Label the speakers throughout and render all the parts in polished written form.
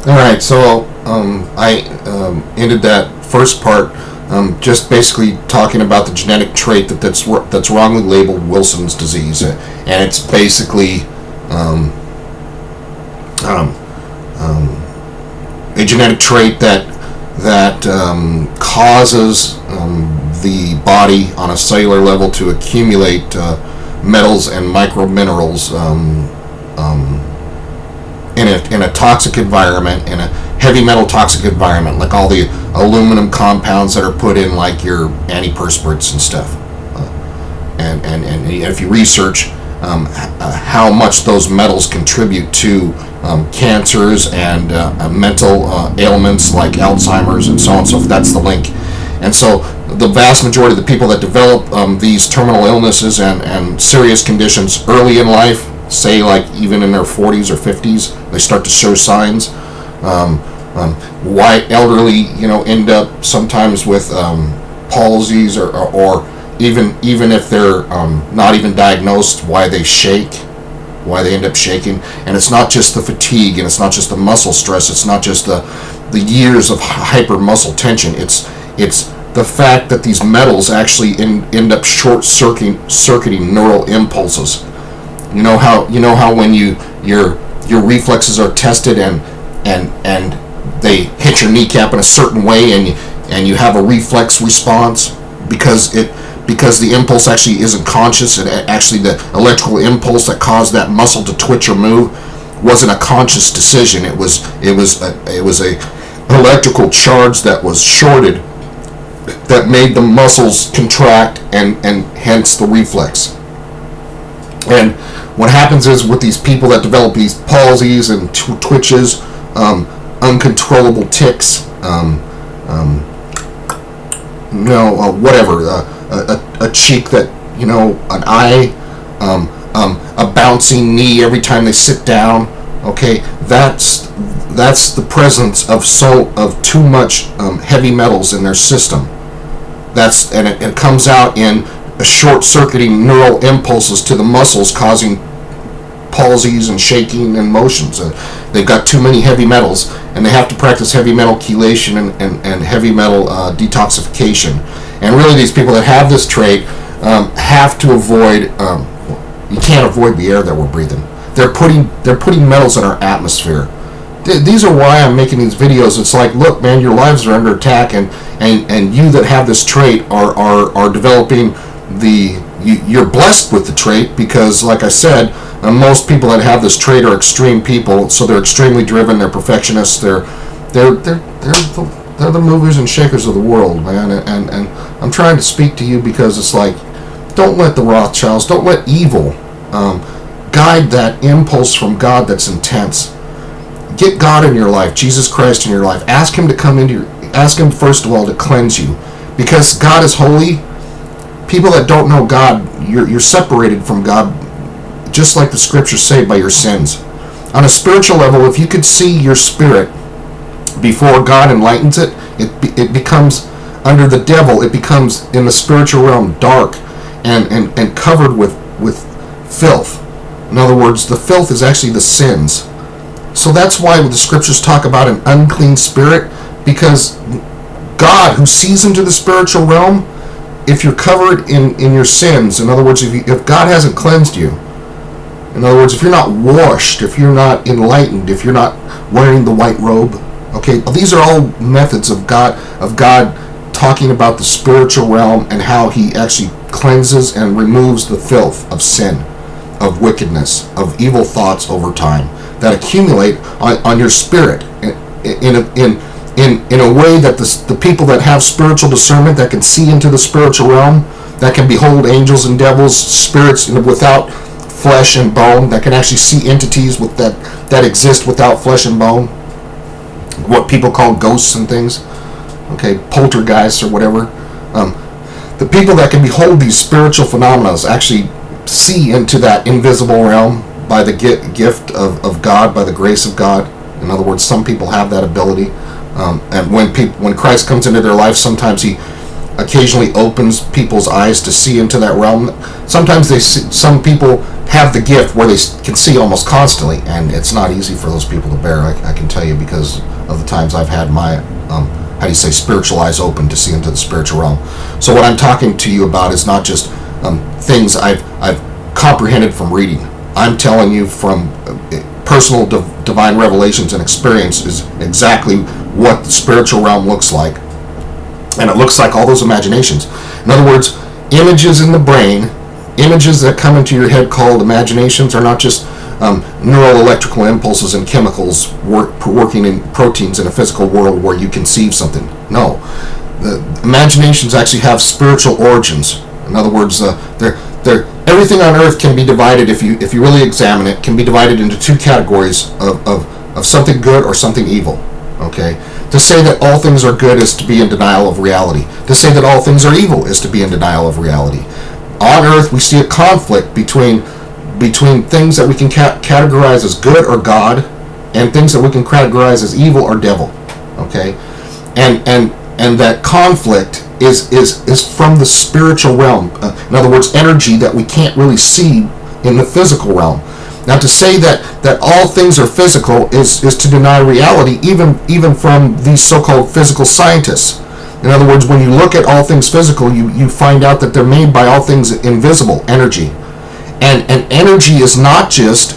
Speaker 1: All right, so I ended that first part just basically talking about the genetic trait that's wrongly labeled Wilson's disease, and it's basically a genetic trait that causes the body on a cellular level to accumulate metals and microminerals in a toxic environment, in a heavy metal toxic environment, like all the aluminum compounds that are put in like your antiperspirants and stuff. And if you research how much those metals contribute to cancers and mental ailments like Alzheimer's and so on and so forth, that's the link. And so the vast majority of the people that develop these terminal illnesses and serious conditions early in life, say like even in their 40s or 50s, they start to show signs. Why elderly, end up sometimes with palsies or even if they're not even diagnosed, why they end up shaking. And it's not just the fatigue, and it's not just the muscle stress, it's not just the years of hyper muscle tension, it's the fact that these metals actually end up short-circuiting neural impulses. You know how when your reflexes are tested and they hit your kneecap in a certain way and you have a reflex response because the impulse actually isn't conscious, and actually the electrical impulse that caused that muscle to twitch or move wasn't a conscious decision. It was a electrical charge that was shorted that made the muscles contract and hence the reflex. And what happens is with these people that develop these palsies and twitches, uncontrollable tics, whatever, a cheek that, an eye, a bouncing knee every time they sit down. Okay, that's the presence of too much heavy metals in their system. And it comes out in short-circuiting neural impulses to the muscles, causing palsies and shaking and motions. They've got too many heavy metals, and they have to practice heavy metal chelation and heavy metal detoxification. And really, these people that have this trait have to avoid. You can't avoid the air that we're breathing. They're putting metals in our atmosphere. These are why I'm making these videos. It's like, look, man, your lives are under attack, and you that have this trait are developing you're blessed with the trait, because, like I said, most people that have this trait are extreme people, so they're extremely driven, they're perfectionists, they're the movers and shakers of the world, man. And I'm trying to speak to you because it's like, don't let the Rothschilds, don't let evil guide that impulse from God that's intense. Get God in your life, Jesus Christ in your life. Ask Him to come into ask Him first of all to cleanse you, because God is holy. People that don't know God, you're separated from God, just like the scriptures say, by your sins. On a spiritual level, if you could see your spirit before God enlightens it, it becomes, under the devil, it becomes in the spiritual realm dark and covered with filth. In other words, the filth is actually the sins. So that's why the scriptures talk about an unclean spirit, because God, who sees into the spiritual realm, if you're covered in your sins, in other words, if God hasn't cleansed you, in other words, if you're not washed, if you're not enlightened, if you're not wearing the white robe, okay, these are all methods of God talking about the spiritual realm and how He actually cleanses and removes the filth of sin, of wickedness, of evil thoughts over time that accumulate on your spirit in a way that the people that have spiritual discernment, that can see into the spiritual realm, that can behold angels and devils, spirits without flesh and bone, that can actually see entities that exist without flesh and bone, what people call ghosts and things, okay, poltergeists or whatever. The people that can behold these spiritual phenomena actually see into that invisible realm by the gift of God, by the grace of God. In other words, some people have that ability. And when Christ comes into their life, sometimes he occasionally opens people's eyes to see into that realm. Sometimes some people have the gift where they can see almost constantly, and it's not easy for those people to bear. I can tell you, because of the times I've had my spiritual eyes open to see into the spiritual realm. So what I'm talking to you about is not just things I've comprehended from reading. I'm telling you from personal divine revelations and experience is exactly what the spiritual realm looks like. And it looks like all those imaginations. In other words, images in the brain, images that come into your head called imaginations, are not just neural electrical impulses and chemicals working in proteins in a physical world where you conceive something. No. The imaginations actually have spiritual origins. In other words, everything on earth can be divided, if you really examine it, can be divided into two categories of something good or something evil. Okay? To say that all things are good is to be in denial of reality. To say that all things are evil is to be in denial of reality. On earth, we see a conflict between things that we can categorize as good or God, and things that we can categorize as evil or devil. Okay? And that conflict is from the spiritual realm. In other words, energy that we can't really see in the physical realm. Now, to say that all things are physical is to deny reality, even from these so-called physical scientists. In other words, when you look at all things physical, you find out that they're made by all things invisible, energy. And energy is not just,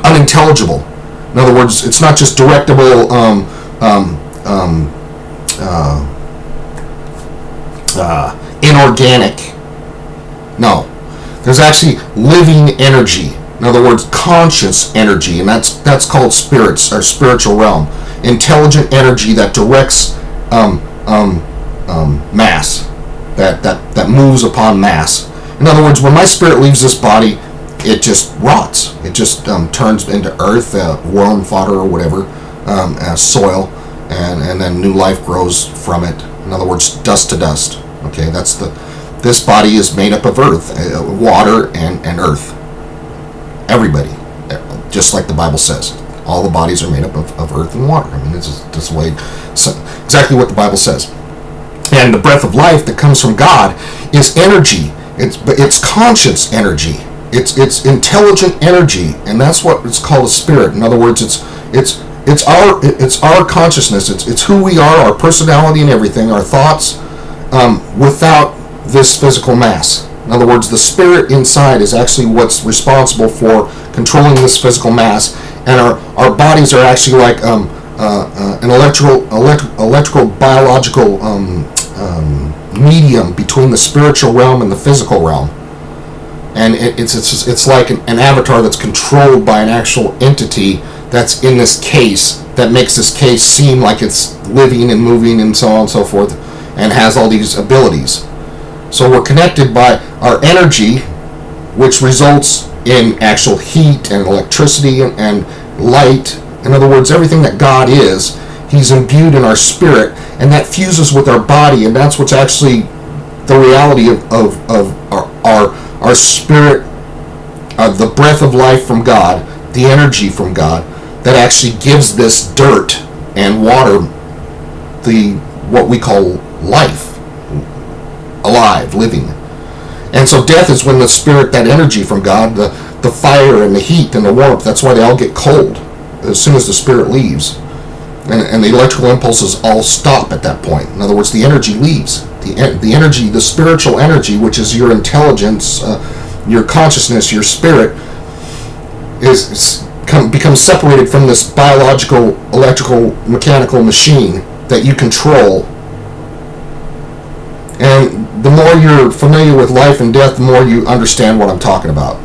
Speaker 1: unintelligible. In other words, it's not just directable, inorganic. No. There's actually living energy. In other words, conscious energy, and that's called spirits, or spiritual realm. Intelligent energy that directs mass, that moves upon mass. In other words, when my spirit leaves this body, it just rots. It just turns into earth, worm fodder or whatever, soil, and then new life grows from it. In other words, dust to dust. Okay, this body is made up of earth, water, and earth. Everybody, just like the Bible says. All the bodies are made up of earth and water. I mean, it's just the way, exactly what the Bible says. And the breath of life that comes from God is energy. It's conscious energy. It's intelligent energy, and that's what it's called a spirit. In other words, it's our consciousness. It's who we are, our personality, and everything, our thoughts, without this physical mass. In other words, the spirit inside is actually what's responsible for controlling this physical mass, and our bodies are actually like an electrical biological medium between the spiritual realm and the physical realm. And it's like an avatar that's controlled by an actual entity that's in this case, that makes this case seem like it's living and moving and so on and so forth, and has all these abilities. So we're connected by our energy, which results in actual heat and electricity and light. In other words, everything that God is, He's imbued in our spirit, and that fuses with our body, and that's what's actually the reality of our spirit, the breath of life from God, the energy from God, that actually gives this dirt and water what we call life. Alive, living. And so death is when the spirit, that energy from God, the fire and the heat and the warmth, that's why they all get cold as soon as the spirit leaves. And the electrical impulses all stop at that point. In other words, the energy leaves. The energy, the spiritual energy, which is your intelligence, your consciousness, your spirit, becomes separated from this biological, electrical, mechanical machine that you control. And the more you're familiar with life and death, the more you understand what I'm talking about.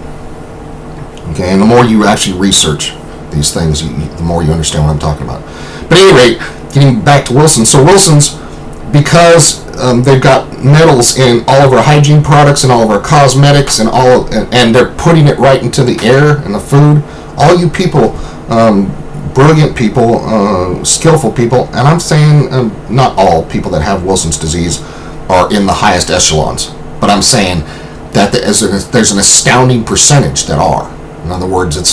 Speaker 1: Okay, and the more you actually research these things, the more you understand what I'm talking about. But at any rate, getting back to Wilson. So Wilson's, because they've got metals in all of our hygiene products and all of our cosmetics and they're putting it right into the air and the food. All you people, brilliant people, skillful people, and I'm saying not all people that have Wilson's disease are in the highest echelons, but I'm saying that there's an astounding percentage that are. In other words, it's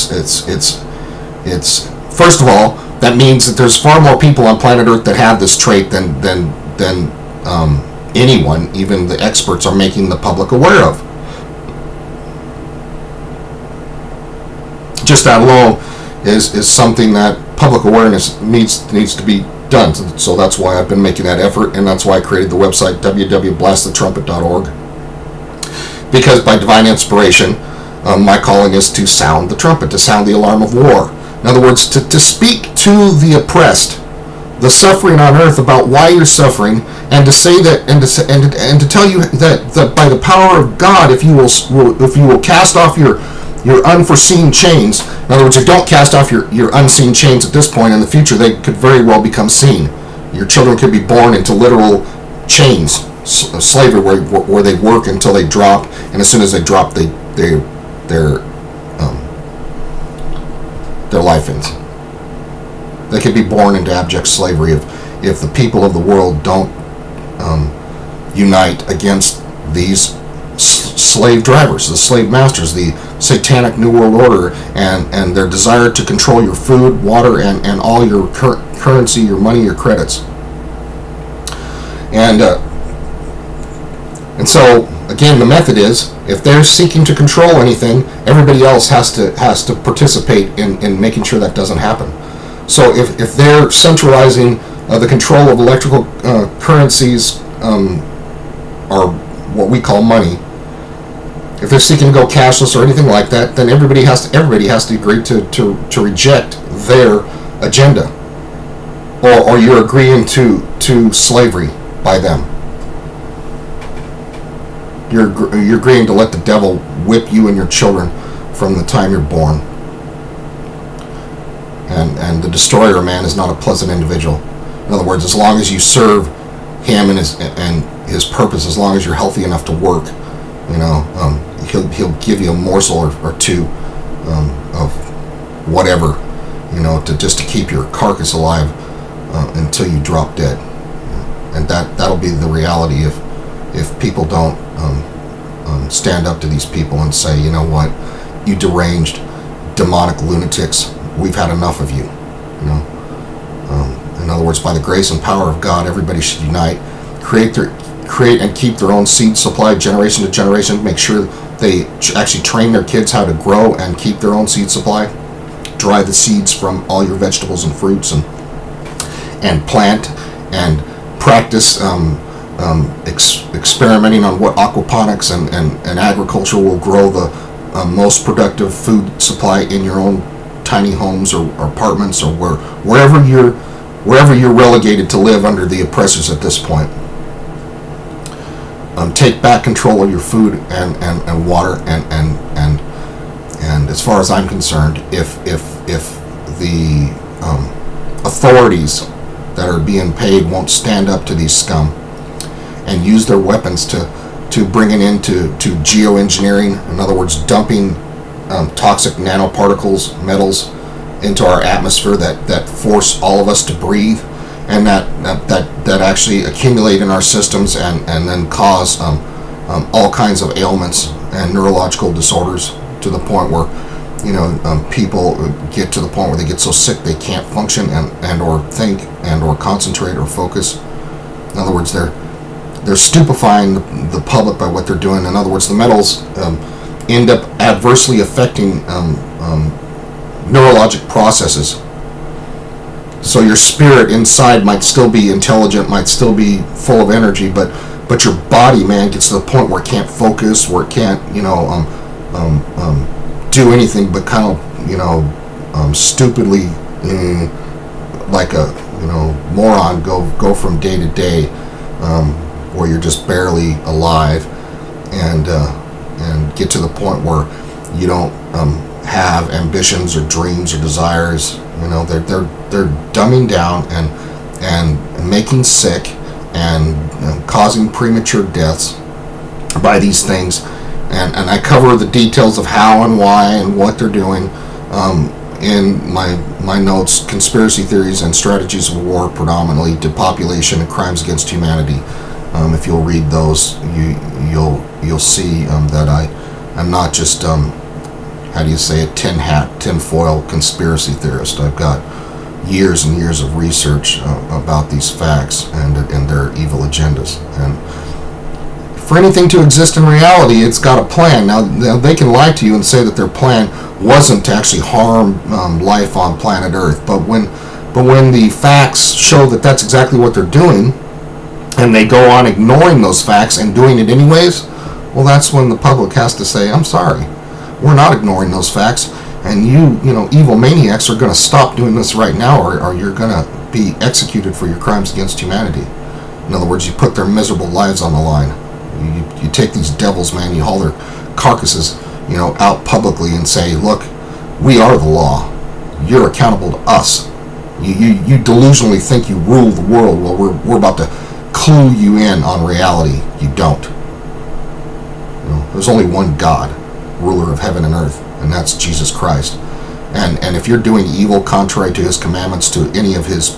Speaker 1: first of all, That means that there's far more people on planet Earth that have this trait than anyone, even the experts, are making the public aware of. Just that alone is something that public awareness needs to be done. So that's why I've been making that effort, and that's why I created the website www.blastthetrumpet.org. Because by divine inspiration, my calling is to sound the trumpet, to sound the alarm of war. In other words, to speak to the oppressed, the suffering on earth, about why you're suffering, and to say that, and to tell you that by the power of God, if you will cast off your unforeseen chains. In other words, if you don't cast off your unseen chains at this point, in the future they could very well become seen. Your children could be born into literal chains, slavery, where they work until they drop, and as soon as they drop, their life ends. They could be born into abject slavery if the people of the world don't unite against these slave drivers, the slave masters, the satanic New World Order, and their desire to control your food, water, and all your currency, your money, your credits. And so again, the method is, if they're seeking to control anything, everybody else has to participate in making sure that doesn't happen. So if they're centralizing the control of electrical currencies, or what we call money, if they're seeking to go cashless or anything like that, then everybody has to agree to reject their agenda, or you're agreeing to slavery by them. You're agreeing to let the devil whip you and your children from the time you're born. And the destroyer of man is not a pleasant individual. In other words, as long as you serve him and his purpose, as long as you're healthy enough to work, he'll give you a morsel or two of whatever, to keep your carcass alive until you drop dead. And that'll be the reality if people don't stand up to these people and say, you know what, you deranged, demonic lunatics, we've had enough of you. In other words, by the grace and power of God, everybody should unite, create and keep their own seed supply generation to generation, make sure they actually train their kids how to grow and keep their own seed supply, dry the seeds from all your vegetables and fruits, and plant and practice experimenting on what aquaponics and agriculture will grow the most productive food supply in your own tiny homes or apartments, or wherever you're relegated to live under the oppressors at this point. Take back control of your food and water, and as far as I'm concerned, if the authorities that are being paid won't stand up to these scum and use their weapons to bring it into geoengineering, in other words, dumping toxic nanoparticles, metals, into our atmosphere that force all of us to breathe, and that actually accumulate in our systems and then cause all kinds of ailments and neurological disorders, to the point where people get to the point where they get so sick they can't function and or think and or concentrate or focus. In other words, they're stupefying the public by what they're doing. In other words, the metals end up adversely affecting neurologic processes. So your spirit inside might still be intelligent, might still be full of energy, but your body, man, gets to the point where it can't focus, where it can't do anything but kind of stupidly, like a moron, go from day to day, where you're just barely alive, and get to the point where you don't have ambitions or dreams or desires. They're dumbing down and making sick and causing premature deaths by these things. And I cover the details of how and why and what they're doing in my notes, Conspiracy Theories and Strategies of War, predominantly Depopulation and Crimes Against Humanity. If you'll read those, you'll see that I'm not just tin foil conspiracy theorist. I've got years and years of research about these facts and their evil agendas. And for anything to exist in reality, it's got a plan. Now they can lie to you and say that their plan wasn't to actually harm life on planet Earth, but when the facts show that that's exactly what they're doing, and they go on ignoring those facts and doing it anyways, well, that's when the public has to say, I'm sorry, we're not ignoring those facts, and you evil maniacs are going to stop doing this right now, or you're going to be executed for your crimes against humanity. In other words, you put their miserable lives on the line. You take these devils, man, you haul their carcasses, out publicly and say, look, we are the law. You're accountable to us. You delusionally think you rule the world. Well, we're about to clue you in on reality. You don't. There's only one God, ruler of heaven and earth, and that's Jesus Christ. And if you're doing evil contrary to his commandments to any of his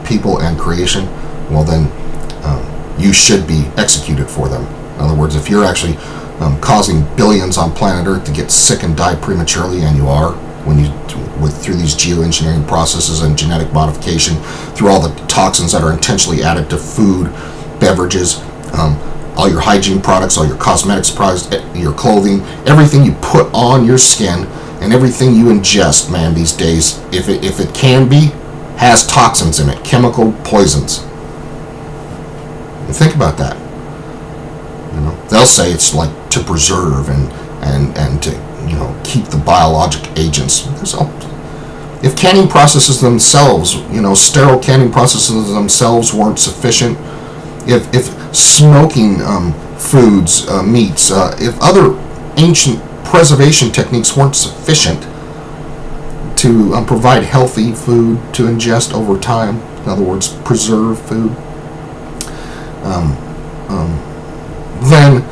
Speaker 1: people and creation, well then you should be executed for them. In other words, if you're actually causing billions on planet Earth to get sick and die prematurely, and you are, through these geoengineering processes and genetic modification, through all the toxins that are intentionally added to food, beverages, all your hygiene products, all your cosmetics products, your clothing, everything you put on your skin, and everything you ingest, man, these days, if it can be, has toxins in it, chemical poisons. And think about that. They'll say it's like to preserve and to keep the biologic agents. If canning processes themselves, sterile canning processes themselves weren't sufficient, if smoking foods, meats, if other ancient preservation techniques weren't sufficient to provide healthy food to ingest over time, in other words, preserve food, then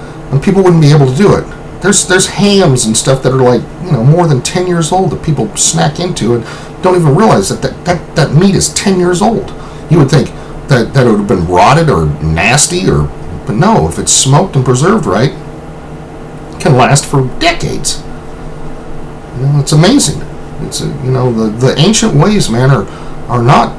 Speaker 1: people wouldn't be able to do it. There's hams and stuff that are like more than 10 years old that people snack into and don't even realize that meat is 10 years old. You would think that it would have been rotted or nasty, but no, if it's smoked and preserved right, it can last for decades. It's amazing. It's the ancient ways, man, are not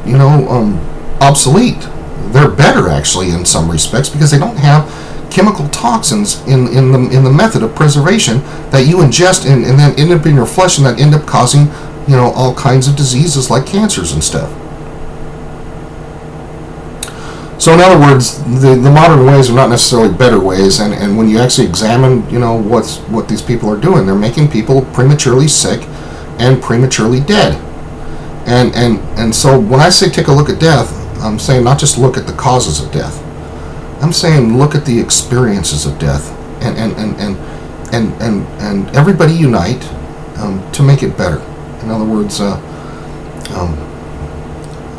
Speaker 1: obsolete. They're better actually in some respects because they don't have chemical toxins in the method of preservation that you ingest and then end up in your flesh, and that end up causing all kinds of diseases like cancers and stuff. So in other words, the modern ways are not necessarily better ways, and when you actually examine what these people are doing, they're making people prematurely sick and prematurely dead. And so when I say take a look at death, I'm saying not just look at the causes of death. I'm saying look at the experiences of death, and everybody unite to make it better. In other words,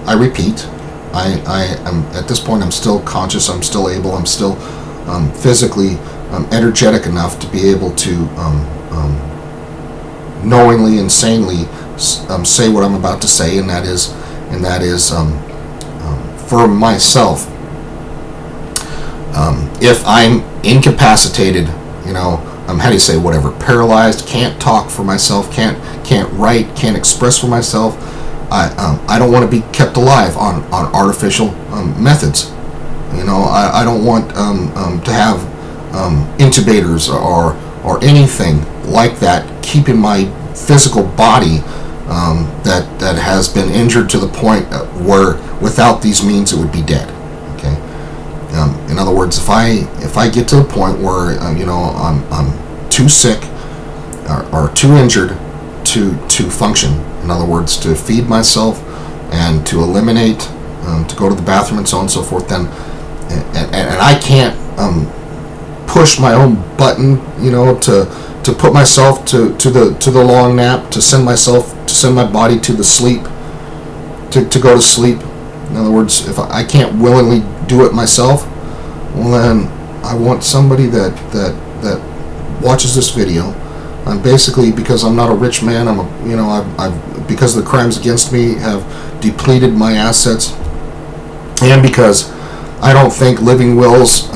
Speaker 1: I repeat, I am at this point. I'm still conscious. I'm still able. I'm still physically energetic enough to be able to knowingly and sanely say what I'm about to say, and that is for myself. If I'm incapacitated, how do you say, whatever, paralyzed, can't talk for myself, can't write, can't express for myself, I don't want to be kept alive on artificial methods. I don't want to have intubators or anything like that keeping my physical body that has been injured to the point where without these means it would be dead. Okay. In other words, if I get to the point where I'm too sick or too injured to function, in other words, to feed myself and to eliminate, to go to the bathroom and so on and so forth, then and I can't push my own button, to put myself to the long nap, to send my body to the sleep, to go to sleep. In other words, if I can't willingly do it myself, well then I want somebody that watches this video. I'm basically, because I'm not a rich man, I've because the crimes against me have depleted my assets, and because I don't think living wills,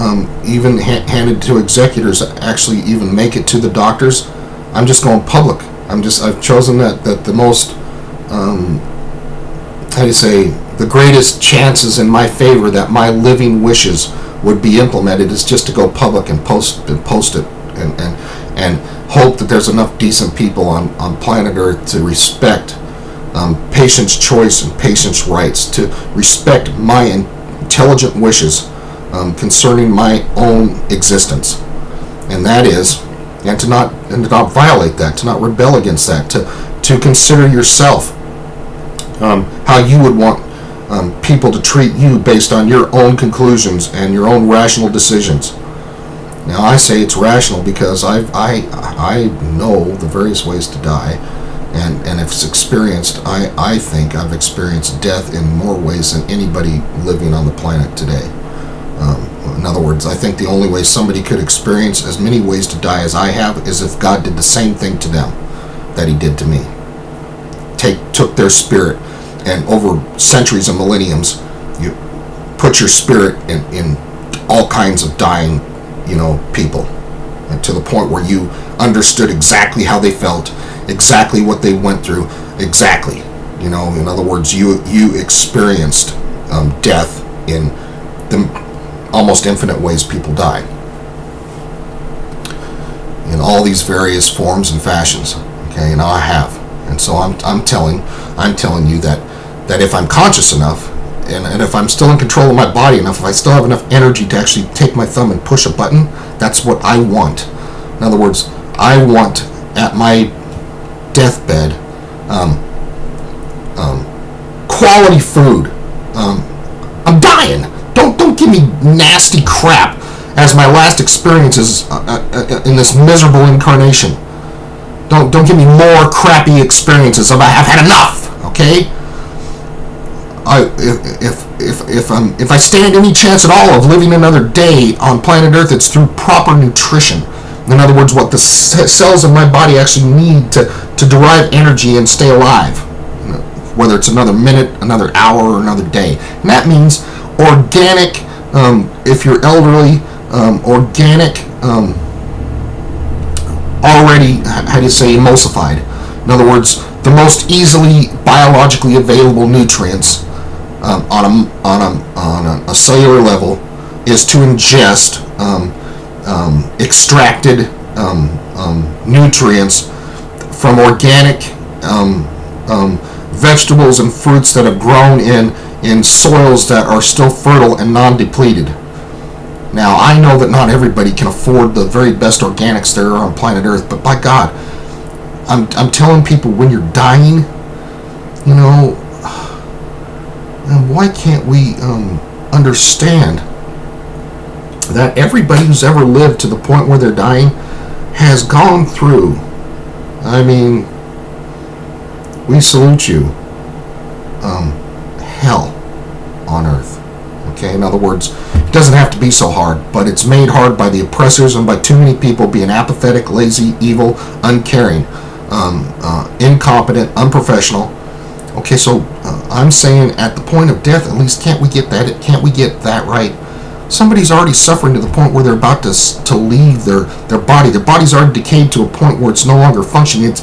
Speaker 1: even handed to executors, actually even make it to the doctors. I'm just going public. I've chosen that the most how do you say, the greatest chances in my favor that my living wishes would be implemented is just to go public and post it and hope that there's enough decent people on planet Earth to respect patients' choice and patients' rights, to respect my intelligent wishes concerning my own existence, and that is, and to not violate that, to not rebel against that, to consider yourself, how you would want people to treat you based on your own conclusions and your own rational decisions. Now, I say it's rational because I know the various ways to die, and if it's experienced, I think I've experienced death in more ways than anybody living on the planet today. In other words, I think the only way somebody could experience as many ways to die as I have is if God did the same thing to them that he did to me. Took their spirit, and over centuries and millenniums, you put your spirit in all kinds of dying, people, and to the point where you understood exactly how they felt, exactly what they went through, exactly. In other words, you experienced death in the almost infinite ways people die, in all these various forms and fashions. Okay, and I have, and so I'm telling you that if I'm conscious enough, and if I'm still in control of my body enough, if I still have enough energy to actually take my thumb and push a button, that's what I want. In other words, I want at my deathbed quality food. I'm dying. Don't give me nasty crap as my last experiences in this miserable incarnation. Don't give me more crappy experiences. I've had enough. Okay. If I stand any chance at all of living another day on planet Earth, it's through proper nutrition. In other words, what the cells of my body actually need to derive energy and stay alive, whether it's another minute, another hour, or another day. And that means organic, if you're elderly, organic, already, how do you say, emulsified. In other words, the most easily biologically available nutrients on a cellular level is to ingest extracted nutrients from organic vegetables and fruits that have grown in soils that are still fertile and non-depleted. Now, I know that not everybody can afford the very best organics there are on planet Earth, but by God, I'm telling people, when you're dying, why can't we understand that everybody who's ever lived to the point where they're dying has gone through, we salute you, hell on earth. Okay, in other words, it doesn't have to be so hard, but it's made hard by the oppressors and by too many people being apathetic, lazy, evil, uncaring, incompetent, unprofessional. Okay, so I'm saying at the point of death, at least, can't we get that right? Somebody's already suffering to the point where they're about to leave their body. Their body's already decayed to a point where it's no longer functioning.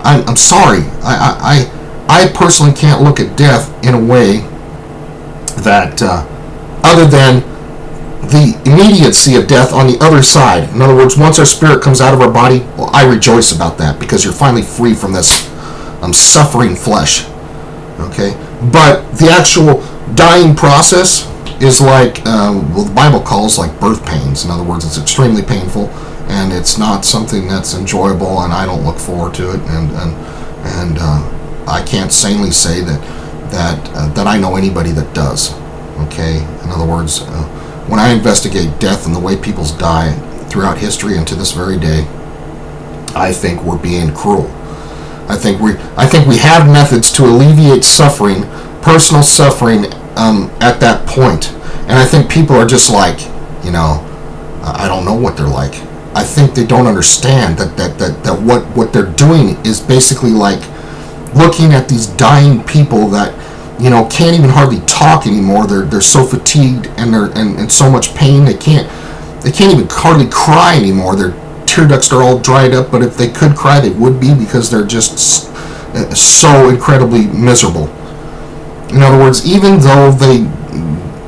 Speaker 1: I'm sorry. I personally can't look at death in a way that, other than the immediacy of death on the other side. In other words, once our spirit comes out of our body, well, I rejoice about that, because you're finally free from this suffering flesh. Okay, but the actual dying process is like the Bible calls like birth pains. In other words, it's extremely painful, and it's not something that's enjoyable, and I don't look forward to it, and I can't sanely say that I know anybody that does. Okay, in other words, when I investigate death and the way people die throughout history and to this very day, I think we're being cruel. I think we have methods to alleviate suffering, personal suffering, at that point. And I think people are just like, I don't know what they're like. I think they don't understand that what they're doing is basically like looking at these dying people that, can't even hardly talk anymore. They're so fatigued and they're in so much pain they can't even hardly cry anymore. Their tear ducts are all dried up, but if they could cry, they would be, because they're just so incredibly miserable. In other words, even though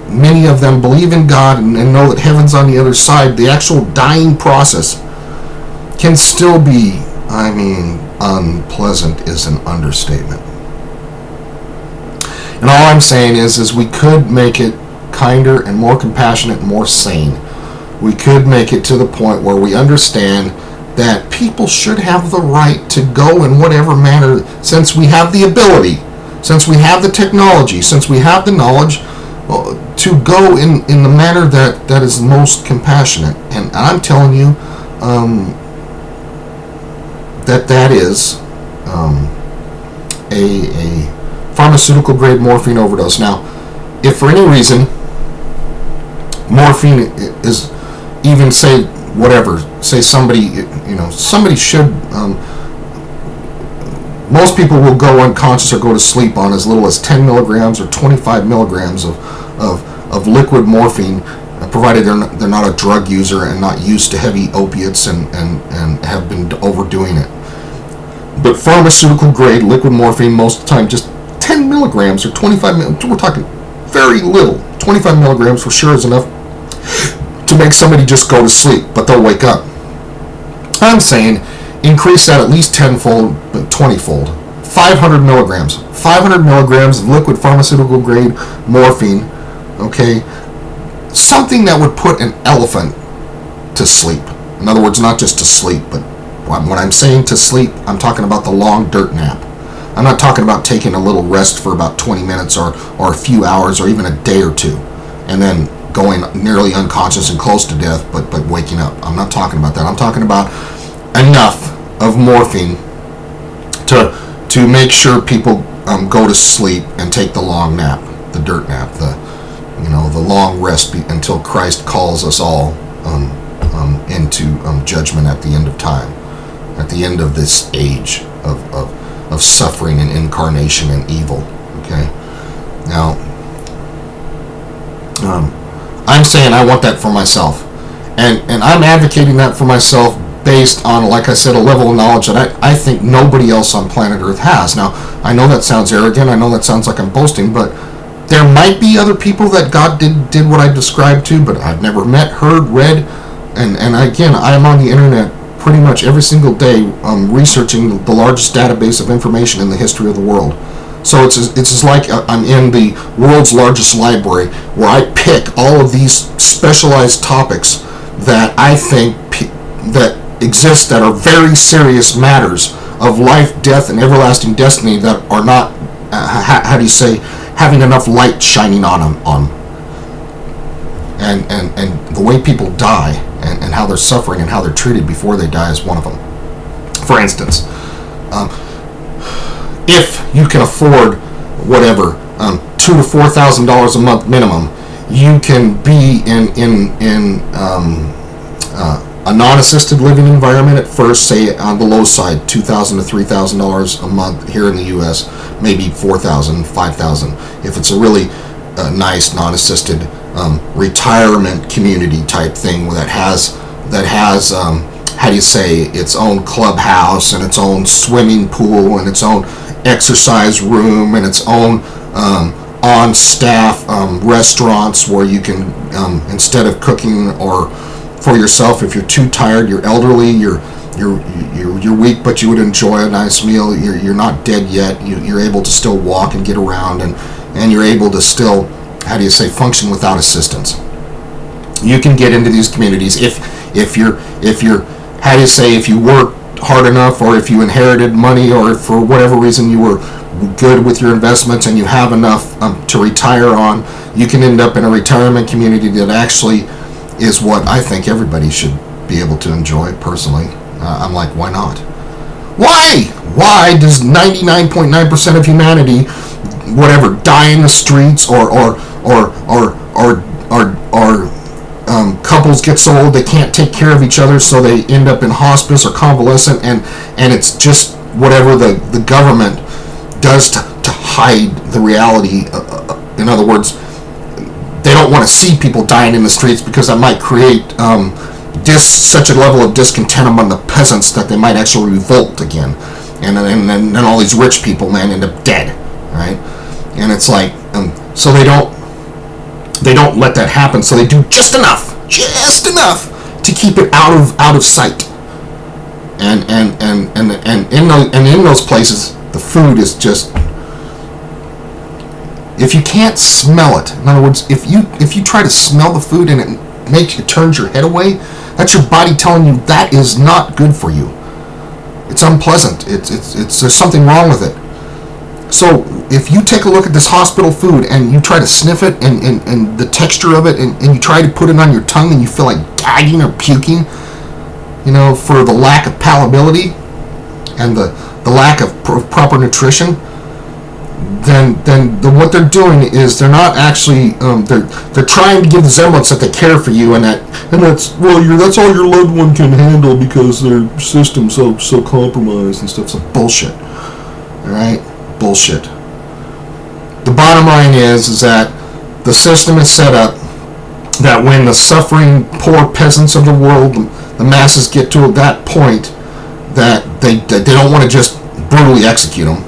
Speaker 1: many of them believe in God and know that heaven's on the other side, the actual dying process can still be, unpleasant is an understatement. And all I'm saying is we could make it kinder and more compassionate and more sane. We could make it to the point where we understand that people should have the right to go in whatever manner, since we have the ability, since we have the technology, since we have the knowledge, to go in the manner that is most compassionate. And I'm telling you that is a pharmaceutical grade morphine overdose. Now, if for any reason morphine is, even say whatever, say somebody should, most people will go unconscious or go to sleep on as little as 10 milligrams or 25 milligrams of liquid morphine, provided they're not a drug user and not used to heavy opiates and have been overdoing it. But pharmaceutical grade liquid morphine, most of the time, just 10 milligrams or 25 milligrams, we're talking very little. 25 milligrams for sure is enough to make somebody just go to sleep, but they'll wake up. I'm saying increase that at least 10-fold, but 20-fold. 500 milligrams. 500 milligrams of liquid pharmaceutical grade morphine, okay? Something that would put an elephant to sleep. In other words, not just to sleep, but when I'm saying to sleep, I'm talking about the long dirt nap. I'm not talking about taking a little rest for about 20 minutes or a few hours or even a day or two, and then going nearly unconscious and close to death, but waking up. I'm not talking about that. I'm talking about enough of morphine to make sure people go to sleep and take the long nap, the dirt nap, the long rest until Christ calls us all into judgment at the end of time, at the end of this age of suffering and incarnation and evil. Okay, now I'm saying I want that for myself, and I'm advocating that for myself based on, like I said, a level of knowledge that I think nobody else on planet Earth has. Now, I know that sounds arrogant, I know that sounds like I'm boasting, but there might be other people that God did what I described to, but I've never met, heard, read, and again, I am on the internet pretty much every single day researching the largest database of information in the history of the world. So it's like I'm in the world's largest library, where I pick all of these specialized topics that I think that exist, that are very serious matters of life, death, and everlasting destiny, that are not, how do you say, having enough light shining on them. And the way people die, and how they're suffering and how they're treated before they die is one of them. For instance, if you can afford whatever, $2,000 to $4,000 a month minimum, you can be in a non-assisted living environment at first, say on the low side, $2,000 to $3,000 a month here in the U.S., maybe $4,000, $5,000. If it's a really nice non-assisted retirement community type thing that has how do you say, its own clubhouse and its own swimming pool and its own exercise room and its own on-staff restaurants where you can, instead of cooking or for yourself, if you're too tired, you're elderly, you're weak, but you would enjoy a nice meal, you're not dead yet, you're able to still walk and get around, and you're able to still, how do you say, function without assistance. You can get into these communities if you're how do you say, if you worked hard enough, or if you inherited money, or if for whatever reason you were good with your investments and you have enough to retire on, you can end up in a retirement community that actually is what I think everybody should be able to enjoy personally. I'm like, why not? Why does 99.9% of humanity, whatever, die in the streets, or couples get so old they can't take care of each other, so they end up in hospice or convalescent, and it's just whatever the government does to hide the reality. In other words, they don't want to see people dying in the streets because that might create such a level of discontent among the peasants that they might actually revolt again, and then all these rich people, man, end up dead, right? And it's like, so they don't let that happen. So they do just enough to keep it out of sight. And in those places, the food is just, if you can't smell it, in other words, if you try to smell the food and it turns your head away, that's your body telling you that is not good for you. It's unpleasant. It's there's something wrong with it. So if you take a look at this hospital food and you try to sniff it and the texture of it and you try to put it on your tongue and you feel like gagging or puking, for the lack of palatability and the lack of proper nutrition, then what they're doing is they're not actually they're trying to give the semblance that they care for you, and that's all your loved one can handle because their system's so compromised and stuff. So bullshit. All right, bullshit. The bottom line is that the system is set up that when the suffering poor peasants of the world, the masses, get to that point that they don't want to just brutally execute them,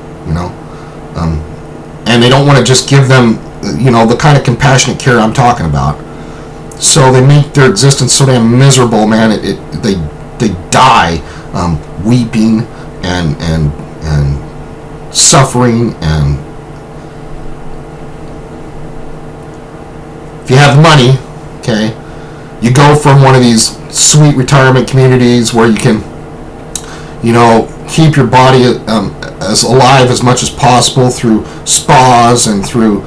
Speaker 1: and they don't want to just give them, the kind of compassionate care I'm talking about. So they make their existence so damn miserable, man. They die weeping and suffering. And if you have money, okay, you go from one of these sweet retirement communities where you can, keep your body as alive as much as possible through spas and through,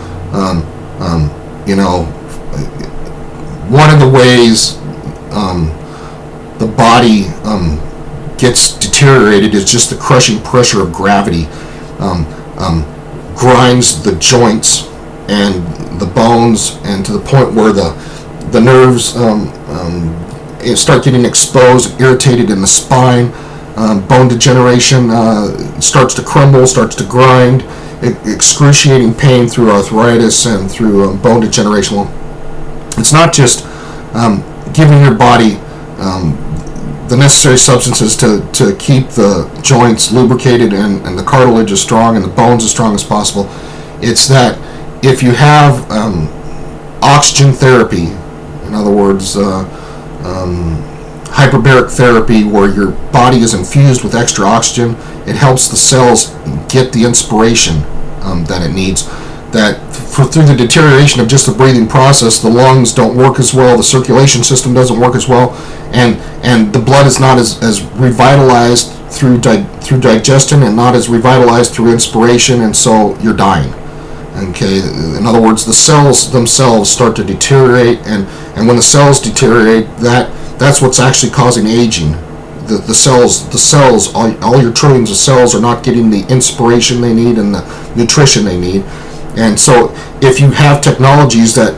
Speaker 1: one of the ways the body gets deteriorated is just the crushing pressure of gravity grinds the joints and the bones, and to the point where the nerves start getting exposed, irritated in the spine. Bone degeneration starts to crumble, starts to grind, excruciating pain through arthritis and through bone degeneration. Well, it's not just giving your body the necessary substances to keep the joints lubricated and the cartilage as strong and the bones as strong as possible. It's that if you have oxygen therapy, in other words, hyperbaric therapy, where your body is infused with extra oxygen, it helps the cells get the inspiration that it needs. That through the deterioration of just the breathing process, the lungs don't work as well, the circulation system doesn't work as well, and the blood is not as revitalized through digestion and not as revitalized through inspiration, and so you're dying. Okay, in other words, the cells themselves start to deteriorate, and when the cells deteriorate, that's what's actually causing aging. The cells, all your trillions of cells are not getting the inspiration they need and the nutrition they need. And so if you have technologies that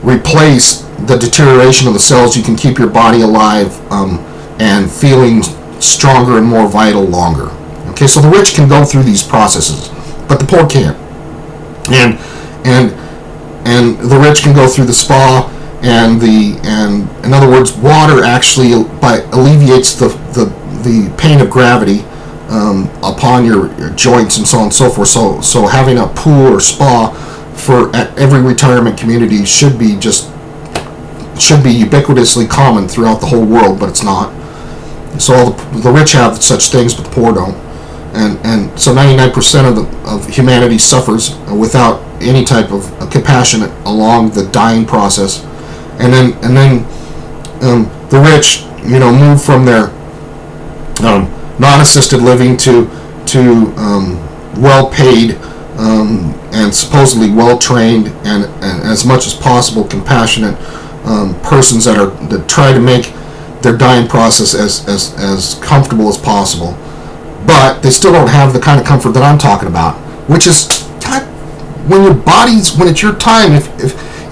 Speaker 1: replace the deterioration of the cells, you can keep your body alive and feeling stronger and more vital longer. Okay, so the rich can go through these processes, but the poor can't. And the rich can go through the spa, and in other words, water actually alleviates the pain of gravity upon your joints and so on and so forth. So having a pool or spa at every retirement community should be ubiquitously common throughout the whole world, but it's not. So all the rich have such things, but the poor don't. And so 99% of humanity suffers without any type of compassion along the dying process. And then the rich, move from their non-assisted living to well-paid and supposedly well-trained and as much as possible compassionate persons that try to make their dying process as comfortable as possible. But they still don't have the kind of comfort that I'm talking about, which is, God, when it's your time,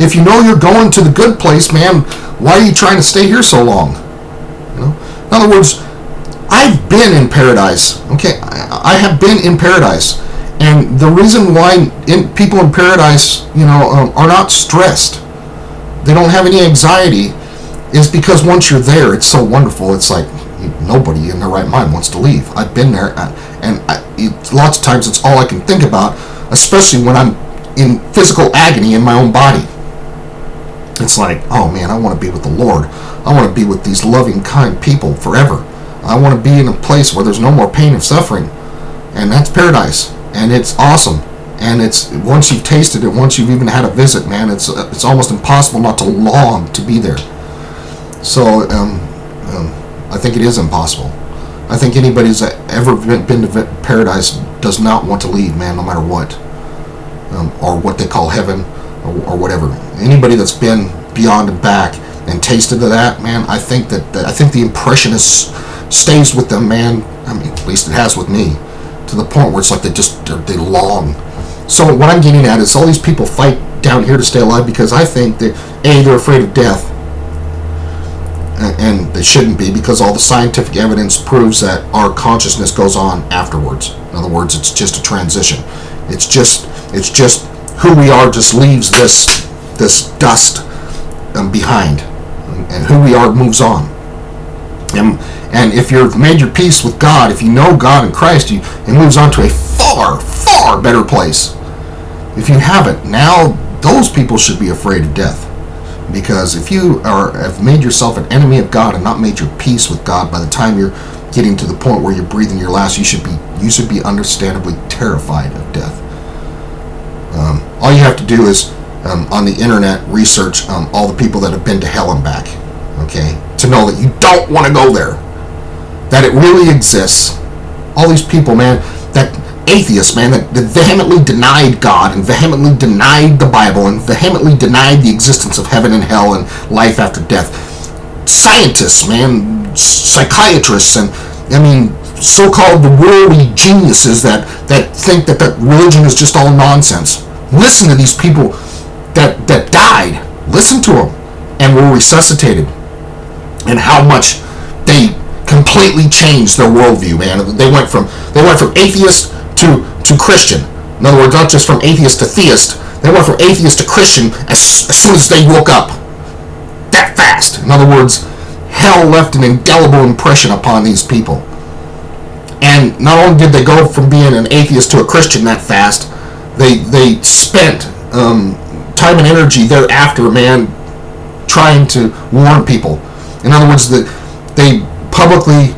Speaker 1: if you know you're going to the good place, man, why are you trying to stay here so long? In other words, I've been in paradise. Okay, I have been in paradise, and the reason why people in paradise, are not stressed, they don't have any anxiety, is because once you're there, it's so wonderful. It's like nobody in their right mind wants to leave. I've been there, and lots of times it's all I can think about, especially when I'm in physical agony in my own body. It's like, oh man, I want to be with the Lord. I want to be with these loving, kind people forever. I want to be in a place where there's no more pain and suffering. And that's paradise. And it's awesome. And it's, once you've tasted it, once you've even had a visit, man, it's almost impossible not to long to be there. So I think it is impossible. I think anybody who's ever been to paradise does not want to leave, man, no matter what. Or what they call heaven, or whatever. Anybody that's been beyond and back and tasted of that, man, I think the impression stays with them, man. I mean, at least it has with me, to the point where it's like they long. So what I'm getting at is all these people fight down here to stay alive because I think that they're afraid of death, and they shouldn't be, because all the scientific evidence proves that our consciousness goes on afterwards. In other words, it's just a transition. It's just who we are just leaves this dust behind, and who we are moves on. And if you've made your peace with God, if you know God in Christ, it moves on to a far, far better place. If you haven't, now those people should be afraid of death. Because if you have made yourself an enemy of God and not made your peace with God, by the time you're getting to the point where you're breathing your last, you should be understandably terrified of death. All you have to do is on the internet research all the people that have been to hell and back, okay, to know that you don't want to go there, that it really exists. All these people, man, that atheists, man, that vehemently denied God and vehemently denied the Bible and vehemently denied the existence of heaven and hell and life after death. Scientists, man, psychiatrists, and I mean, so-called worldly geniuses that think that religion is just all nonsense. Listen to these people that died. Listen to them and were resuscitated, and how much they completely changed their worldview, man. They went from atheist to Christian. In other words, not just from atheist to theist. They went from atheist to Christian as soon as they woke up. That fast. In other words, hell left an indelible impression upon these people. And not only did they go from being an atheist to a Christian that fast, they spent time and energy thereafter, man, trying to warn people. In other words, they publicly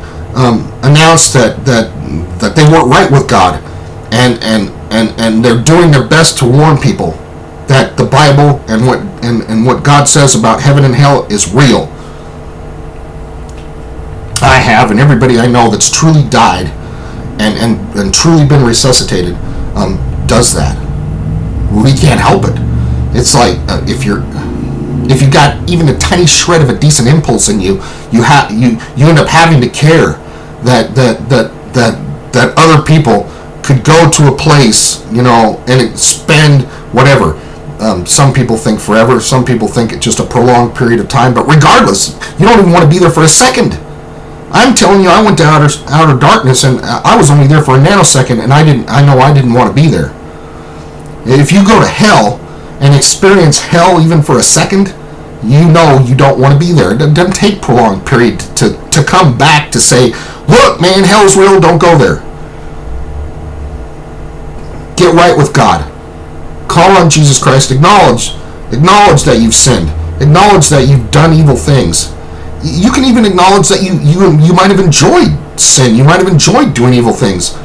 Speaker 1: announced that they weren't right with God, and they're doing their best to warn people that the Bible and what God says about heaven and hell is real. I have, and everybody I know that's truly died and truly been resuscitated does that. We can't help it. It's like if you got even a tiny shred of a decent impulse in you, you end up having to care that other people could go to a place, you know, and spend whatever. Some people think forever. Some people think it's just a prolonged period of time. But regardless, you don't even want to be there for a second. I'm telling you, I went to outer darkness, and I was only there for a nanosecond, and I didn't want to be there. If you go to hell and experience hell even for a second, you know you don't want to be there. It doesn't take prolonged period to come back to say, look, man, hell's real, don't go there. Get right with God. Call on Jesus Christ. Acknowledge that you've sinned. Acknowledge that you've done evil things. You can even acknowledge that you might have enjoyed sin. You might have enjoyed doing evil things.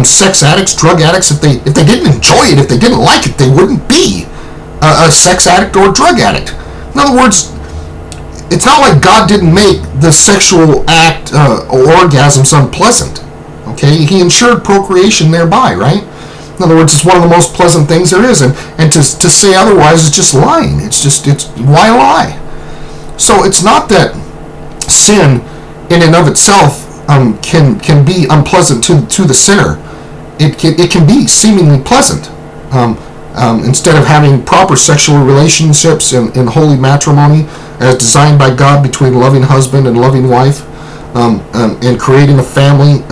Speaker 1: Sex addicts, drug addicts, if they didn't enjoy it, if they didn't like it, they wouldn't be a sex addict or a drug addict. In other words, it's not like God didn't make the sexual act or orgasms unpleasant. Okay, He ensured procreation thereby, right? In other words, it's one of the most pleasant things there is, and to say otherwise is just lying. It's why lie? So it's not that sin in and of itself can be unpleasant to the sinner. It can be seemingly pleasant. Instead of having proper sexual relationships in holy matrimony as designed by God between loving husband and loving wife, and creating a family,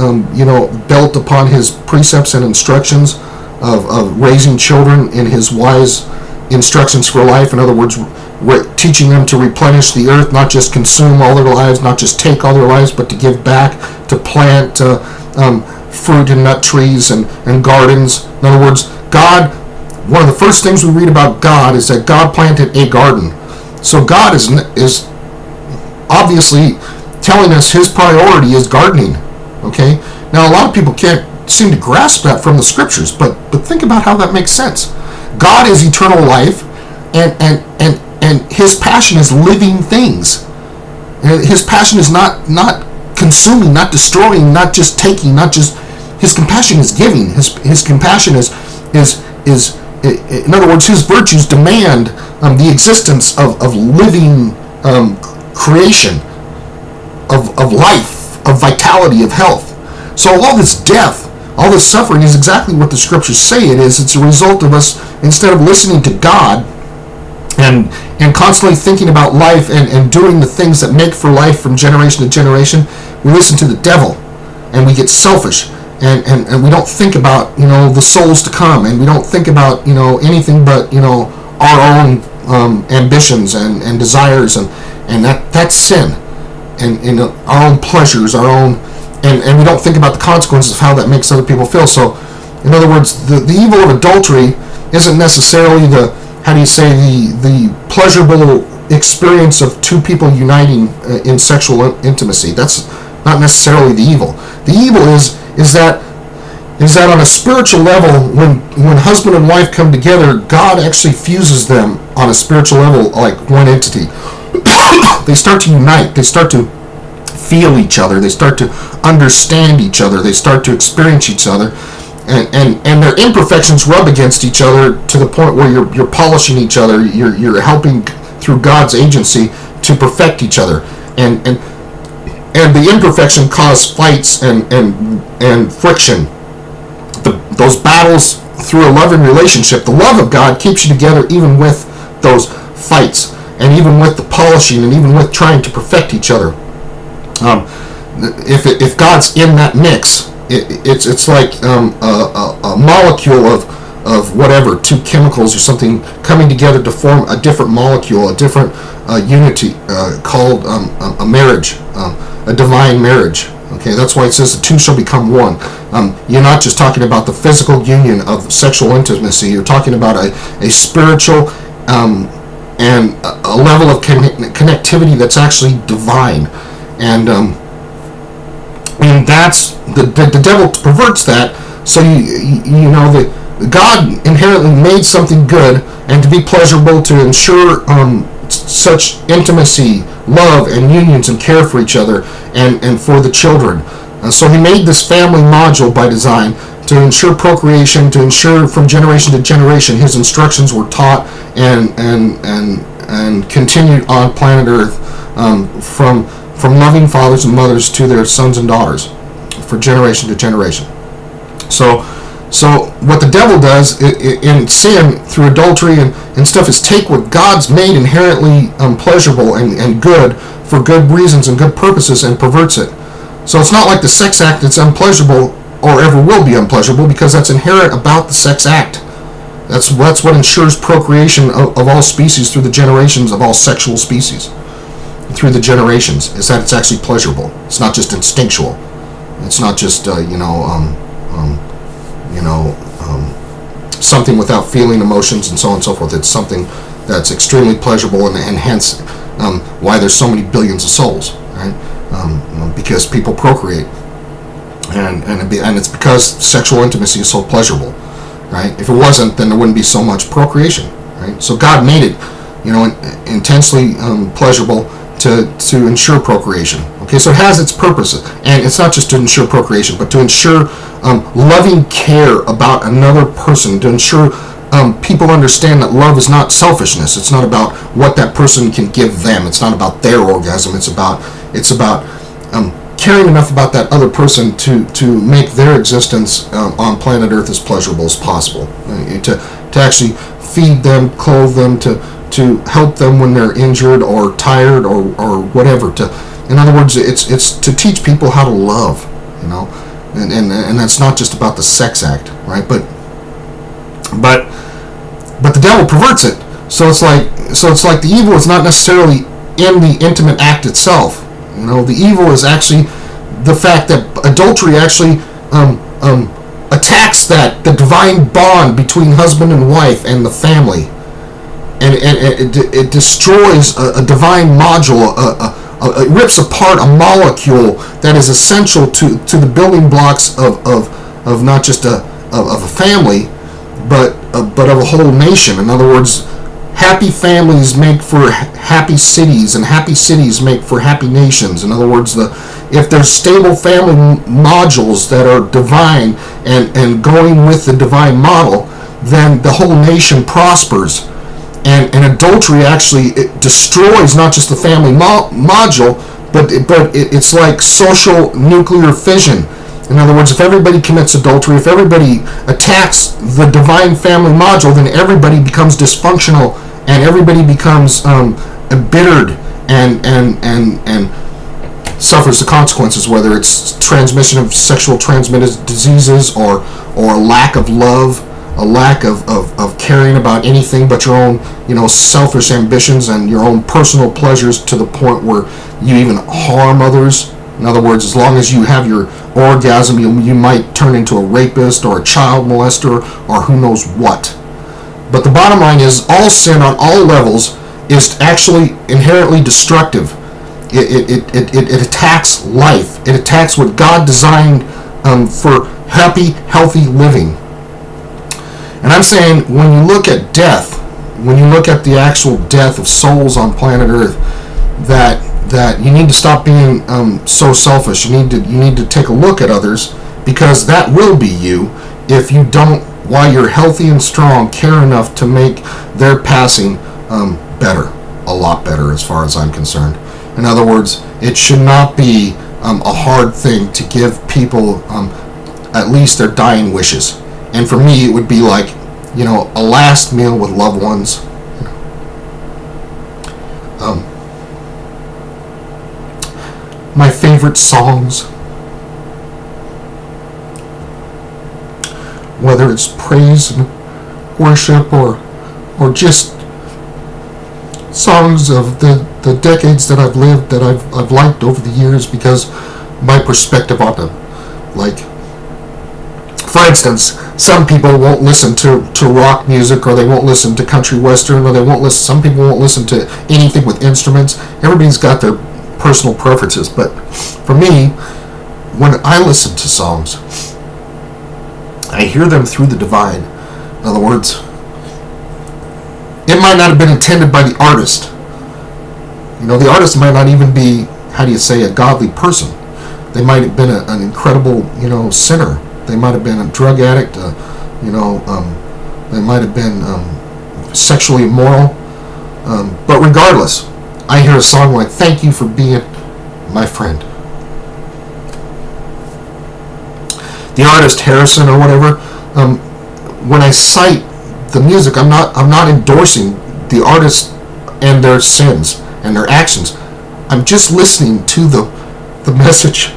Speaker 1: built upon His precepts and instructions of raising children in His wise instructions for life. In other words, teaching them to replenish the earth, not just consume all their lives, not just take all their lives, but to give back, to plant fruit and nut trees and gardens. In other words, God one of the first things we read about God is that God planted a garden. So God is obviously telling us his priority is gardening. Okay? Now a lot of people can't seem to grasp that from the scriptures, but think about how that makes sense. God is eternal life, and his passion is living things. And his passion is not consuming, not destroying, not just taking, not just. His compassion is giving. His compassion is in other words, his virtues demand the existence of living creation, of life, of vitality, of health. So all this death, all this suffering is exactly what the scriptures say it is. It's a result of us, instead of listening to God and constantly thinking about life and doing the things that make for life from generation to generation, we listen to the devil and we get selfish. And we don't think about, the souls to come, and we don't think about, anything but, our own ambitions and desires, and that's sin, and our own pleasures, our own, and we don't think about the consequences of how that makes other people feel. So, in other words, the evil of adultery isn't necessarily the pleasurable experience of two people uniting in sexual intimacy. That's not necessarily the evil. The evil is that on a spiritual level, when husband and wife come together, God actually fuses them on a spiritual level like one entity. They start to unite. They start to feel each other. They start to understand each other. They start to experience each other. And their imperfections rub against each other to the point where you're polishing each other. You're helping through God's agency to perfect each other. And the imperfection cause fights and friction. Those battles through a loving relationship. The love of God keeps you together even with those fights, and even with the polishing, and even with trying to perfect each other. If God's in that mix, it's like a molecule of whatever, two chemicals or something coming together to form a different molecule, a different unity called a marriage, a divine marriage. Okay, that's why it says the two shall become one. You're not just talking about the physical union of sexual intimacy. You're talking about a spiritual and a level of connectivity that's actually divine. And that's the devil perverts that. So that God inherently made something good and to be pleasurable, to ensure such intimacy, love, and unions, and care for each other and for the children. So he made this family module by design to ensure procreation, to ensure from generation to generation his instructions were taught and continued on planet Earth, from loving fathers and mothers to their sons and daughters for generation to generation. So what the devil does in sin through adultery and stuff is take what God's made inherently pleasurable and good for good reasons and good purposes and perverts it. So it's not like the sex act that's unpleasurable or ever will be unpleasurable, because that's inherent about the sex act. That's what ensures procreation of all species through the generations of all sexual species. Through the generations, is that it's actually pleasurable. It's not just instinctual. It's not just something without feeling emotions and so on and so forth. It's something that's extremely pleasurable, and hence why there's so many billions of souls, right? Because people procreate, and it's because sexual intimacy is so pleasurable, right? If it wasn't, then there wouldn't be so much procreation, right? So God made it, intensely pleasurable to ensure procreation. Okay, so it has its purposes, and it's not just to ensure procreation, but to ensure loving care about another person, to ensure people understand that love is not selfishness. It's not about what that person can give them. It's not about their orgasm. It's about caring enough about that other person to make their existence on planet Earth as pleasurable as possible. To actually feed them, clothe them, to help them when they're injured or tired or whatever. In other words, it's to teach people how to love, and that's not just about the sex act, right? But the devil perverts it. So it's like the evil is not necessarily in the intimate act itself. The evil is actually the fact that adultery actually attacks the divine bond between husband and wife and the family, and it destroys a divine module. It rips apart a molecule that is essential to the building blocks of not just of a family, but of a whole nation. In other words, happy families make for happy cities, and happy cities make for happy nations. In other words, if there's stable family modules that are divine and going with the divine model, then the whole nation prospers. And adultery actually, it destroys not just the family module, but it's like social nuclear fission. In other words, if everybody commits adultery, if everybody attacks the divine family module, then everybody becomes dysfunctional, and everybody becomes embittered and suffers the consequences, whether it's transmission of sexual transmitted diseases or lack of love, a lack of caring about anything but your own, selfish ambitions and your own personal pleasures, to the point where you even harm others. In other words, as long as you have your orgasm, you might turn into a rapist or a child molester or who knows what. But the bottom line is, all sin on all levels is actually inherently destructive. It attacks life. It attacks what God designed for happy, healthy living. And I'm saying, when you look at death, when you look at the actual death of souls on planet Earth, that you need to stop being so selfish. You need to take a look at others, because that will be you if you don't, while you're healthy and strong, care enough to make their passing better, a lot better, as far as I'm concerned. In other words, it should not be a hard thing to give people at least their dying wishes. And for me, it would be like, a last meal with loved ones. My favorite songs, whether it's praise and worship or just songs of the decades that I've lived, that I've liked over the years, because my perspective on them. Like, for instance, some people won't listen to rock music, or they won't listen to country western, or some people won't listen to anything with instruments. Everybody's got their personal preferences, but for me, when I listen to songs, I hear them through the divine. In other words, it might not have been intended by the artist. The artist might not even be, a godly person. They might have been an incredible, sinner. They might have been a drug addict. They might have been sexually immoral. But regardless, I hear a song like, "Thank you for being my friend." The artist Harrison or whatever. When I cite the music, I'm not endorsing the artist and their sins and their actions. I'm just listening to the message.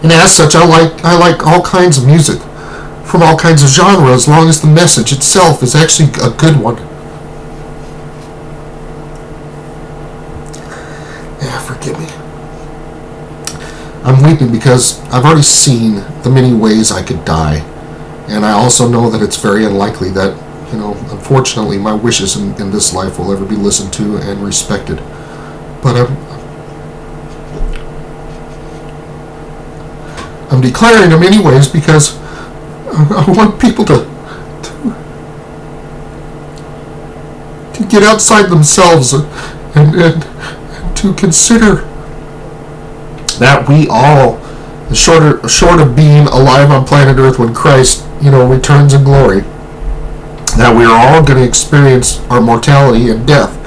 Speaker 1: And as such, I like all kinds of music from all kinds of genres, as long as the message itself is actually a good one. Yeah, forgive me. I'm weeping because I've already seen the many ways I could die, and I also know that it's very unlikely that, unfortunately, my wishes in this life will ever be listened to and respected. But I'm declaring them anyways, because I want people to get outside themselves and to consider that we all, short of being alive on planet Earth when Christ, returns in glory, that we are all going to experience our mortality and death,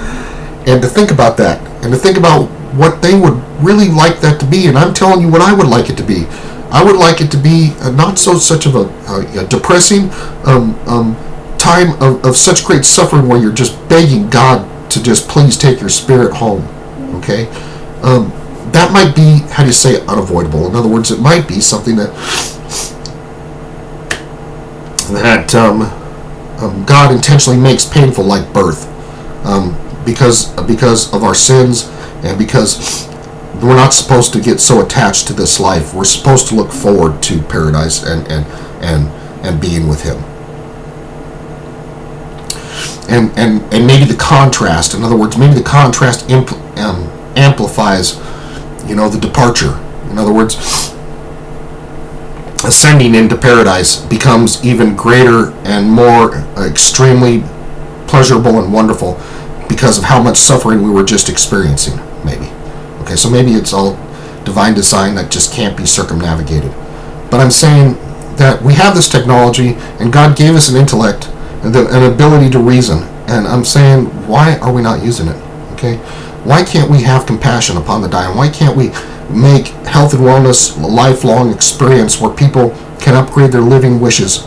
Speaker 1: and to think about that, and to think about what they would really like that to be. And I'm telling you what I would like it to be. I would like it to be not such of a depressing time of such great suffering, where you're just begging God to just please take your spirit home. Okay, that might be, unavoidable. In other words, it might be something that God intentionally makes painful, like birth. because of our sins, and because we're not supposed to get so attached to this life. We're supposed to look forward to paradise and being with Him. And maybe the contrast, in other words, maybe the contrast amplifies, the departure. In other words, ascending into paradise becomes even greater and more extremely pleasurable and wonderful because of how much suffering we were just experiencing, maybe. Okay, so maybe it's all divine design that just can't be circumnavigated. But I'm saying that we have this technology, and God gave us an intellect and an ability to reason. And I'm saying, why are we not using it? Okay, why can't we have compassion upon the dying? Why can't we make health and wellness a lifelong experience where people can upgrade their living wishes,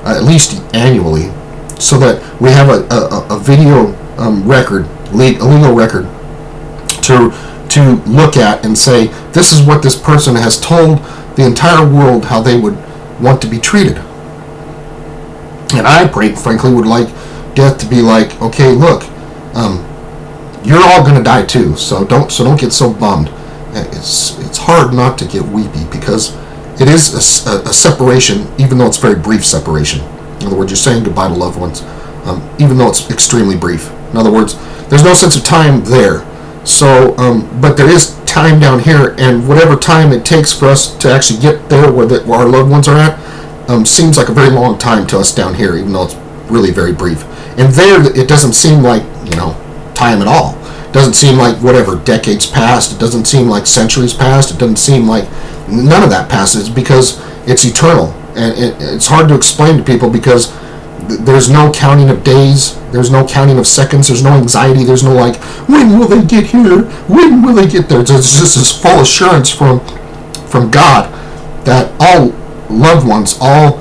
Speaker 1: at least annually, so that we have a video record, a legal record to look at and say, this is what this person has told the entire world how they would want to be treated. And I, frankly, would like death to be like, okay, look, you're all going to die too, so don't get so bummed. It's hard not to get weepy because it is a separation, even though it's very brief separation. In other words, you're saying goodbye to loved ones, even though it's extremely brief. In other words, there's no sense of time there. So, but there is time down here, and whatever time it takes for us to actually get there where our loved ones are at, seems like a very long time to us down here, even though it's really very brief. And there, it doesn't seem like, time at all. It doesn't seem like whatever, decades passed. It doesn't seem like centuries passed. It doesn't seem like none of that passes because it's eternal. And it's hard to explain to people because there's no counting of days. There's no counting of seconds. There's no anxiety. There's no like, when will they get here? When will they get there? It's just this full assurance from God that all loved ones, all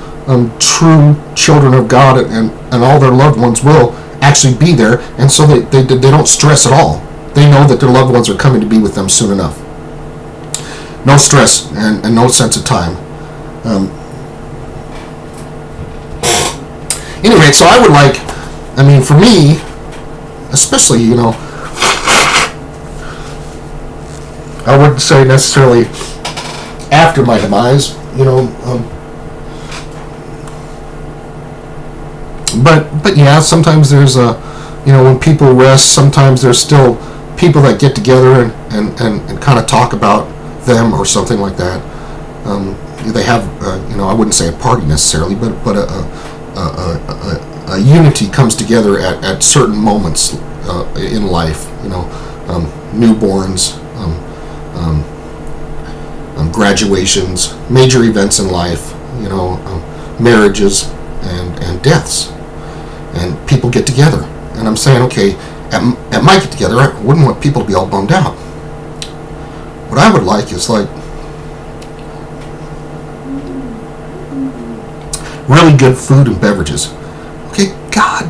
Speaker 1: true children of God and all their loved ones will actually be there. And so they don't stress at all. They know that their loved ones are coming to be with them soon enough. No stress and no sense of time. Anyway, so I would like, for me, especially, I wouldn't say necessarily after my demise, but yeah, sometimes there's when people rest, sometimes there's still people that get together and kind of talk about them or something like that. They have, I wouldn't say a party necessarily, but a unity comes together at certain moments in life. Newborns, graduations, major events in life. Marriages and deaths, and people get together. And I'm saying, okay, at my get together, I wouldn't want people to be all bummed out. What I would like is like really good food and beverages. Okay, God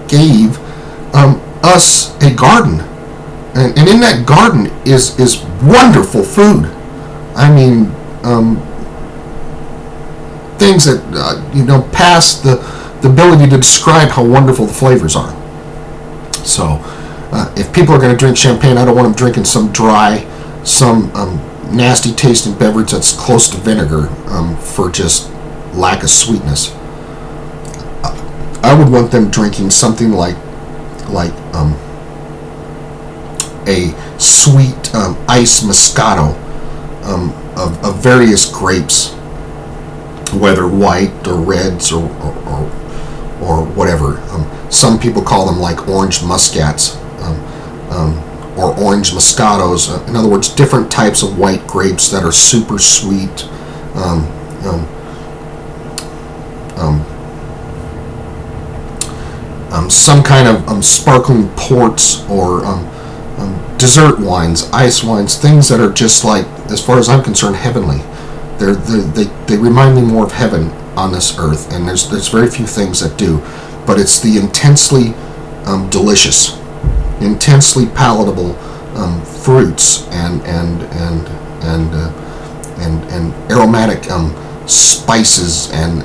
Speaker 1: gave us a garden, and in that garden is wonderful food. Things that pass the ability to describe how wonderful the flavors are. So, if people are going to drink champagne, I don't want them drinking some dry, some nasty tasting beverage that's close to vinegar for just lack of sweetness. I would want them drinking something like a sweet ice Moscato of various grapes, whether white or reds or whatever. Some people call them like orange muscats or orange Moscatos. In other words, different types of white grapes that are super sweet. Some kind of sparkling ports or dessert wines, ice wines, things that are just like, as far as I'm concerned, heavenly. They remind me more of heaven on this earth, and there's very few things that do, but it's the intensely delicious, intensely palatable fruits and aromatic spices and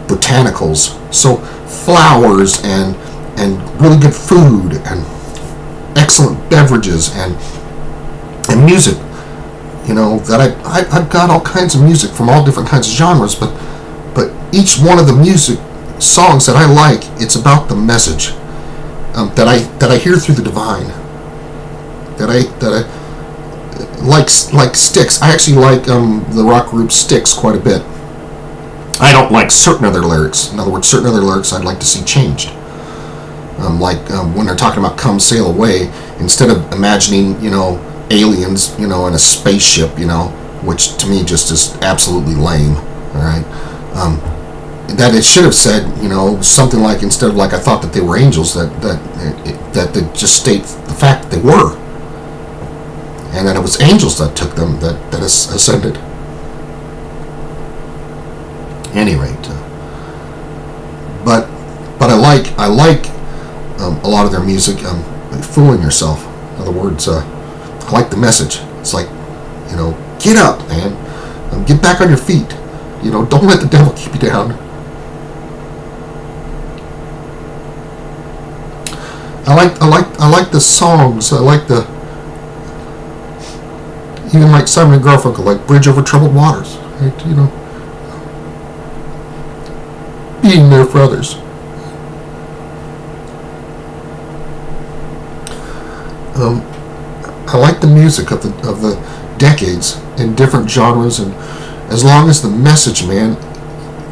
Speaker 1: botanicals. So flowers and really good food and excellent beverages and music. That I've got all kinds of music from all different kinds of genres, but each one of the music songs that I like, it's about the message that I hear through the divine. That I like Styx. I actually like the rock group Styx quite a bit. I don't like certain other lyrics. In other words, certain other lyrics I'd like to see changed. When they're talking about "Come Sail Away," instead of imagining aliens in a spaceship, which to me just is absolutely lame. All right. That it should have said, something like, instead of like, I thought that they were angels, that they just state the fact that they were, and that it was angels that took them, that ascended. Any rate, but I like a lot of their music. Fooling yourself. In other words, I like the message. It's like, get up, man, get back on your feet. Don't let the devil keep you down. I like the songs. I like even like Simon and Garfunkel, like "Bridge Over Troubled Waters." Right? Being there for others. I like the music of the decades in different genres, and as long as the message, man,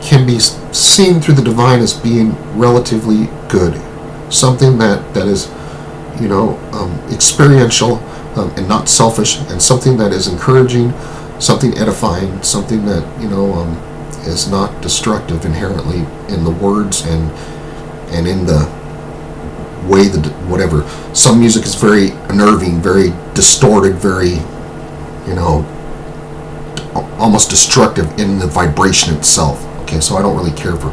Speaker 1: can be seen through the divine as being relatively good, something that is, experiential and not selfish, and something that is encouraging, something edifying, something that is not destructive inherently in the words and in the way that whatever. Some music is very unnerving, very distorted, very almost destructive in the vibration itself. Okay, so I don't really care for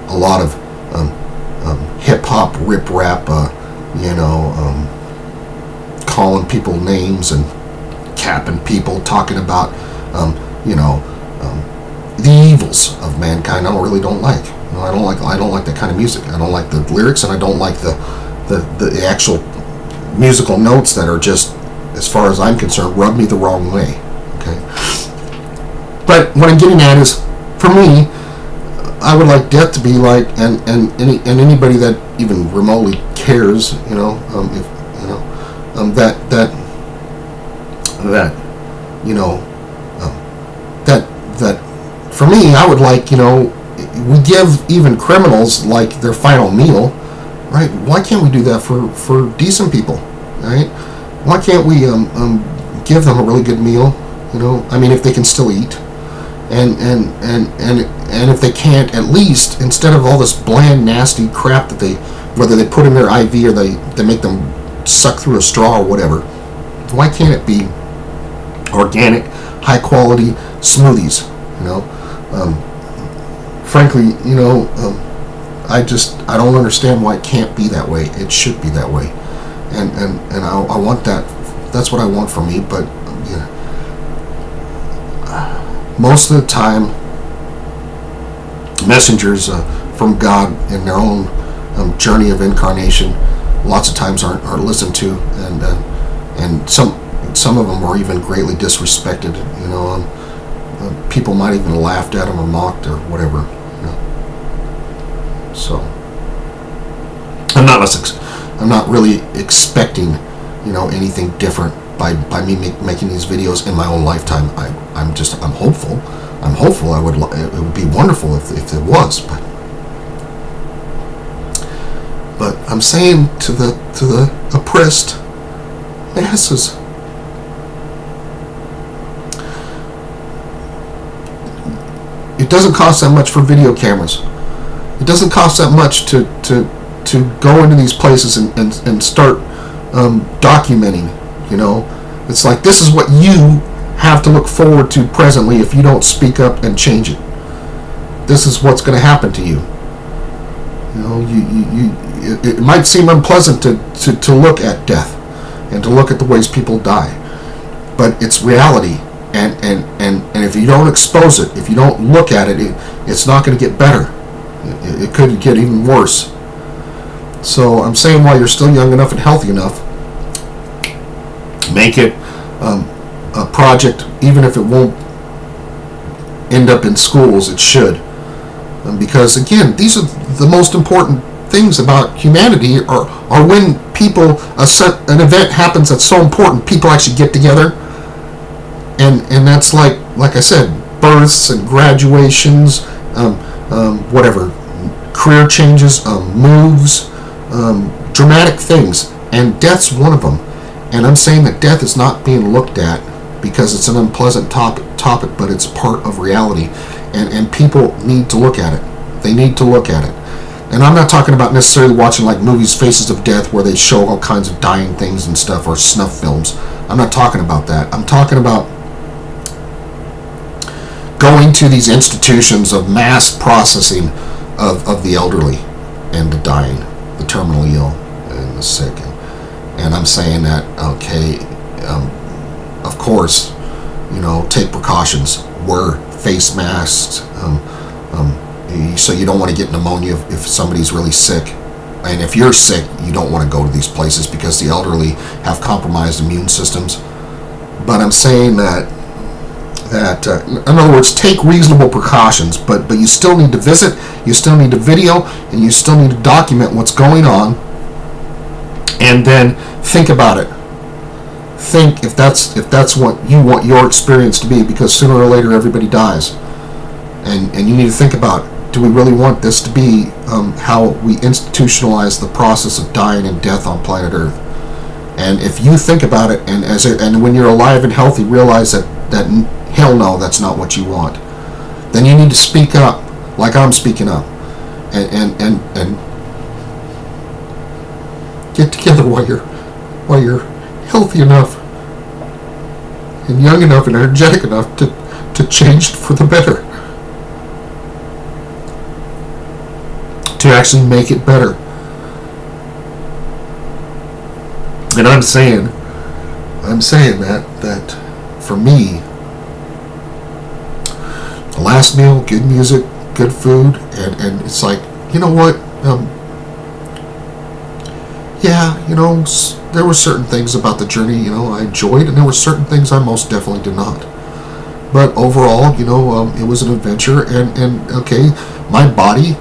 Speaker 1: a lot of hip hop, rip rap, calling people names and capping people, talking about the evils of mankind. I really don't like. I don't like that kind of music. I don't like the lyrics, and I don't like the actual musical notes that are just, as far as I'm concerned, rub me the wrong way. Okay. But what I'm getting at is, for me, I would like death to be like, and anybody that even remotely cares, that for me, I would like, we give even criminals like their final meal, right? Why can't we do that for decent people, right? Why can't we give them a really good meal? If they can still eat, and if they can't, at least, instead of all this bland, nasty crap that whether they put in their IV or they make them suck through a straw or whatever, why can't it be organic, high quality smoothies? Frankly, I don't understand why it can't be that way. It should be that way, and I want that. That's what I want for me. But most of the time, messengers from God in their own journey of incarnation, lots of times aren't listened to, and some of them are even greatly disrespected. People might even laughed at them or mocked or whatever. So I'm not really expecting anything different by me making these videos in my own lifetime. I'm hopeful. It would be wonderful if it was, but I'm saying to the oppressed masses, it doesn't cost that much for video cameras. It doesn't cost that much to go into these places and start documenting. It's like, this is what you have to look forward to presently if you don't speak up and change it. This is what's going to happen to you. It might seem unpleasant to look at death and to look at the ways people die, but it's reality. And if you don't expose it, if you don't look at it, it's not going to get better. It could get even worse. So I'm saying while you're still young enough and healthy enough, make it a project, even if it won't end up in schools, it should. Because again, these are the most important things about humanity are when people, an event happens that's so important, people actually get together. And that's like I said, births and graduations, whatever, career changes, moves, dramatic things, and death's one of them. And I'm saying that death is not being looked at because it's an unpleasant topic, but it's part of reality, and people need to look at it. They need to look at it. And I'm not talking about necessarily watching like movies, Faces of Death, where they show all kinds of dying things and stuff, or snuff films. I'm not talking about that. I'm talking about going to these institutions of mass processing of the elderly and the dying, the terminally ill and the sick. And I'm saying that, okay, of course, take precautions, wear face masks, so you don't want to get pneumonia if somebody's really sick. And if you're sick, you don't want to go to these places because the elderly have compromised immune systems. But I'm saying that in other words, take reasonable precautions, but you still need to visit, you still need to video, and you still need to document what's going on, and then think about it. Think if that's what you want your experience to be, because sooner or later everybody dies, and you need to think about, do we really want this to be how we institutionalize the process of dying and death on planet Earth? And if you think about it, and when you're alive and healthy, realize that hell no, that's not what you want, then you need to speak up, like I'm speaking up, and get together while you're healthy enough and young enough and energetic enough to change it for the better, to actually make it better. And I'm saying that for me, the last meal, good music, good food, and it's like, you know what, there were certain things about the journey, I enjoyed, and there were certain things I most definitely did not. But overall, it was an adventure, and okay, my body,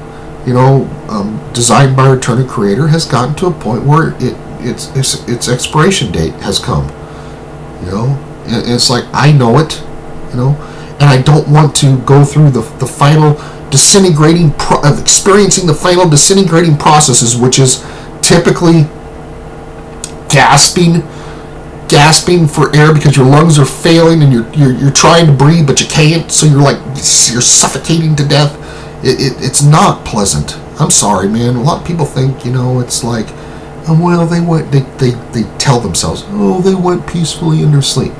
Speaker 1: designed by our eternal creator, has gotten to a point where its expiration date has come. And it's like, I know it, and I don't want to go through the final disintegrating experiencing the final disintegrating processes, which is typically gasping for air because your lungs are failing and you're trying to breathe but you can't, so you're suffocating to death. It's not pleasant. I'm sorry, man. A lot of people think, it's like, well, they tell themselves, they went peacefully in their sleep.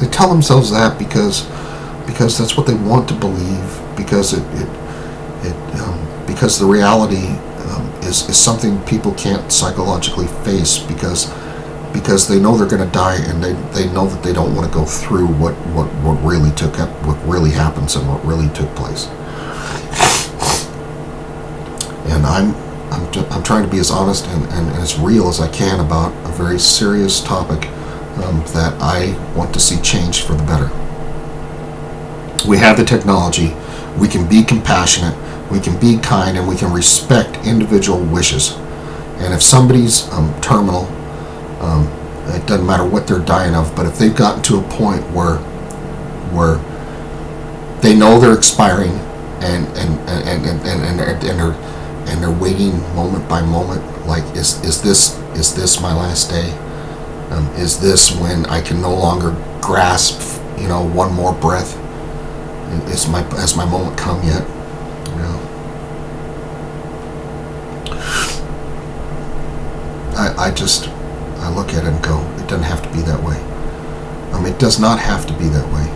Speaker 1: They tell themselves that because that's what they want to believe, because because the reality is something people can't psychologically face, because they know they're going to die, and they know that they don't want to go through what really happens and what really took place. And I'm trying to be as honest and as real as I can about a very serious topic that I want to see changed for the better. We have the technology, we can be compassionate, we can be kind, and we can respect individual wishes. And if somebody's terminal, it doesn't matter what they're dying of, but if they've gotten to a point where they know they're expiring and they're waiting moment by moment, like is this my last day? Is this when I can no longer grasp, one more breath? Has my moment come yet? I look at it and go, it doesn't have to be that way. It does not have to be that way.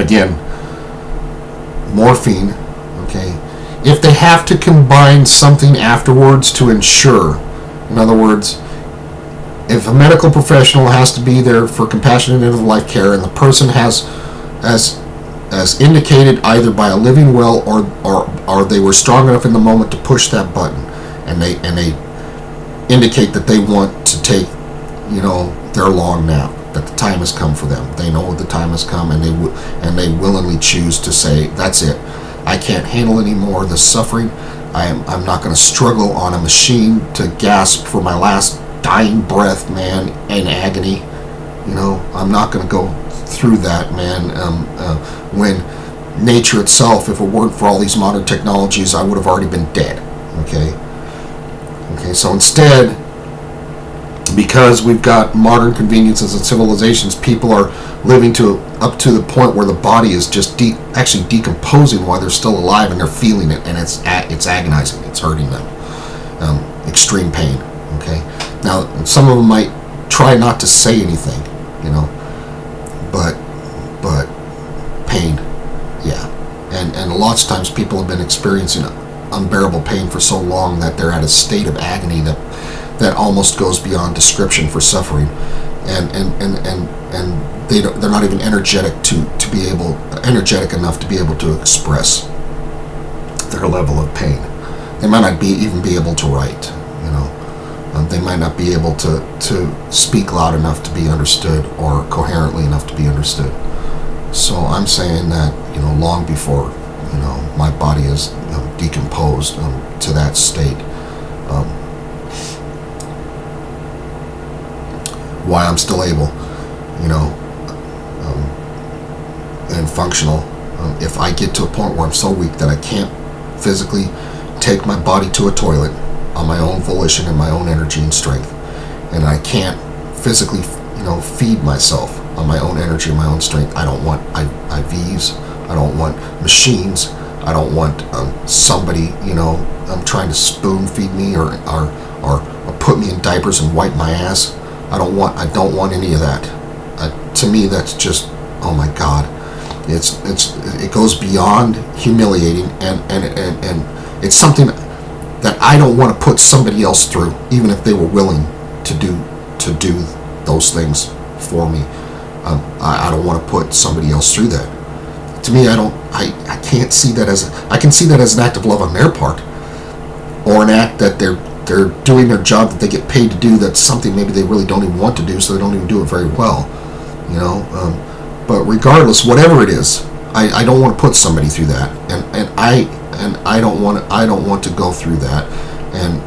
Speaker 1: Again, morphine, okay? If they have to combine something afterwards to ensure, in other words, if a medical professional has to be there for compassionate end-of-life care, and the person has as indicated either by a living will or they were strong enough in the moment to push that button, and they indicate that they want to take, their long nap, that the time has come for them. They know the time has come, and they willingly choose to say, that's it. I can't handle any more of this suffering. I'm not going to struggle on a machine to gasp for my last dying breath, man, in agony. I'm not going to go through that, man. When nature itself, if it weren't for all these modern technologies, I would have already been dead. Okay, so instead, because we've got modern conveniences and civilizations, people are living up to the point where the body is just actually decomposing while they're still alive, and they're feeling it, and it's agonizing, it's hurting them. Extreme pain. Okay, now some of them might try not to say anything, but pain, yeah, and lots of times people have been experiencing unbearable pain for so long that they're at a state of agony that almost goes beyond description for suffering, and they're not even energetic enough to be able to express their level of pain. They might not even be able to write. They might not be able to speak loud enough to be understood or coherently enough to be understood. So I'm saying that long before my body is decomposed to that state, why I'm still able, and functional. If I get to a point where I'm so weak that I can't physically take my body to a toilet on my own volition and my own energy and strength, and I can't physically, feed myself on my own energy and my own strength, I don't want IVs. I don't want machines. I don't want somebody, trying to spoon feed me or put me in diapers and wipe my ass. I don't want any of that. To me, that's just, oh my God, it goes beyond humiliating, and it's something that I don't want to put somebody else through, even if they were willing to do those things for me. I don't want to put somebody else through that. To me, I can't see that I can see that as an act of love on their part, or an act that they're doing their job that they get paid to do. That's something maybe they really don't even want to do, so they don't even do it very well. But regardless, whatever it is, I don't want to put somebody through that, and I don't want to go through that, and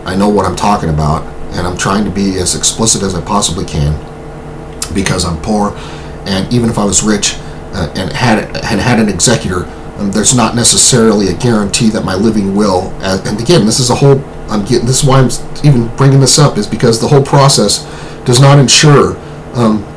Speaker 1: I know what I'm talking about, and I'm trying to be as explicit as I possibly can, because I'm poor, and even if I was rich and had an executor, there's not necessarily a guarantee that my living will, and again, this is why I'm even bringing this up, is because the whole process does not ensure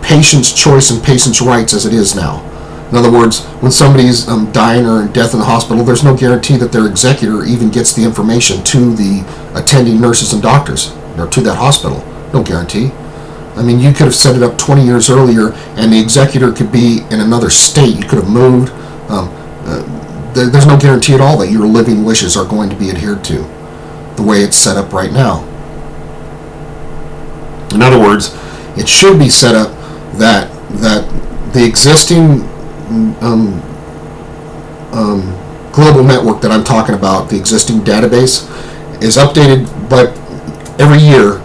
Speaker 1: patient's choice and patient's rights as it is now. In other words, when somebody's dying or in death in the hospital, there's no guarantee that their executor even gets the information to the attending nurses and doctors, or to that hospital. No guarantee. I mean, you could have set it up 20 years earlier, and the executor could be in another state. You could have moved. There's no guarantee at all that your living wishes are going to be adhered to the way it's set up right now. In other words, it should be set up that the existing global network that I'm talking about, the existing database, is updated by every year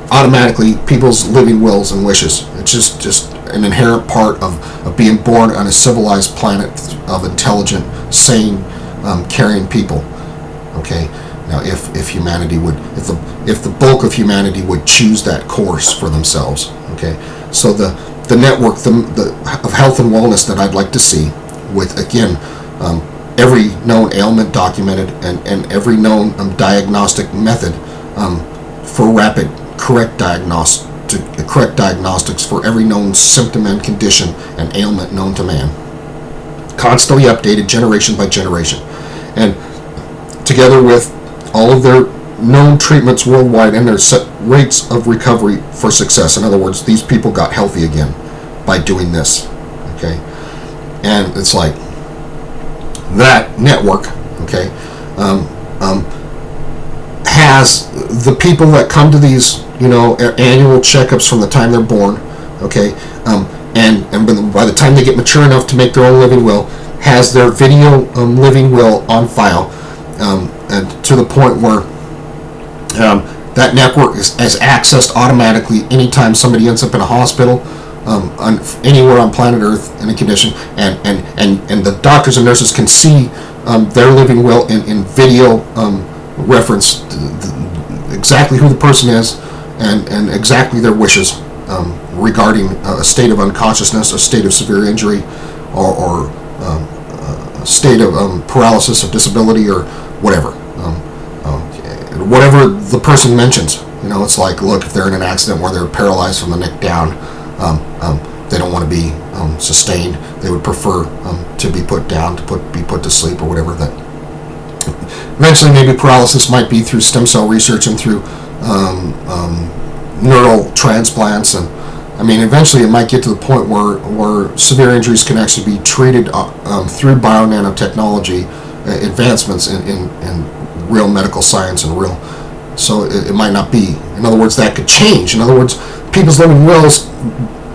Speaker 1: automatically, people's living wills and wishes. It's just an inherent part of being born on a civilized planet of intelligent, sane, caring people. Okay, now if humanity would, if the bulk of humanity would choose that course for themselves. Okay, so the network of health and wellness that I'd like to see, with again every known ailment documented, and every known diagnostic method for rapid correct diagnostics for every known symptom and condition and ailment known to man, constantly updated generation by generation, and together with all of their known treatments worldwide and their set rates of recovery for success. In other words, these people got healthy again by doing this. Okay, and it's like that network, okay, has the people that come to these, annual checkups from the time they're born, okay, and by the time they get mature enough to make their own living will, has their video living will on file, and to the point where that network is accessed automatically anytime somebody ends up in a hospital, anywhere on planet Earth in a condition, and the doctors and nurses can see their living will in video reference, exactly who the person is, and exactly their wishes regarding a state of unconsciousness, a state of severe injury, or a state of paralysis or disability, or whatever. Whatever the person mentions. It's like, look, if they're in an accident where they're paralyzed from the neck down, they don't want to be sustained. They would prefer to be put down, be put to sleep, or whatever. That eventually, maybe paralysis might be through stem cell research and through neural transplants, and eventually it might get to the point where severe injuries can actually be treated through bio-nanotechnology advancements in real medical science and real. So it might not be. In other words, that could change. In other words, people's living wills,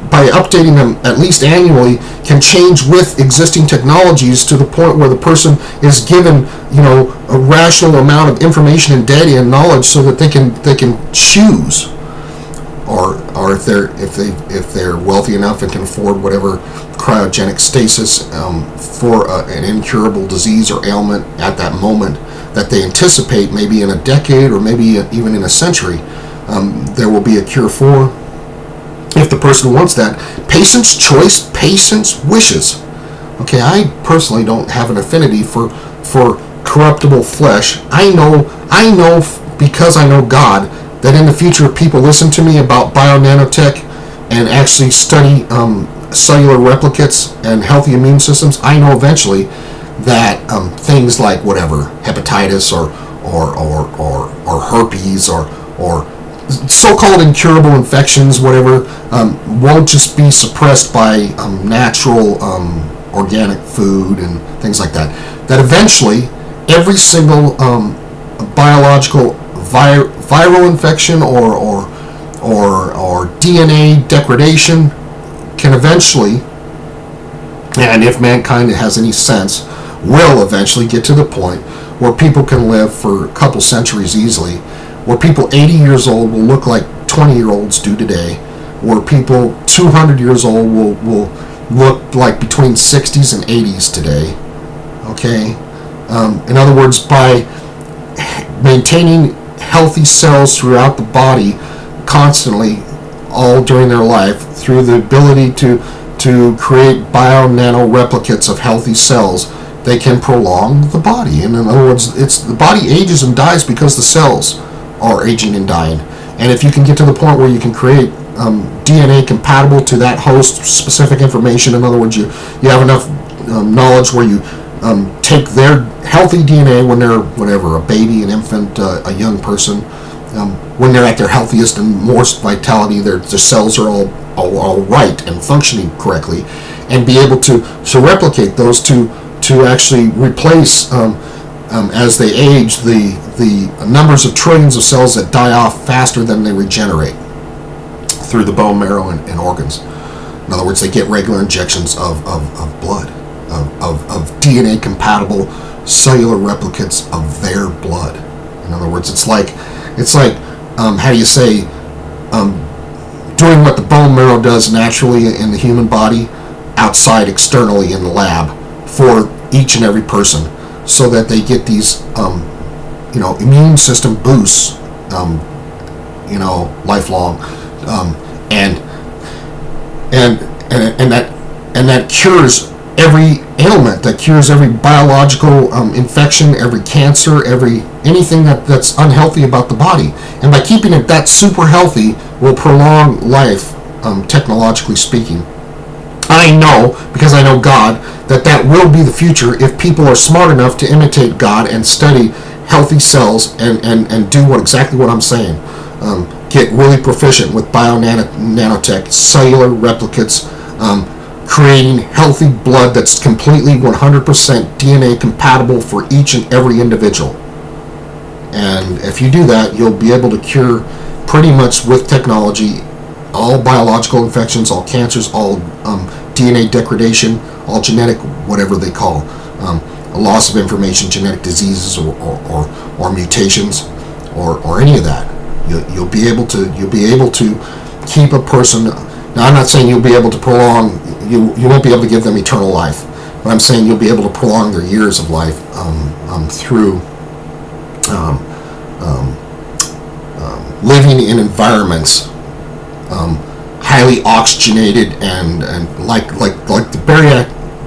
Speaker 1: by updating them at least annually, can change with existing technologies to the point where the person is given, a rational amount of information and data and knowledge so that they can choose, or if they're wealthy enough and can afford whatever cryogenic stasis for an incurable disease or ailment at that moment that they anticipate, maybe in a decade or maybe even in a century, there will be a cure for. If the person wants that, patient's choice, patient's wishes. Okay, I personally don't have an affinity for corruptible flesh. I know because I know God, that in the future, if people listen to me about bio-nanotech and actually study cellular replicates and healthy immune systems, I know eventually that things like whatever hepatitis or herpes or so-called incurable infections, whatever, won't just be suppressed by natural organic food and things like that. That eventually every single biological viral infection or DNA degradation can eventually, and if mankind has any sense, will eventually get to the point where people can live for a couple centuries easily, where people 80 years old will look like 20-year-olds do today, where people 200 years old will look like between 60s and 80s today. Okay? In other words, by maintaining healthy cells throughout the body constantly, all during their life, through the ability to create bio-nano replicates of healthy cells, they can prolong the body. And in other words, the body ages and dies because the cells are aging and dying. And if you can get to the point where you can create DNA compatible to that host specific information, in other words, you have enough knowledge where you take their healthy DNA when they're whatever, a baby, an infant, a young person, when they're at their healthiest and most vitality, their cells are all right and functioning correctly, and be able to replicate those to actually replace as they age the numbers of trillions of cells that die off faster than they regenerate through the bone marrow and organs. In other words, they get regular injections of blood, of DNA compatible cellular replicates of their blood. In other words, it's like how do you say, doing what the bone marrow does naturally in the human body outside externally in the lab for each and every person, so that they get these immune system boosts lifelong, and that cures every ailment, that cures every biological infection, every cancer, anything that's unhealthy about the body. And by keeping it that super healthy will prolong life, technologically speaking. I know, because I know God, that will be the future if people are smart enough to imitate God and study healthy cells and do exactly what I'm saying. Get really proficient with bio-nanotech, cellular replicates, creating healthy blood that's completely 100% DNA compatible for each and every individual. And if you do that, you'll be able to cure pretty much with technology all biological infections, all cancers, all DNA degradation, all genetic, whatever they call, a loss of information, genetic diseases or mutations, or any of that. You'll be able to keep a person. Now, I'm not saying you'll be able to prolong. You won't be able to give them eternal life, but I'm saying you'll be able to prolong their years of life through living in environments highly oxygenated and like the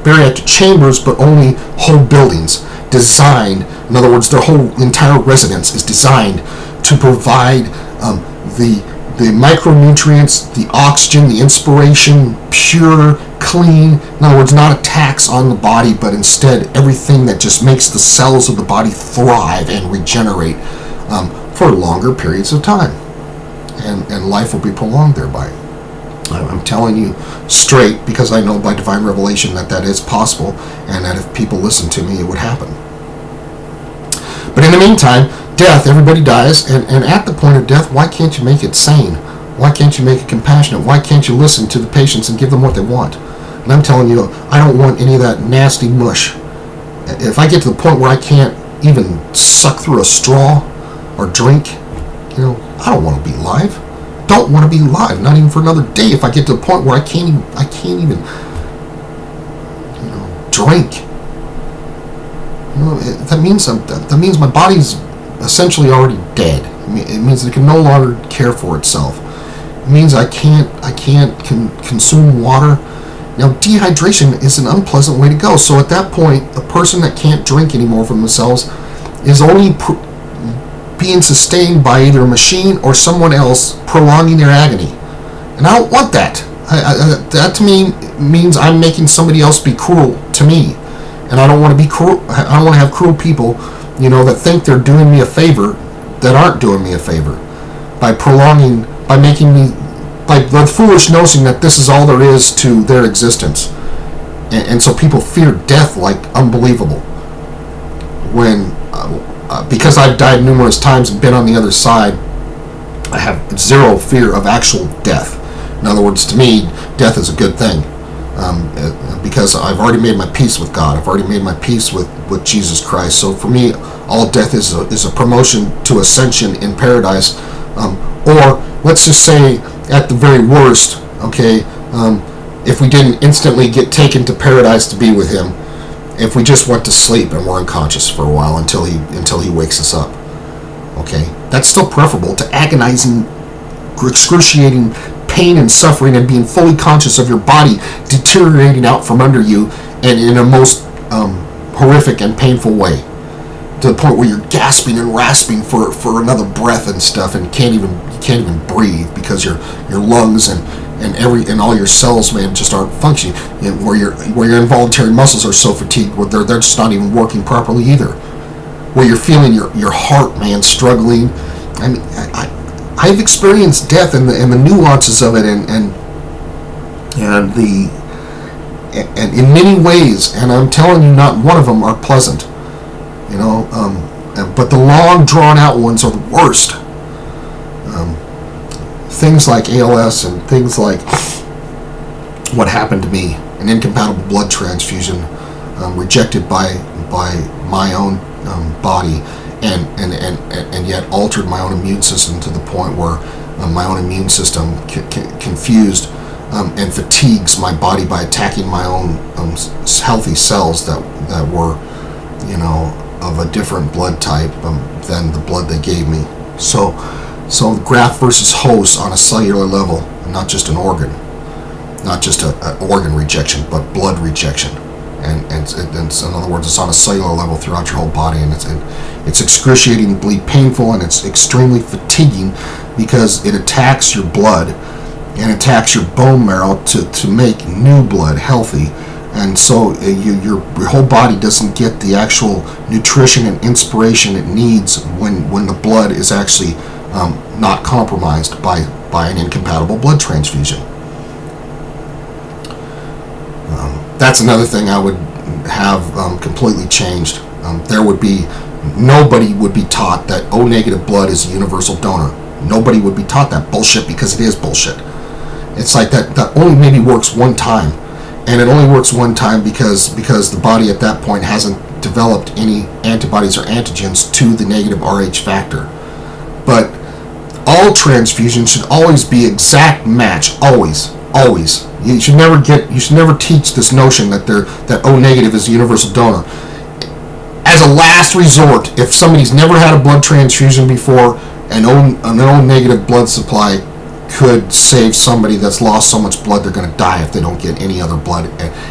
Speaker 1: bariatric chambers, but only whole buildings designed. In other words, their whole entire residence is designed to provide the micronutrients, the oxygen, the inspiration, pure, clean. In other words, not a tax on the body, but instead everything that just makes the cells of the body thrive and regenerate for longer periods of time. And life will be prolonged thereby. I'm telling you straight, because I know by divine revelation that is possible, and that if people listen to me, it would happen. But in the meantime, death, everybody dies, and at the point of death, why can't you make it sane? Why can't you make it compassionate? Why can't you listen to the patients and give them what they want? And I'm telling you, I don't want any of that nasty mush. If I get to the point where I can't even suck through a straw or drink, I don't want to be alive. Don't want to be alive, not even for another day. If I get to the point where I can't even drink, that means my body's essentially already dead. It means it can no longer care for itself. It means I can't consume water. Now, dehydration is an unpleasant way to go. So at that point, a person that can't drink anymore for themselves is only being sustained by either a machine or someone else prolonging their agony. And I don't want that. That to me means I'm making somebody else be cruel to me. And I don't want to be cruel. I don't want to have cruel people, that think they're doing me a favor, that aren't doing me a favor, by making me, by the foolish notion that this is all there is to their existence. And so people fear death like unbelievable. When because I've died numerous times and been on the other side, I have zero fear of actual death. In other words, to me, death is a good thing, because I've already made my peace with God. I've already made my peace with Jesus Christ. So for me, all death is a promotion to ascension in paradise, or let's just say, at the very worst, okay, if we didn't instantly get taken to paradise to be with Him, if we just went to sleep and were unconscious for a while until he wakes us up. Okay? That's still preferable to agonizing, excruciating pain and suffering and being fully conscious of your body deteriorating out from under you, and in a most horrific and painful way, to the point where you're gasping and rasping for another breath and stuff, and you can't even breathe because your lungs and all your cells, man, just aren't functioning. Where your involuntary muscles are so fatigued, where they're just not even working properly either. Where you're feeling your heart, man, struggling. I mean, I've experienced death and the nuances of it, and in many ways, and I'm telling you, not one of them are pleasant. But the long, drawn out ones are the worst. Things like ALS and things like what happened to me, an incompatible blood transfusion, rejected by my own body, and yet altered my own immune system to the point where my own immune system confused and fatigues my body by attacking my own healthy cells that were, of a different blood type than the blood they gave me. So graft versus host on a cellular level, not just an organ, not just an organ rejection, but blood rejection, and in other words, it's on a cellular level throughout your whole body, and it's excruciatingly painful, and it's extremely fatiguing because it attacks your blood and attacks your bone marrow to make new blood healthy, and so your whole body doesn't get the actual nutrition and inspiration it needs when the blood is actually not compromised by an incompatible blood transfusion. That's another thing I would have completely changed. Nobody would be taught that O negative blood is a universal donor. Nobody would be taught that bullshit, because it is bullshit. It's like that only maybe works one time, and it only works one time because the body at that point hasn't developed any antibodies or antigens to the negative Rh factor. But all transfusions should always be exact match, always. You should never teach this notion that O negative is a universal donor. As a last resort, if somebody's never had a blood transfusion before, an O negative blood supply could save somebody that's lost so much blood they're going to die if they don't get any other blood,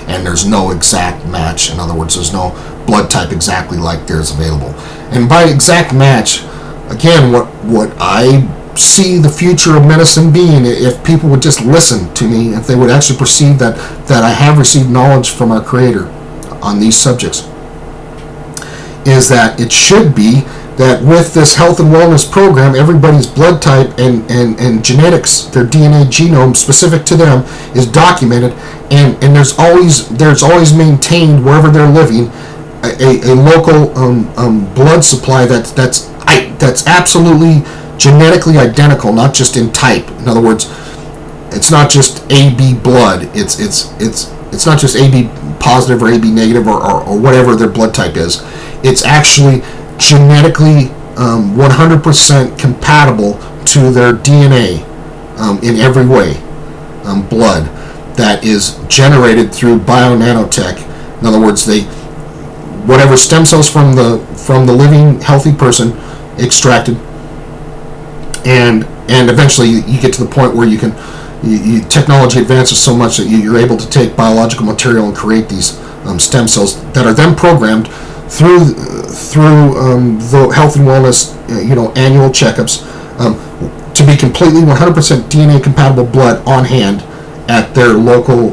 Speaker 1: and there's no exact match. In other words, there's no blood type exactly like theirs available. And by exact match, again, what I see the future of medicine being, if people would just listen to me, if they would actually perceive that I have received knowledge from our Creator on these subjects, is that it should be that with this health and wellness program, everybody's blood type and genetics, their DNA genome specific to them, is documented, and there's always maintained wherever they're living a local blood supply that's absolutely genetically identical, not just in type. In other words, it's not just AB blood. It's not just AB positive or AB negative or whatever their blood type is. It's actually genetically 100% compatible to their DNA in every way. Blood that is generated through bio-nanotech. In other words, whatever stem cells from the living healthy person extracted, and eventually you get to the point where technology advances so much that you're able to take biological material and create these stem cells that are then programmed through the health and wellness annual checkups to be completely 100% DNA compatible blood on hand at their local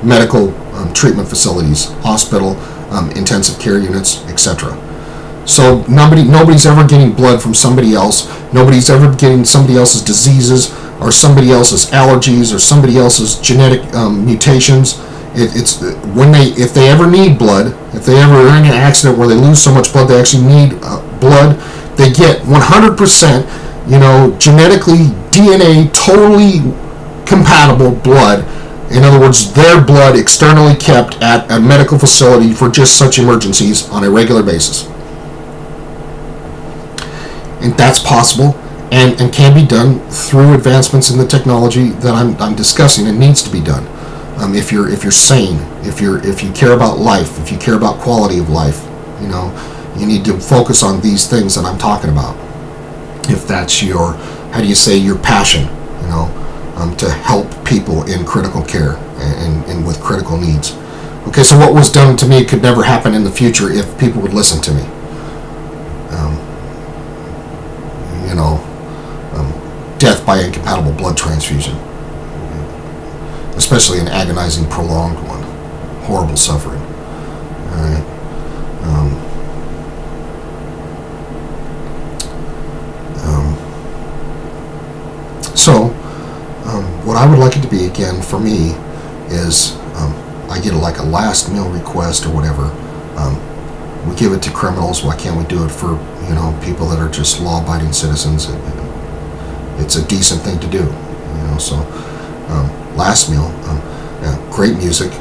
Speaker 1: medical treatment facilities, hospital, intensive care units, etc. So nobody's ever getting blood from somebody else. Nobody's ever getting somebody else's diseases or somebody else's allergies or somebody else's genetic mutations. If they ever need blood, if they ever are in an accident where they lose so much blood they actually need blood, they get 100%, genetically DNA totally compatible blood. In other words, their blood externally kept at a medical facility for just such emergencies on a regular basis. And that's possible and can be done through advancements in the technology that I'm discussing. It needs to be done. If you're sane, if you care about life, if you care about quality of life, you need to focus on these things that I'm talking about. If that's your passion, to help people in critical care and with critical needs. Okay, so what was done to me could never happen in the future if people would listen to me. Death by incompatible blood transfusion, especially an agonizing, prolonged one, horrible suffering. All right. What I would like it to be again for me is I get like a last meal request or whatever. We give it to criminals. Why can't we do it for people that are just law-abiding citizens? It's a decent thing to do. So last meal, great music,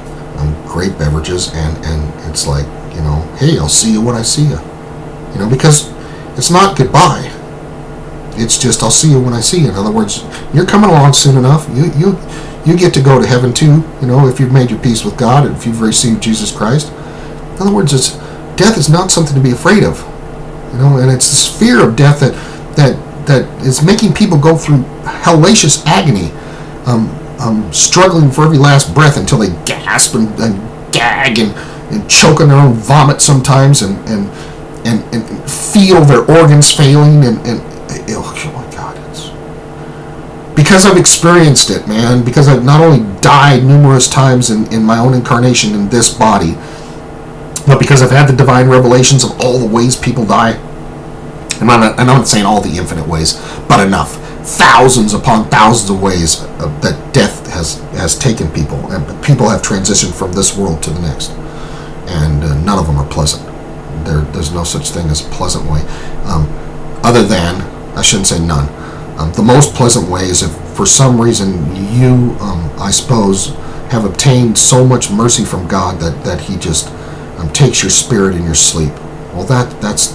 Speaker 1: great beverages, and it's like hey, I'll see you when I see you. Because it's not goodbye. It's just I'll see you when I see you. In other words, you're coming along soon enough. You get to go to heaven too. If you've made your peace with God and if you've received Jesus Christ. In other words, death is not something to be afraid of. And it's this fear of death that is making people go through hellacious agony, struggling for every last breath until they gasp and gag and choke on their own vomit sometimes and feel their organs failing and oh my God, it's because I've experienced it, man, because I've not only died numerous times in my own incarnation in this body, but because I've had the divine revelations of all the ways people die. And I'm not saying all the infinite ways, but enough. Thousands upon thousands of ways that death has taken people. And people have transitioned from this world to the next. And none of them are pleasant. There's no such thing as a pleasant way. Other than, I shouldn't say none. The most pleasant way is if for some reason you, I suppose, have obtained so much mercy from God that He just takes your spirit in your sleep. Well, that's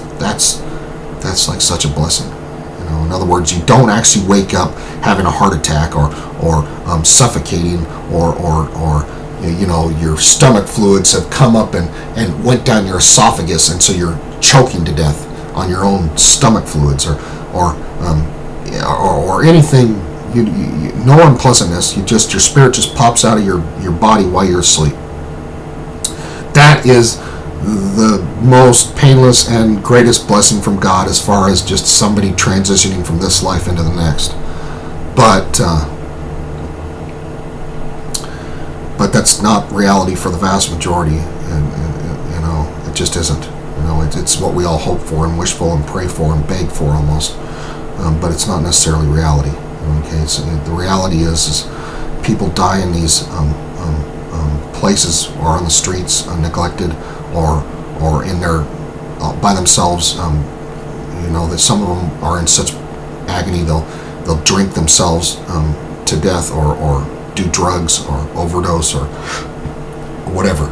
Speaker 1: like such a blessing. In other words, you don't actually wake up having a heart attack or suffocating or your stomach fluids have come up and went down your esophagus, and so you're choking to death on your own stomach fluids or anything. No unpleasantness. Your spirit just pops out of your body while you're asleep. That is the most painless and greatest blessing from God as far as just somebody transitioning from this life into the next. But that's not reality for the vast majority, and it just isn't. It's what we all hope for and wish for and pray for and beg for almost, but it's not necessarily reality. Okay, so the reality is people die in these places or on the streets, neglected, or in their by themselves. That some of them are in such agony they'll drink themselves to death or do drugs or overdose or whatever.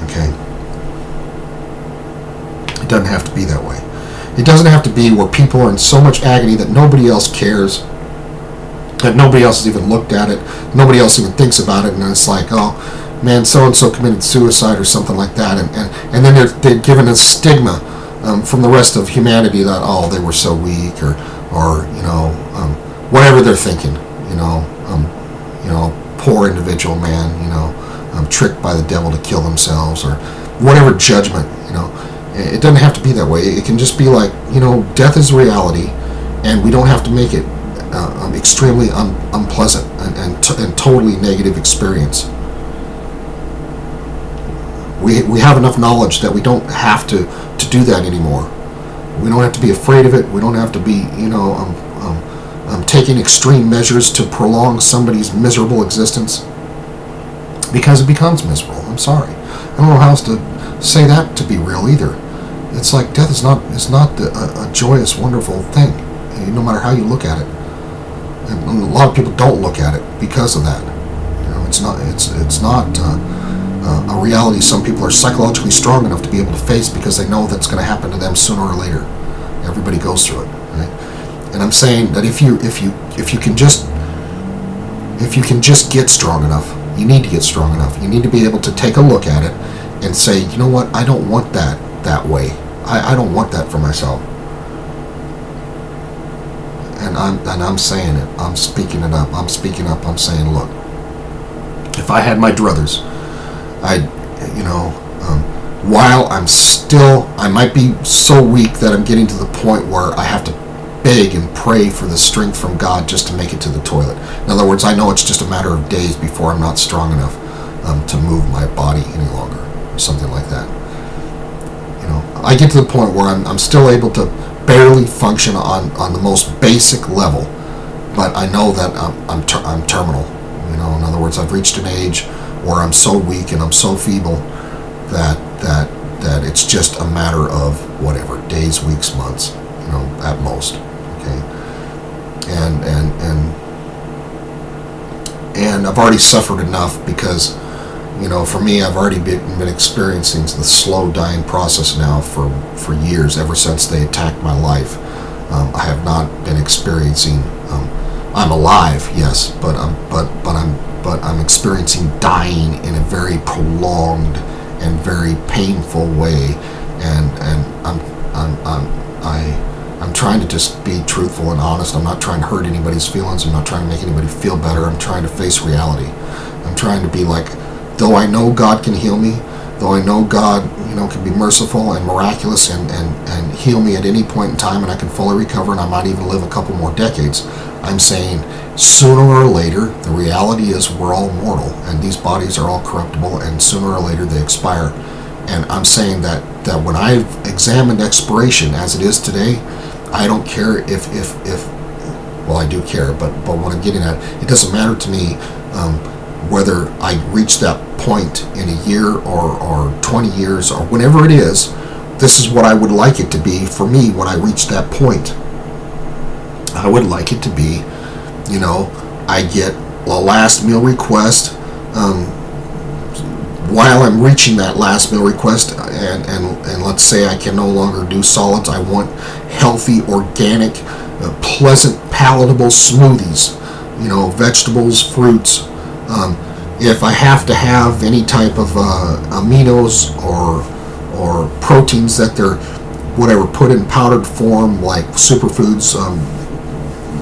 Speaker 1: Okay, it doesn't have to be that way. It doesn't have to be where people are in so much agony that nobody else cares, that nobody else has even looked at it, nobody else even thinks about it, and it's like, oh man, so-and-so committed suicide or something like that, and then they're given a stigma from the rest of humanity that, oh, they were so weak, or whatever they're thinking, poor individual man, tricked by the devil to kill themselves, or whatever judgment, it doesn't have to be that way. It can just be like, death is reality, and we don't have to make it extremely unpleasant and totally negative experience. We have enough knowledge that we don't have to do that anymore. We don't have to be afraid of it. We don't have to be, taking extreme measures to prolong somebody's miserable existence, because it becomes miserable. I'm sorry. I don't know how else to say that to be real either. It's like death is not a joyous, wonderful thing, no matter how you look at it. And a lot of people don't look at it because of that. It's not a reality some people are psychologically strong enough to be able to face, because they know that's going to happen to them sooner or later. Everybody goes through it, right? And I'm saying that if you can just get strong enough, you need to get strong enough. You need to be able to take a look at it and say, you know what, I don't want that way. I don't want that for myself. And I'm saying it. I'm speaking it up. I'm speaking up. I'm saying, look, if I had my druthers, while I might be so weak that I'm getting to the point where I have to beg and pray for the strength from God just to make it to the toilet. In other words, I know it's just a matter of days before I'm not strong enough to move my body any longer, or something like that. I get to the point where I'm still able to barely function on the most basic level, but I know that I'm terminal. In other words, I've reached an age where I'm so weak and I'm so feeble that it's just a matter of whatever, days, weeks, months, at most. Okay, and I've already suffered enough, because for me, I've already been experiencing the slow dying process now for years, ever since they attacked my life. I have not been experiencing. I'm alive, yes, but I'm experiencing dying in a very prolonged and very painful way, and I'm trying to just be truthful and honest. I'm not trying to hurt anybody's feelings. I'm not trying to make anybody feel better. I'm trying to face reality. I'm trying to be like, though I know God can heal me, though I know God, can be merciful and miraculous and heal me at any point in time, and I can fully recover, and I might even live a couple more decades, I'm saying sooner or later, the reality is we're all mortal, and these bodies are all corruptible, and sooner or later they expire. And I'm saying that when I've examined expiration as it is today, I don't care if well, I do care, but what I'm getting at, it doesn't matter to me whether I reach that point in a year or 20 years or whenever it is. This is what I would like it to be for me when I reach that point. I would like it to be, I get a last meal request. While I'm reaching that last meal request, and let's say I can no longer do solids, I want healthy, organic, pleasant, palatable smoothies, vegetables, fruits. If I have to have any type of aminos or proteins that they're put in powdered form, like superfoods,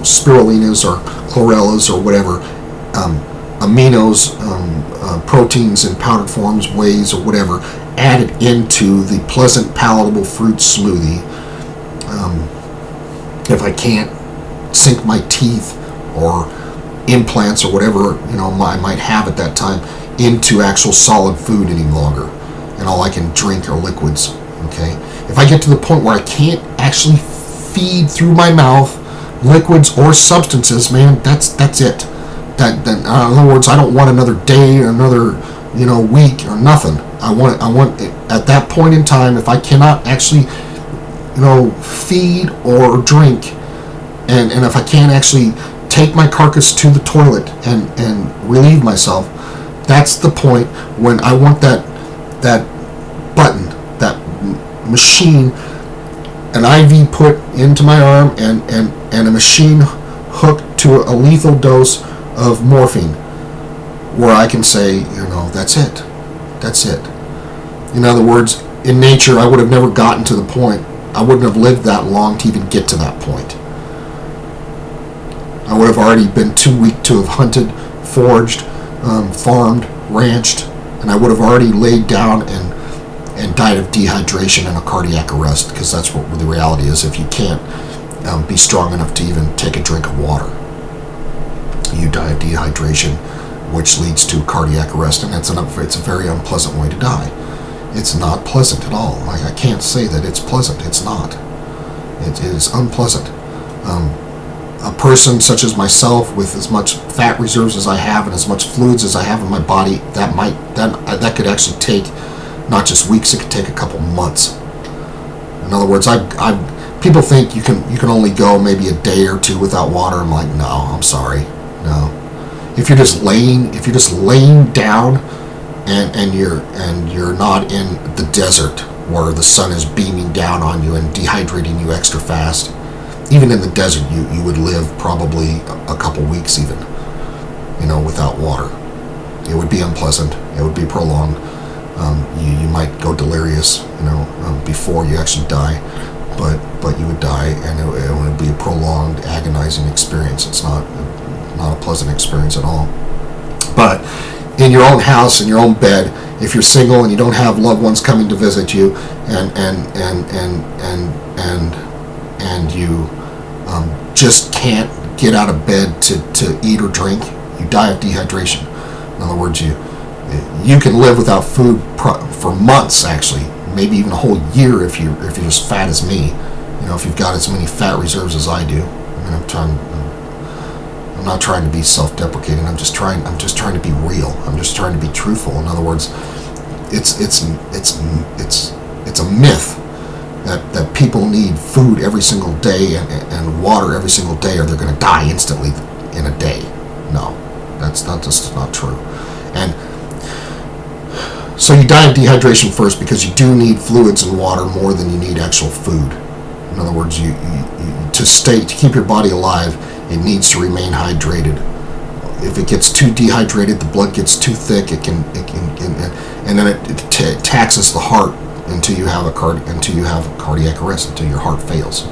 Speaker 1: spirulinas or chlorellas or whatever, aminos, proteins in powdered forms, wheys or whatever, added into the pleasant, palatable fruit smoothie. If I can't sink my teeth or implants or whatever I might have at that time into actual solid food any longer, and all I can drink are liquids. Okay, if I get to the point where I can't actually feed through my mouth liquids or substances, man, that's it. That in other words, I don't want another day or another week or nothing. I want it, at that point in time, if I cannot actually feed or drink, and if I can't actually take my carcass to the toilet and relieve myself, that's the point when I want that button, that machine, an IV put into my arm, and a machine hooked to a lethal dose of morphine, where I can say, that's it. In other words, in nature, I would have never gotten to the point. I wouldn't have lived that long to even get to that point. I would have already been too weak to have hunted, foraged, farmed, ranched, and I would have already laid down and died of dehydration and a cardiac arrest, because that's what the reality is. If you can't be strong enough to even take a drink of water, you die of dehydration, which leads to cardiac arrest, and it's a very unpleasant way to die. It's not pleasant at all. I can't say that it's pleasant. It's not. It is unpleasant. A person such as myself, with as much fat reserves as I have and as much fluids as I have in my body, that could actually take not just weeks. It could take a couple months. In other words, people think you can only go maybe a day or two without water. I'm like, no, I'm sorry, no. If you're just laying down and you're not in the desert where the sun is beaming down on you and dehydrating you extra fast, even in the desert, you would live probably a couple weeks even, without water. It would be unpleasant. It would be prolonged. You might go delirious, before you actually die, but you would die, and it would be a prolonged, agonizing experience. It's not a pleasant experience at all. But in your own house, in your own bed, if you're single and you don't have loved ones coming to visit you, and you just can't get out of bed to eat or drink, you die of dehydration. In other words, you can live without food for months, actually, maybe even a whole year if you're as fat as me. If you've got as many fat reserves as I do. I'm not trying to be self-deprecating. I'm just trying to be real. I'm just trying to be truthful. In other words, it's a myth that people need food every single day and water every single day, or they're going to die instantly in a day. No, that's not true. And so you die of dehydration first because you do need fluids and water more than you need actual food. In other words, you to keep your body alive, it needs to remain hydrated. If it gets too dehydrated, the blood gets too thick. It can and then it taxes the heart until you have a cardiac arrest, until your heart fails.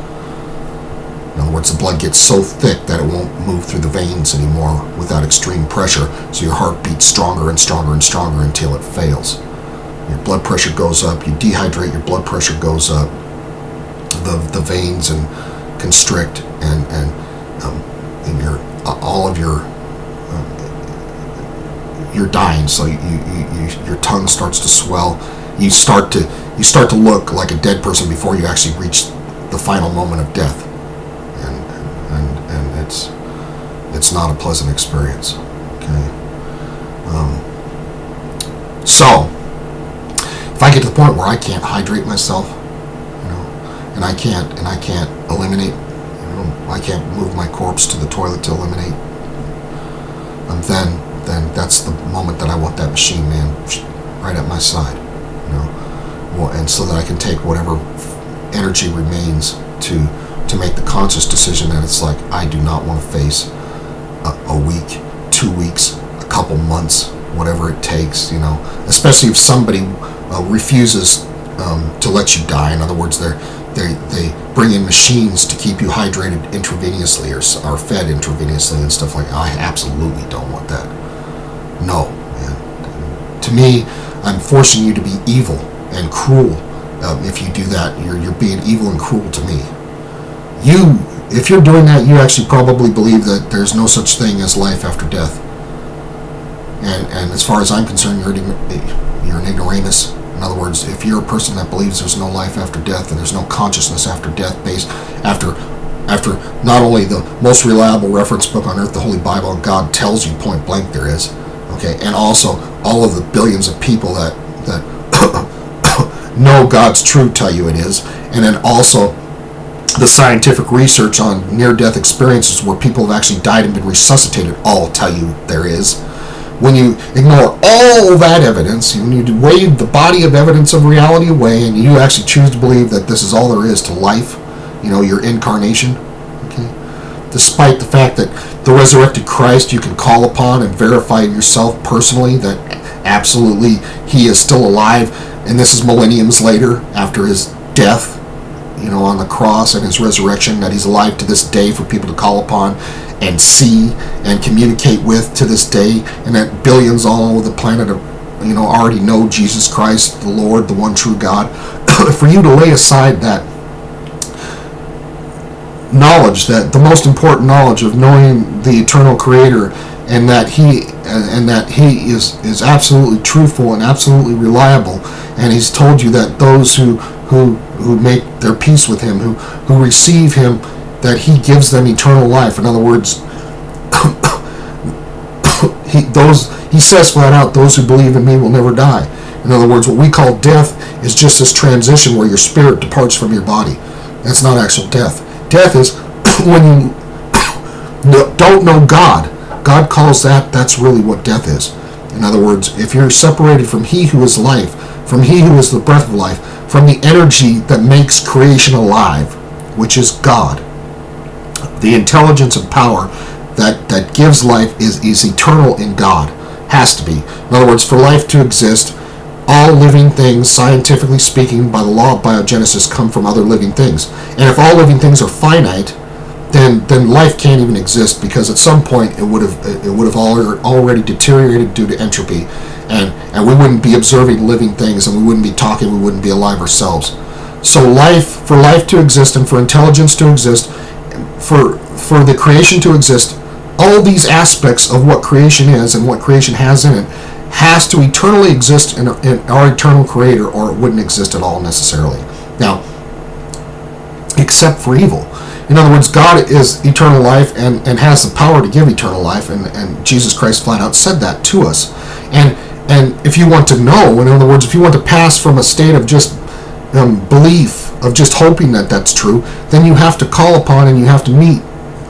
Speaker 1: In other words, the blood gets so thick that it won't move through the veins anymore without extreme pressure, so your heart beats stronger and stronger and stronger until it fails. Your blood pressure goes up, you dehydrate, your blood pressure goes up, the veins and constrict, and you're dying. So your tongue starts to swell. You start to look like a dead person before you actually reach the final moment of death. And it's not a pleasant experience. Okay. So if I get to the point where I can't hydrate myself, and I can't eliminate I can't move my corpse to the toilet to eliminate. Then that's the moment that I want that machine man right at my side, and so that I can take whatever energy remains to make the conscious decision that it's like, I do not want to face a week, 2 weeks, a couple months, whatever it takes, especially if somebody refuses to let you die. In other words, they bring in machines to keep you hydrated intravenously or fed intravenously and stuff like that. I absolutely don't want that. No, man. To me, I'm forcing you to be evil and cruel. If you do that, you're being evil and cruel to me. If you're doing that, you actually probably believe that there's no such thing as life after death. And as far as I'm concerned, you're an ignoramus. In other words, if you're a person that believes there's no life after death and there's no consciousness after death, based after not only the most reliable reference book on earth, the Holy Bible, and God tells you point blank there is, okay, and also all of the billions of people that know God's truth tell you it is, and then also the scientific research on near-death experiences where people have actually died and been resuscitated all tell you there is. When you ignore all that evidence, when you wave the body of evidence of reality away and you actually choose to believe that this is all there is to life, your incarnation, okay? Despite the fact that the resurrected Christ you can call upon and verify yourself personally that absolutely he is still alive, and this is millenniums later after his death, on the cross and his resurrection, that he's alive to this day for people to call upon and see and communicate with to this day, and that billions all over the planet already know Jesus Christ, the Lord, the one true God. For you to lay aside that knowledge, that the most important knowledge of knowing the eternal Creator, and that he is absolutely truthful and absolutely reliable, and he's told you that those who make their peace with him, who receive him, that he gives them eternal life. In other words, he says flat out, those who believe in me will never die. In other words, what we call death is just this transition where your spirit departs from your body. That's not actual death. Death is when you don't know God. God calls that's really what death is. In other words, if you're separated from he who is life, from he who is the breath of life, from the energy that makes creation alive, which is God, the intelligence and power that gives life is eternal in God, has to be. In other words, for life to exist, all living things, scientifically speaking, by the law of biogenesis, come from other living things. And if all living things are finite, then life can't even exist, because at some point it would have already deteriorated due to entropy, and we wouldn't be observing living things, and we wouldn't be talking, we wouldn't be alive ourselves. So for life to exist, and for intelligence to exist, for the creation to exist, all these aspects of what creation is and what creation has in it has to eternally exist in our eternal Creator, or it wouldn't exist at all necessarily. Now, except for evil. In other words, God is eternal life and has the power to give eternal life, and Jesus Christ flat out said that to us. And if you want to know, in other words, if you want to pass from a state of just belief, of just hoping that that's true, then you have to call upon and you have to meet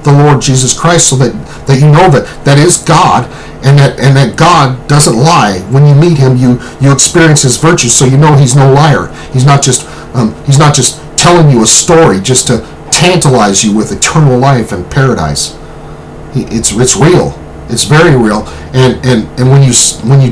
Speaker 1: the Lord Jesus Christ, so that you know that is God, and that God doesn't lie. When you meet him, you experience his virtues, so you know he's no liar. He's not just telling you a story just to tantalize you with eternal life and paradise. It's real. It's very real. And when you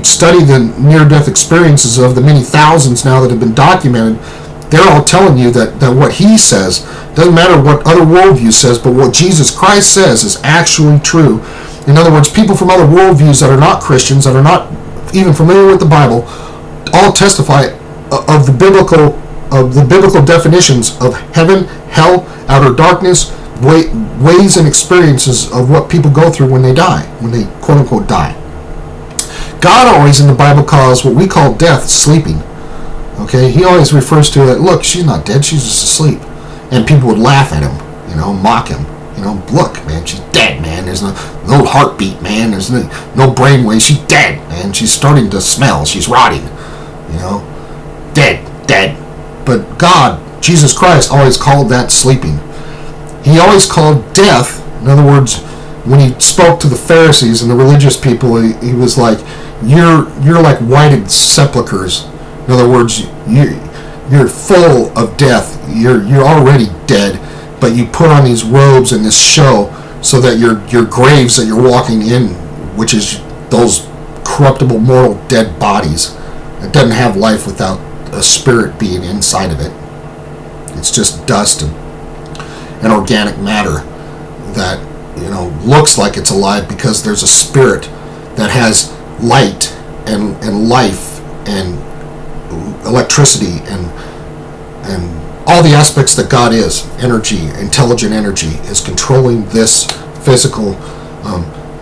Speaker 1: study the near-death experiences of the many thousands now that have been documented, they're all telling you that what he says, doesn't matter what other worldview says, but what Jesus Christ says is actually true. In other words, people from other worldviews that are not Christians, that are not even familiar with the Bible, all testify of the biblical definitions of heaven, hell, outer darkness, ways and experiences of what people go through when they die, when they quote-unquote die. God always in the Bible calls what we call death sleeping. Okay, he always refers to it, look, she's not dead, she's just asleep. And people would laugh at him, mock him. Look, man, she's dead, man. There's no heartbeat, man. There's no brainwave. She's dead, man. She's starting to smell. She's rotting, dead. But God, Jesus Christ, always called that sleeping. He always called death, in other words, when he spoke to the Pharisees and the religious people, he was like, you're like whited sepulchres. In other words, you're full of death. You're already dead, but you put on these robes and this show so that your graves that you're walking in, which is those corruptible, mortal, dead bodies, it doesn't have life without a spirit being inside of it. It's just dust and organic matter that looks like it's alive because there's a spirit that has light and life and electricity and all the aspects that God is. Energy, intelligent energy, is controlling this physical,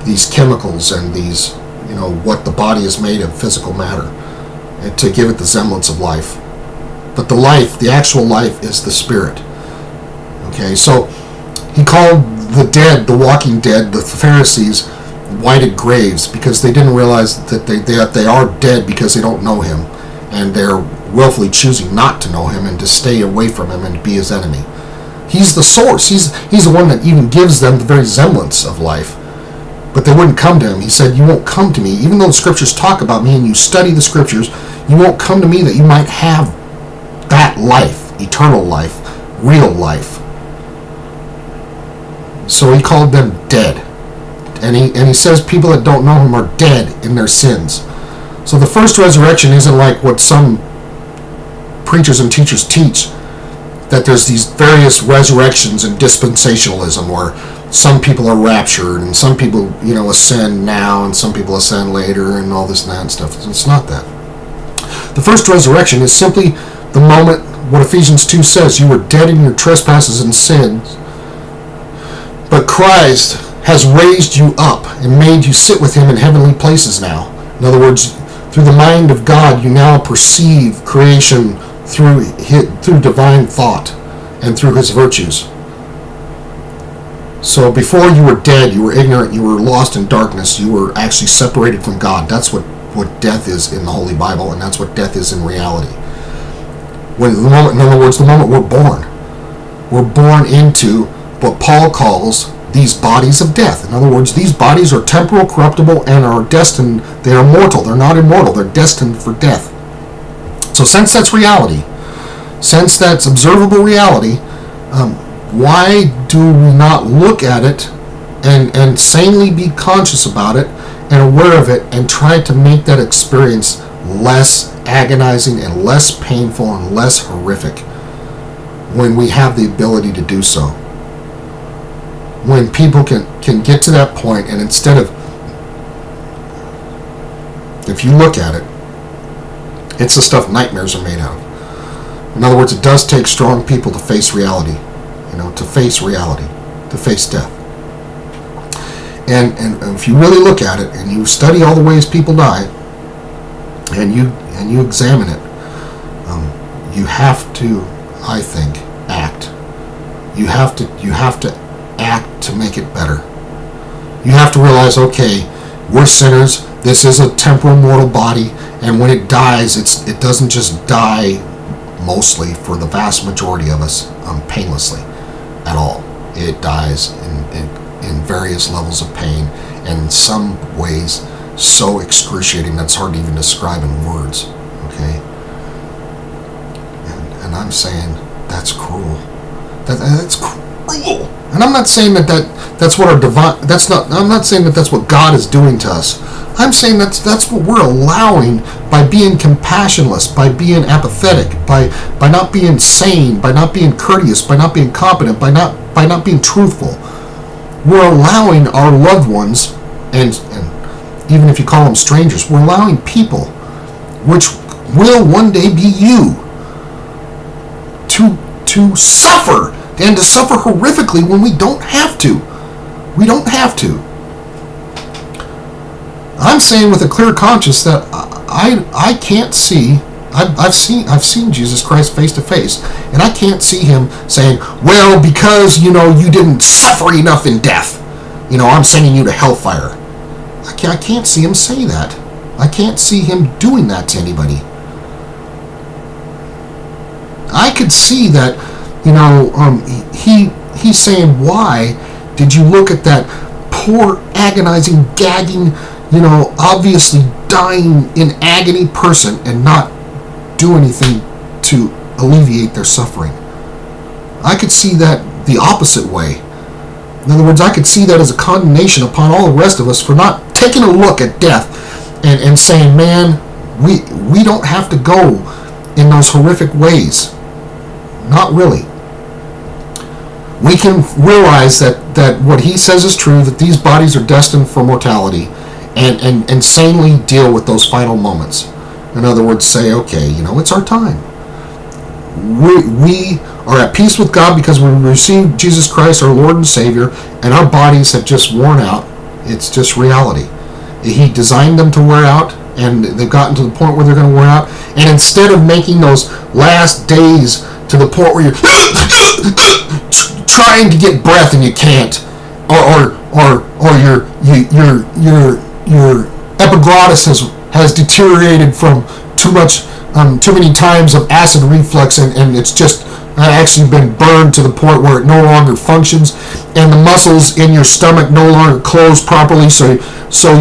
Speaker 1: these chemicals and these, what the body is made of, physical matter, and to give it the semblance of life. But the life, the actual life, is the spirit. Okay, so he called the dead, the walking dead, the Pharisees, whited graves, because they didn't realize that they are dead because they don't know him, and they're willfully choosing not to know him and to stay away from him and to be his enemy. He's the source. He's the one that even gives them the very semblance of life. But they wouldn't come to him. He said, you won't come to me. Even though the scriptures talk about me and you study the scriptures, you won't come to me that you might have that life, eternal life, real life. So he called them dead. And he says people that don't know him are dead in their sins. So the first resurrection isn't like what some preachers and teachers teach, that there's these various resurrections in dispensationalism where some people are raptured and some people, ascend now and some people ascend later and all this and that and stuff. It's not that. The first resurrection is simply the moment, what Ephesians 2 says, you were dead in your trespasses and sins, but Christ has raised you up and made you sit with him in heavenly places now. In other words, through the mind of God, you now perceive creation through divine thought and through his virtues. So before you were dead, you were ignorant, you were lost in darkness, you were actually separated from God. That's what death is in the Holy Bible, and that's what death is in reality. In other words, the moment we're born into what Paul calls these bodies of death. In other words, these bodies are temporal, corruptible, and are destined, they are mortal. They're not immortal. They're destined for death. So since that's reality, since that's observable reality, why do we not look at it and sanely be conscious about it and aware of it and try to make that experience less agonizing and less painful and less horrific when we have the ability to do so? When people can get to that point, and instead of, if you look at it, it's the stuff nightmares are made out of. In other words, it does take strong people to face reality, to face reality, to face death. And if you really look at it and you study all the ways people die, and you examine it, you have to, I think, act. You have to act to make it better. You have to realize, okay, we're sinners. This is a temporal mortal body, and when it dies, it doesn't just die mostly, for the vast majority of us, painlessly at all. It dies in various levels of pain, and in some ways so excruciating that's hard to even describe in words. Okay, and I'm saying that's cruel. That's cruel. And I'm not saying that's what our divine. I'm not saying that that's what God is doing to us. I'm saying that's what we're allowing by being compassionless, by being apathetic, by not being sane, by not being courteous, by not being competent, by not being truthful. We're allowing our loved ones, and even if you call them strangers, we're allowing people, which will one day be you, to suffer, and to suffer horrifically when we don't have to. We don't have to. I'm saying with a clear conscience that I can't see. I've seen Jesus Christ face to face, and I can't see him saying, "Well, because you didn't suffer enough in death, I'm sending you to hellfire." I can't see him say that. I can't see him doing that to anybody. I could see that, he's saying, why did you look at that poor, agonizing, gagging, obviously dying in agony person and not do anything to alleviate their suffering? I could see that the opposite way. In other words, I could see that as a condemnation upon all the rest of us for not taking a look at death and saying, man, we don't have to go in those horrific ways. Not really. We can realize that what he says is true, that these bodies are destined for mortality, and sanely deal with those final moments. In other words, say, okay, it's our time. We are at peace with God because we received Jesus Christ, our Lord and Savior, and our bodies have just worn out. It's just reality. He designed them to wear out, and they've gotten to the point where they're going to wear out. And instead of making those last days to the point where you're trying to get breath and you can't, or your epiglottis has deteriorated from too many times of acid reflux, and it's just actually been burned to the point where it no longer functions, and the muscles in your stomach no longer close properly, so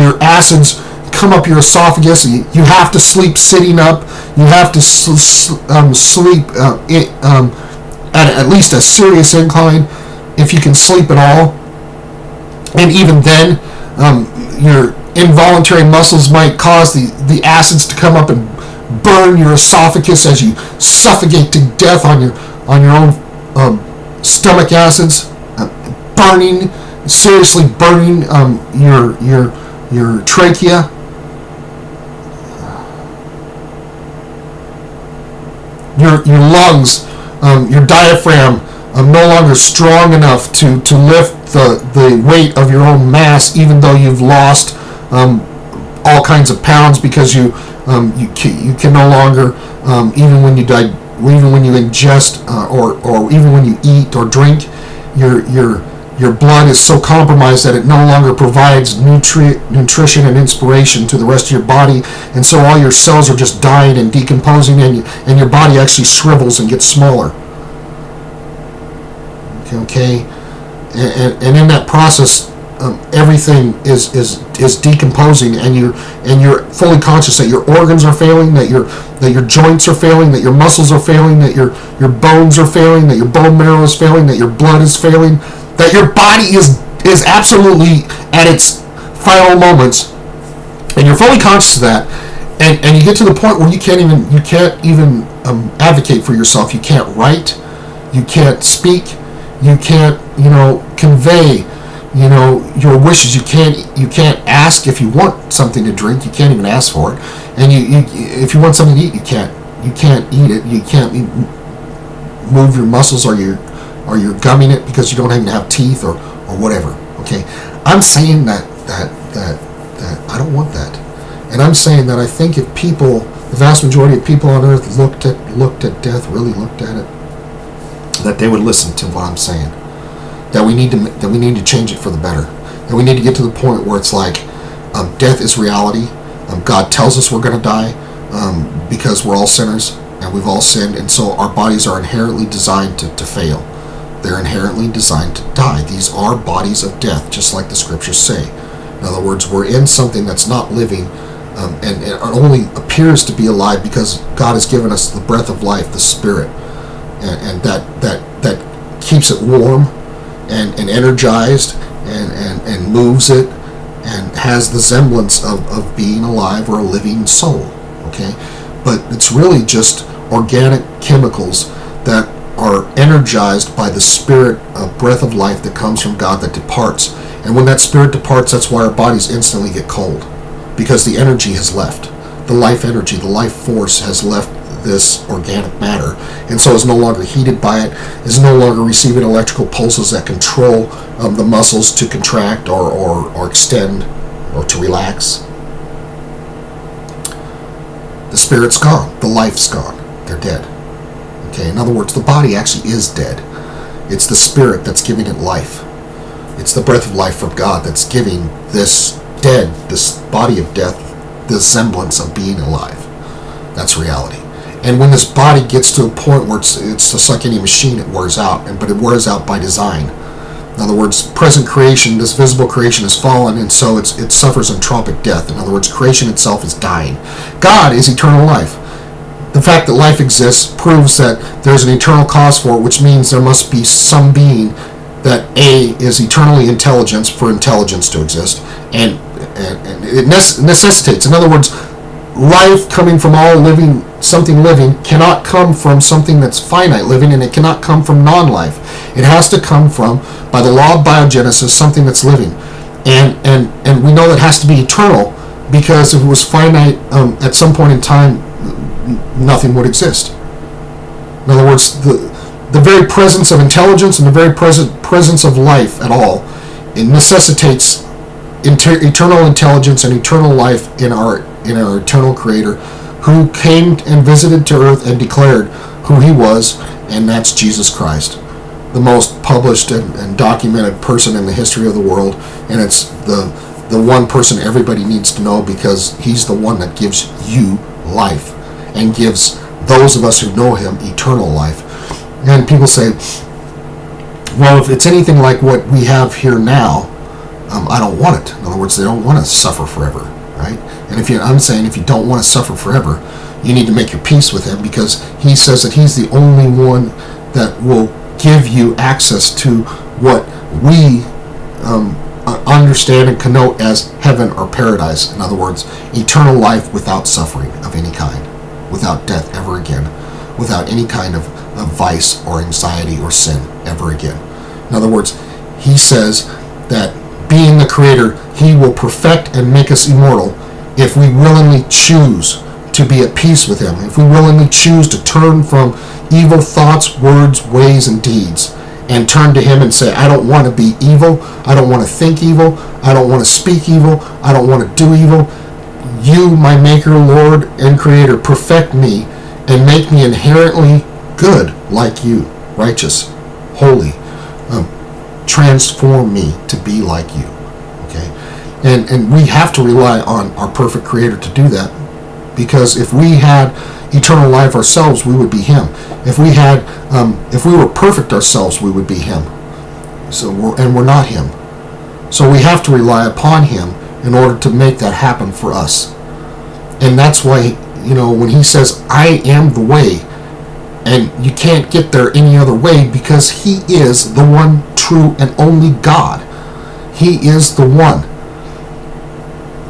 Speaker 1: your acids come up your esophagus. You have to sleep sitting up. You have to sleep at least a serious incline, if you can sleep at all. And even then, your involuntary muscles might cause the acids to come up and burn your esophagus as you suffocate to death on your own stomach acids, seriously burning your trachea. Your lungs, your diaphragm, no longer strong enough to lift the weight of your own mass, even though you've lost all kinds of pounds, because you can no longer, even when you ingest or even when you eat or drink, your blood is so compromised that it no longer provides nutrition and inspiration to the rest of your body, and so all your cells are just dying and decomposing, and your body actually shrivels and gets smaller. Okay, and in that process, everything is decomposing, and you're fully conscious that your organs are failing, that your joints are failing, that your muscles are failing, that your bones are failing, that your bone marrow is failing, that your blood is failing, that your body is absolutely at its final moments, and you're fully conscious of that, and you get to the point where you can't even advocate for yourself. You can't write, you can't speak, you can't convey your wishes. You can't ask if you want something to drink. You can't even ask for it, and you if you want something to eat, you can't eat it. You can't move your muscles, or you're gumming it because you don't even have teeth or whatever. Okay, I'm saying that I don't want that, and I'm saying that I think if the vast majority of people on earth looked at death, really looked at it, that they would listen to what I'm saying. That we need to change it for the better. That we need to get to the point where it's like, death is reality. God tells us we're going to die because we're all sinners and we've all sinned, and so our bodies are inherently designed to fail. They're inherently designed to die. These are bodies of death, just like the scriptures say. In other words, we're in something that's not living, and it only appears to be alive because God has given us the breath of life, the Spirit, and that keeps it warm and energized and moves it and has the semblance of being alive or a living soul. Okay, but it's really just organic chemicals that are energized by the Spirit of breath of life that comes from God that departs. And when that Spirit departs, that's why our bodies instantly get cold, because the energy has left. The life energy, the life force has left this organic matter, and so is no longer heated by it, is no longer receiving electrical pulses that control the muscles to contract or extend or to relax. The Spirit's gone. The life's gone. They're dead. Okay, in other words, the body actually is dead. It's the Spirit that's giving it life. It's the breath of life from God that's giving this body of death, the semblance of being alive. That's reality. And when this body gets to a point where it's just like any machine, it wears out, but it wears out by design. In other words, present creation, this visible creation has fallen, and so it suffers entropic death. In other words, creation itself is dying. God is eternal life. The fact that life exists proves that there's an eternal cause for it, which means there must be some being that A, is eternally intelligence for intelligence to exist, and it necessitates. In other words, life coming from all living, something living, cannot come from something that's finite living, and it cannot come from non-life. It has to come from, by the law of biogenesis, something that's living. And we know that has to be eternal, because if it was finite, at some point in time, nothing would exist. In other words, the very presence of intelligence and the very presence of life at all, it necessitates eternal intelligence and eternal life in our eternal Creator, who came and visited to earth and declared who He was, and that's Jesus Christ, the most published and documented person in the history of the world. And it's the one person everybody needs to know, because He's the one that gives you life and gives those of us who know Him eternal life. And people say, well, if it's anything like what we have here now, I don't want it. In other words, they don't want to suffer forever, right? And I'm saying, if you don't want to suffer forever, you need to make your peace with Him, because He says that He's the only one that will give you access to what we understand and connote as heaven or paradise. In other words, eternal life without suffering of any kind, without death ever again, without any kind of vice or anxiety or sin ever again. In other words, He says that being the Creator, He will perfect and make us immortal if we willingly choose to be at peace with Him, if we willingly choose to turn from evil thoughts, words, ways, and deeds, and turn to Him and say, I don't want to be evil, I don't want to think evil, I don't want to speak evil, I don't want to do evil. You, my Maker, Lord, and Creator, perfect me and make me inherently good like You, righteous, holy. Transform me to be like You. Okay, and we have to rely on our perfect Creator to do that, because if we had eternal life ourselves, we would be Him. If we were perfect ourselves, we would be Him. We're not Him. So we have to rely upon Him in order to make that happen for us. And that's why, when He says, I am the way, and you can't get there any other way, because He is the one true and only God. He is the one.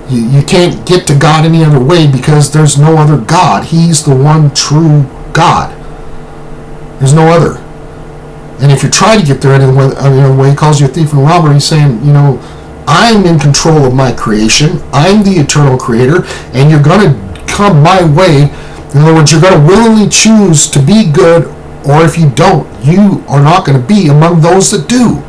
Speaker 1: You can't get to God any other way, because there's no other God. He's the one true God. There's no other. And if you try to get there any way, He calls you a thief and a robber. He's saying, I'm in control of my creation. I'm the eternal Creator, and you're going to come my way. In other words, you're going to willingly choose to be good, or if you don't, you are not going to be among those that do.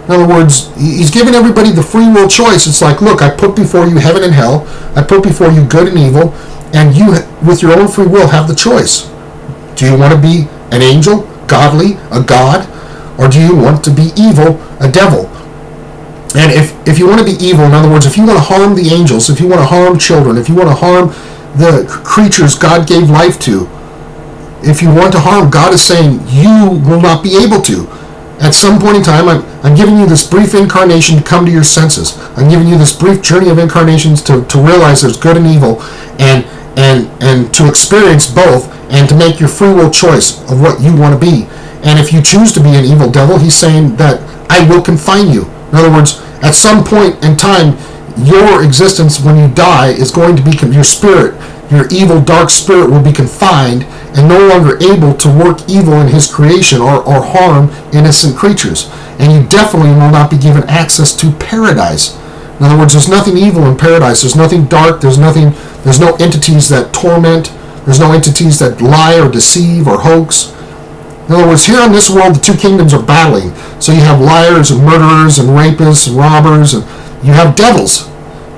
Speaker 1: In other words, He's given everybody the free will choice. It's like, look, I put before you heaven and hell. I put before you good and evil, and you, with your own free will, have the choice. Do you want to be an angel, godly, a god, or do you want to be evil, a devil? And if you want to be evil, in other words, if you want to harm the angels, if you want to harm children, if you want to harm the creatures God gave life to, if you want to harm, God is saying you will not be able to. At some point in time, I'm giving you this brief incarnation to come to your senses. I'm giving you this brief journey of incarnations to realize there's good and evil, and to experience both, and to make your free will choice of what you want to be. And if you choose to be an evil devil, He's saying that I will confine you. In other words, at some point in time, your existence when you die is going to be, your spirit, your evil dark spirit will be confined and no longer able to work evil in His creation or harm innocent creatures. And you definitely will not be given access to paradise. In other words, there's nothing evil in paradise. There's nothing dark. There's no entities that torment. There's no entities that lie or deceive or hoax. In other words, here in this world, the two kingdoms are battling. So you have liars and murderers and rapists and robbers, and you have devils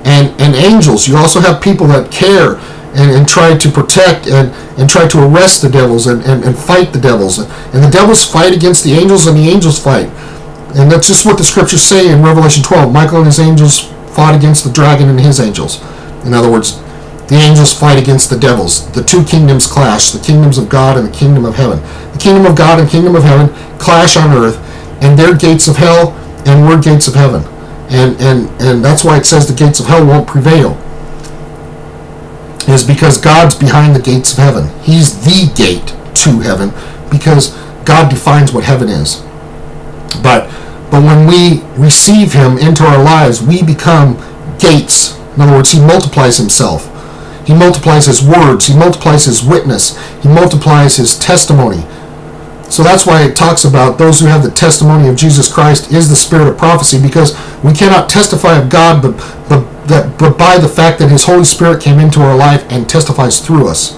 Speaker 1: and angels. You also have people that care and try to protect and try to arrest the devils and fight the devils. And the devils fight against the angels, and the angels fight. And that's just what the scriptures say in Revelation 12. Michael and his angels fought against the dragon and his angels. In other words, The angels fight against the devils. The two kingdoms clash, the kingdoms of God and the kingdom of heaven. The kingdom of God and kingdom of heaven clash on earth, and they're gates of hell, and we're gates of heaven. And that's why it says the gates of hell won't prevail. Is because God's behind the gates of heaven. He's the gate to heaven, because God defines what heaven is. But when we receive him into our lives, we become gates. In other words, he multiplies himself. He multiplies his words. He multiplies his witness. He multiplies his testimony. So that's why it talks about those who have the testimony of Jesus Christ is the spirit of prophecy, because we cannot testify of God but by the fact that his Holy Spirit came into our life and testifies through us.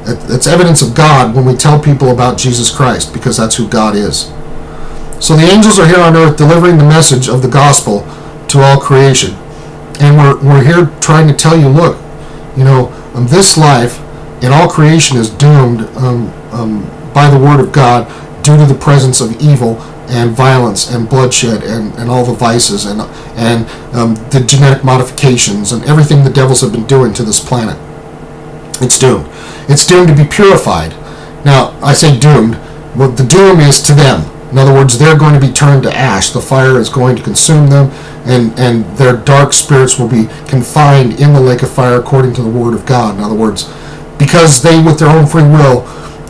Speaker 1: It's evidence of God when we tell people about Jesus Christ, because that's who God is. So the angels are here on earth delivering the message of the gospel to all creation. And we're here trying to tell you, look, this life in all creation is doomed by the word of God due to the presence of evil and violence and bloodshed and all the vices and the genetic modifications and everything the devils have been doing to this planet. It's doomed. It's doomed to be purified. Now, I say doomed. Well, the doom is to them. In other words, they're going to be turned to ash. The fire is going to consume them, and their dark spirits will be confined in the lake of fire according to the word of God. In other words, because they, with their own free will,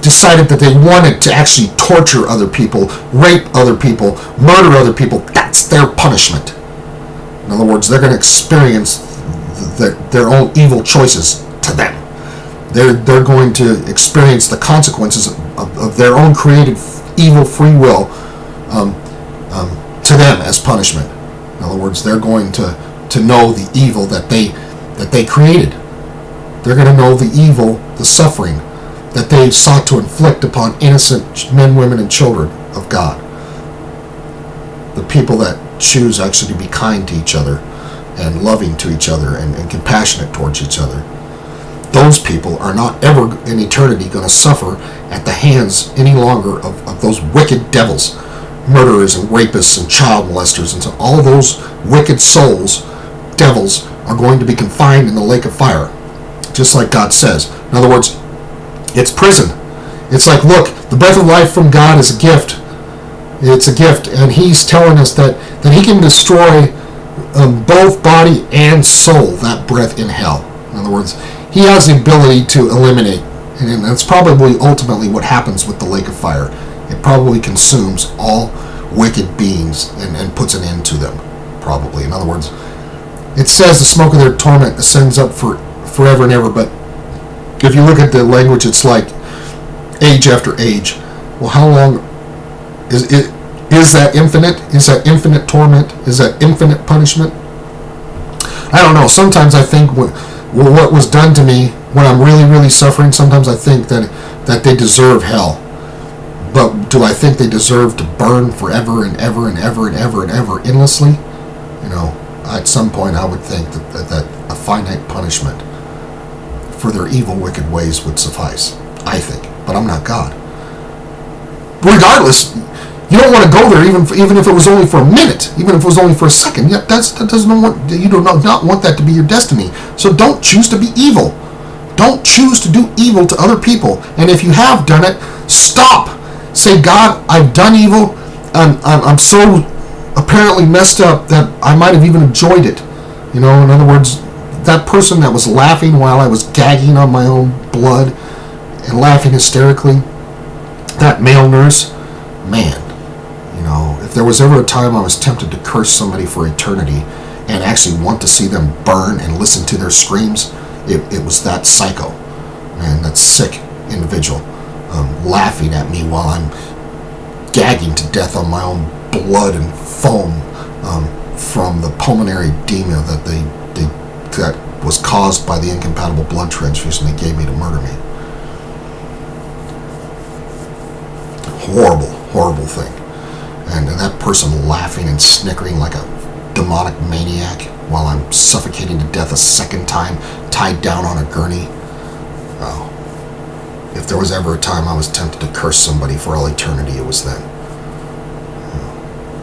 Speaker 1: decided that they wanted to actually torture other people, rape other people, murder other people, that's their punishment. In other words, they're going to experience their own evil choices to them. They're going to experience the consequences of their own created evil free will to them as punishment. In other words, they're going to know the evil that they created. They're going to know the evil, the suffering that they sought to inflict upon innocent men, women, and children of God. The people that choose actually to be kind to each other and loving to each other and compassionate towards each other. Those people are not ever in eternity going to suffer at the hands any longer of those wicked devils, murderers and rapists and child molesters. And so all of those wicked souls, devils, are going to be confined in the lake of fire, just like God says. In other words, it's prison. It's like, look, the breath of life from God is a gift. It's a gift, and he's telling us that he can destroy both body and soul, that breath in hell. In other words, he has the ability to eliminate, and that's probably ultimately what happens with the lake of fire. It probably consumes all wicked beings and puts an end to them, probably. In other words, it says the smoke of their torment ascends up for forever and ever, but if you look at the language, it's like age after age. Well, how long is that infinite? Is that infinite torment? Is that infinite punishment? I don't know. Sometimes I think what was done to me when I'm really, really suffering, sometimes I think that they deserve hell. But do I think they deserve to burn forever and ever and ever and ever and ever endlessly? At some point I would think that a finite punishment for their evil, wicked ways would suffice. I think. But I'm not God. Regardless, you don't want to go there even if it was only for a minute, even if it was only for a second. You do not want that to be your destiny. So don't choose to be evil. Don't choose to do evil to other people. And if you have done it, stop. Say, God, I've done evil. I'm so apparently messed up that I might have even enjoyed it. In other words, that person that was laughing while I was gagging on my own blood and laughing hysterically, that male nurse, man, if there was ever a time I was tempted to curse somebody for eternity and actually want to see them burn and listen to their screams, it was that psycho, man, that sick individual laughing at me while I'm gagging to death on my own blood and foam from the pulmonary edema that was caused by the incompatible blood transfusion they gave me to murder me. Horrible, horrible thing. And that person laughing and snickering like a demonic maniac while I'm suffocating to death a second time, tied down on a gurney. Oh, if there was ever a time I was tempted to curse somebody for all eternity, it was then.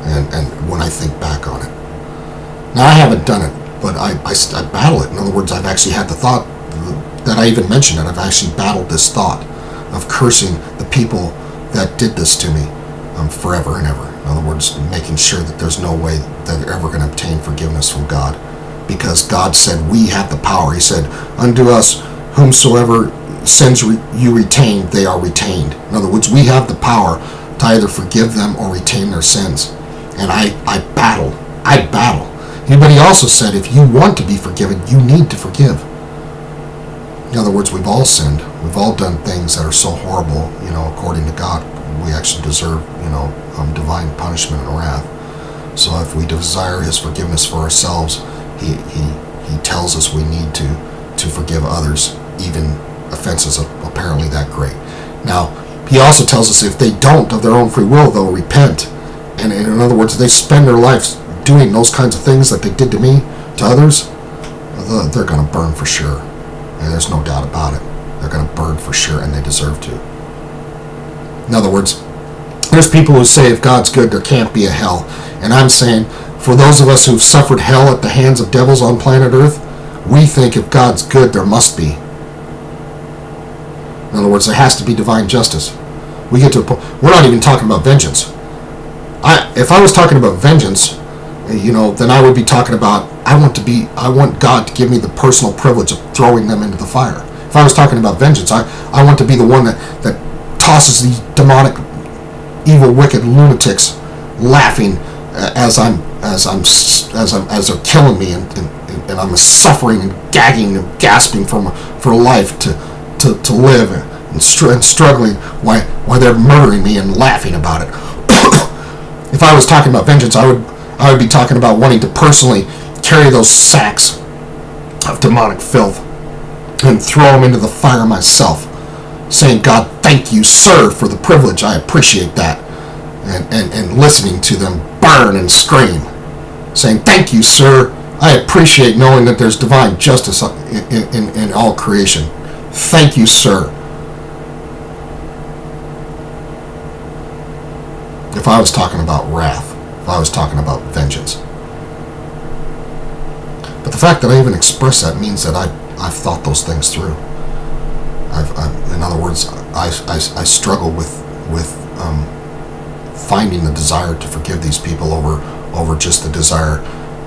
Speaker 1: And when I think back on it. Now, I haven't done it, but I battle it. In other words, I've actually had the thought that I even mentioned it, I've actually battled this thought of cursing the people that did this to me forever and ever. In other words, making sure that there's no way that they're ever going to obtain forgiveness from God. Because God said we have the power. He said, unto us, whomsoever sins you retain, they are retained. In other words, we have the power to either forgive them or retain their sins. And I battle. But he also said, if you want to be forgiven, you need to forgive. In other words, we've all sinned. We've all done things that are so horrible, according to God, we actually deserve, divine punishment and wrath. So if we desire his forgiveness for ourselves, he tells us we need to forgive others, even offenses apparently that great. Now, he also tells us if they don't of their own free will, they'll repent. And in other words, they spend their lives doing those kinds of things that they did to me, to others, they're going to burn for sure. And there's no doubt about it. They're going to burn for sure, and they deserve to. In other words, there's people who say if God's good, there can't be a hell. And I'm saying, for those of us who've suffered hell at the hands of devils on planet Earth, we think if God's good, there must be. In other words, there has to be divine justice. We get to a point, we're not even talking about vengeance. If I was talking about vengeance, then I would be talking about, I want God to give me the personal privilege of throwing them into the fire. If I was talking about vengeance, I want to be the one that tosses these demonic, evil, wicked lunatics laughing as they're killing me, and I'm suffering and gagging and gasping for life to live, and struggling while they're murdering me and laughing about it. If I was talking about vengeance, I would be talking about wanting to personally carry those sacks of demonic filth and throw them into the fire myself, saying, God, thank you, sir, for the privilege. I appreciate that. And listening to them burn and scream, saying, thank you, sir. I appreciate knowing that there's divine justice in all creation. Thank you, sir. If I was talking about wrath, if I was talking about vengeance. But the fact that I even express that means that I've thought those things through. In other words, I struggle with finding the desire to forgive these people over just the desire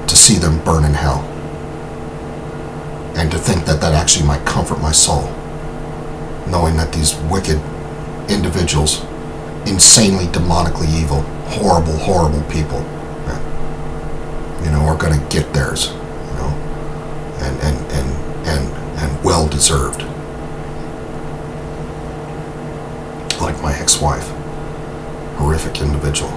Speaker 1: to see them burn in hell, and to think that actually might comfort my soul, knowing that these wicked individuals, insanely demonically evil, horrible people, are going to get theirs, and well deserved. Like my ex-wife, horrific individual.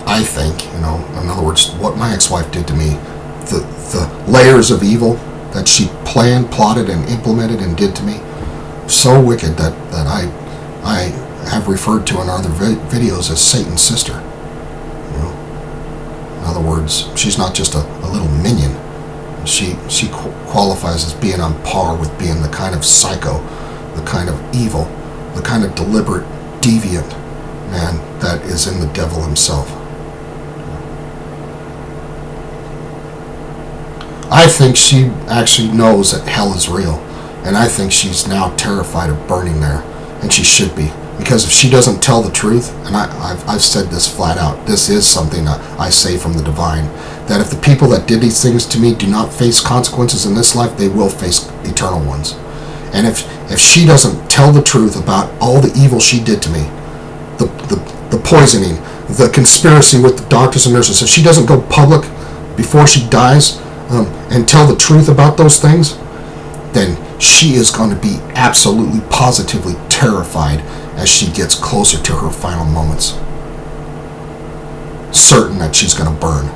Speaker 1: I think, in other words, what my ex-wife did to me, the layers of evil that she planned, plotted, and implemented and did to me, so wicked that I have referred to in other videos as Satan's sister. In other words, she's not just a little minion. She qualifies as being on par with being the kind of psycho, the kind of evil, the kind of deliberate, deviant man that is in the devil himself. I think she actually knows that hell is real, and I think she's now terrified of burning there, and she should be, because if she doesn't tell the truth, and I've said this flat out, this is something that I say from the divine, that if the people that did these things to me do not face consequences in this life, they will face eternal ones. And if she doesn't tell the truth about all the evil she did to me, the poisoning, the conspiracy with the doctors and nurses, if she doesn't go public before she dies and tell the truth about those things, then she is going to be absolutely positively terrified as she gets closer to her final moments, certain that she's going to burn.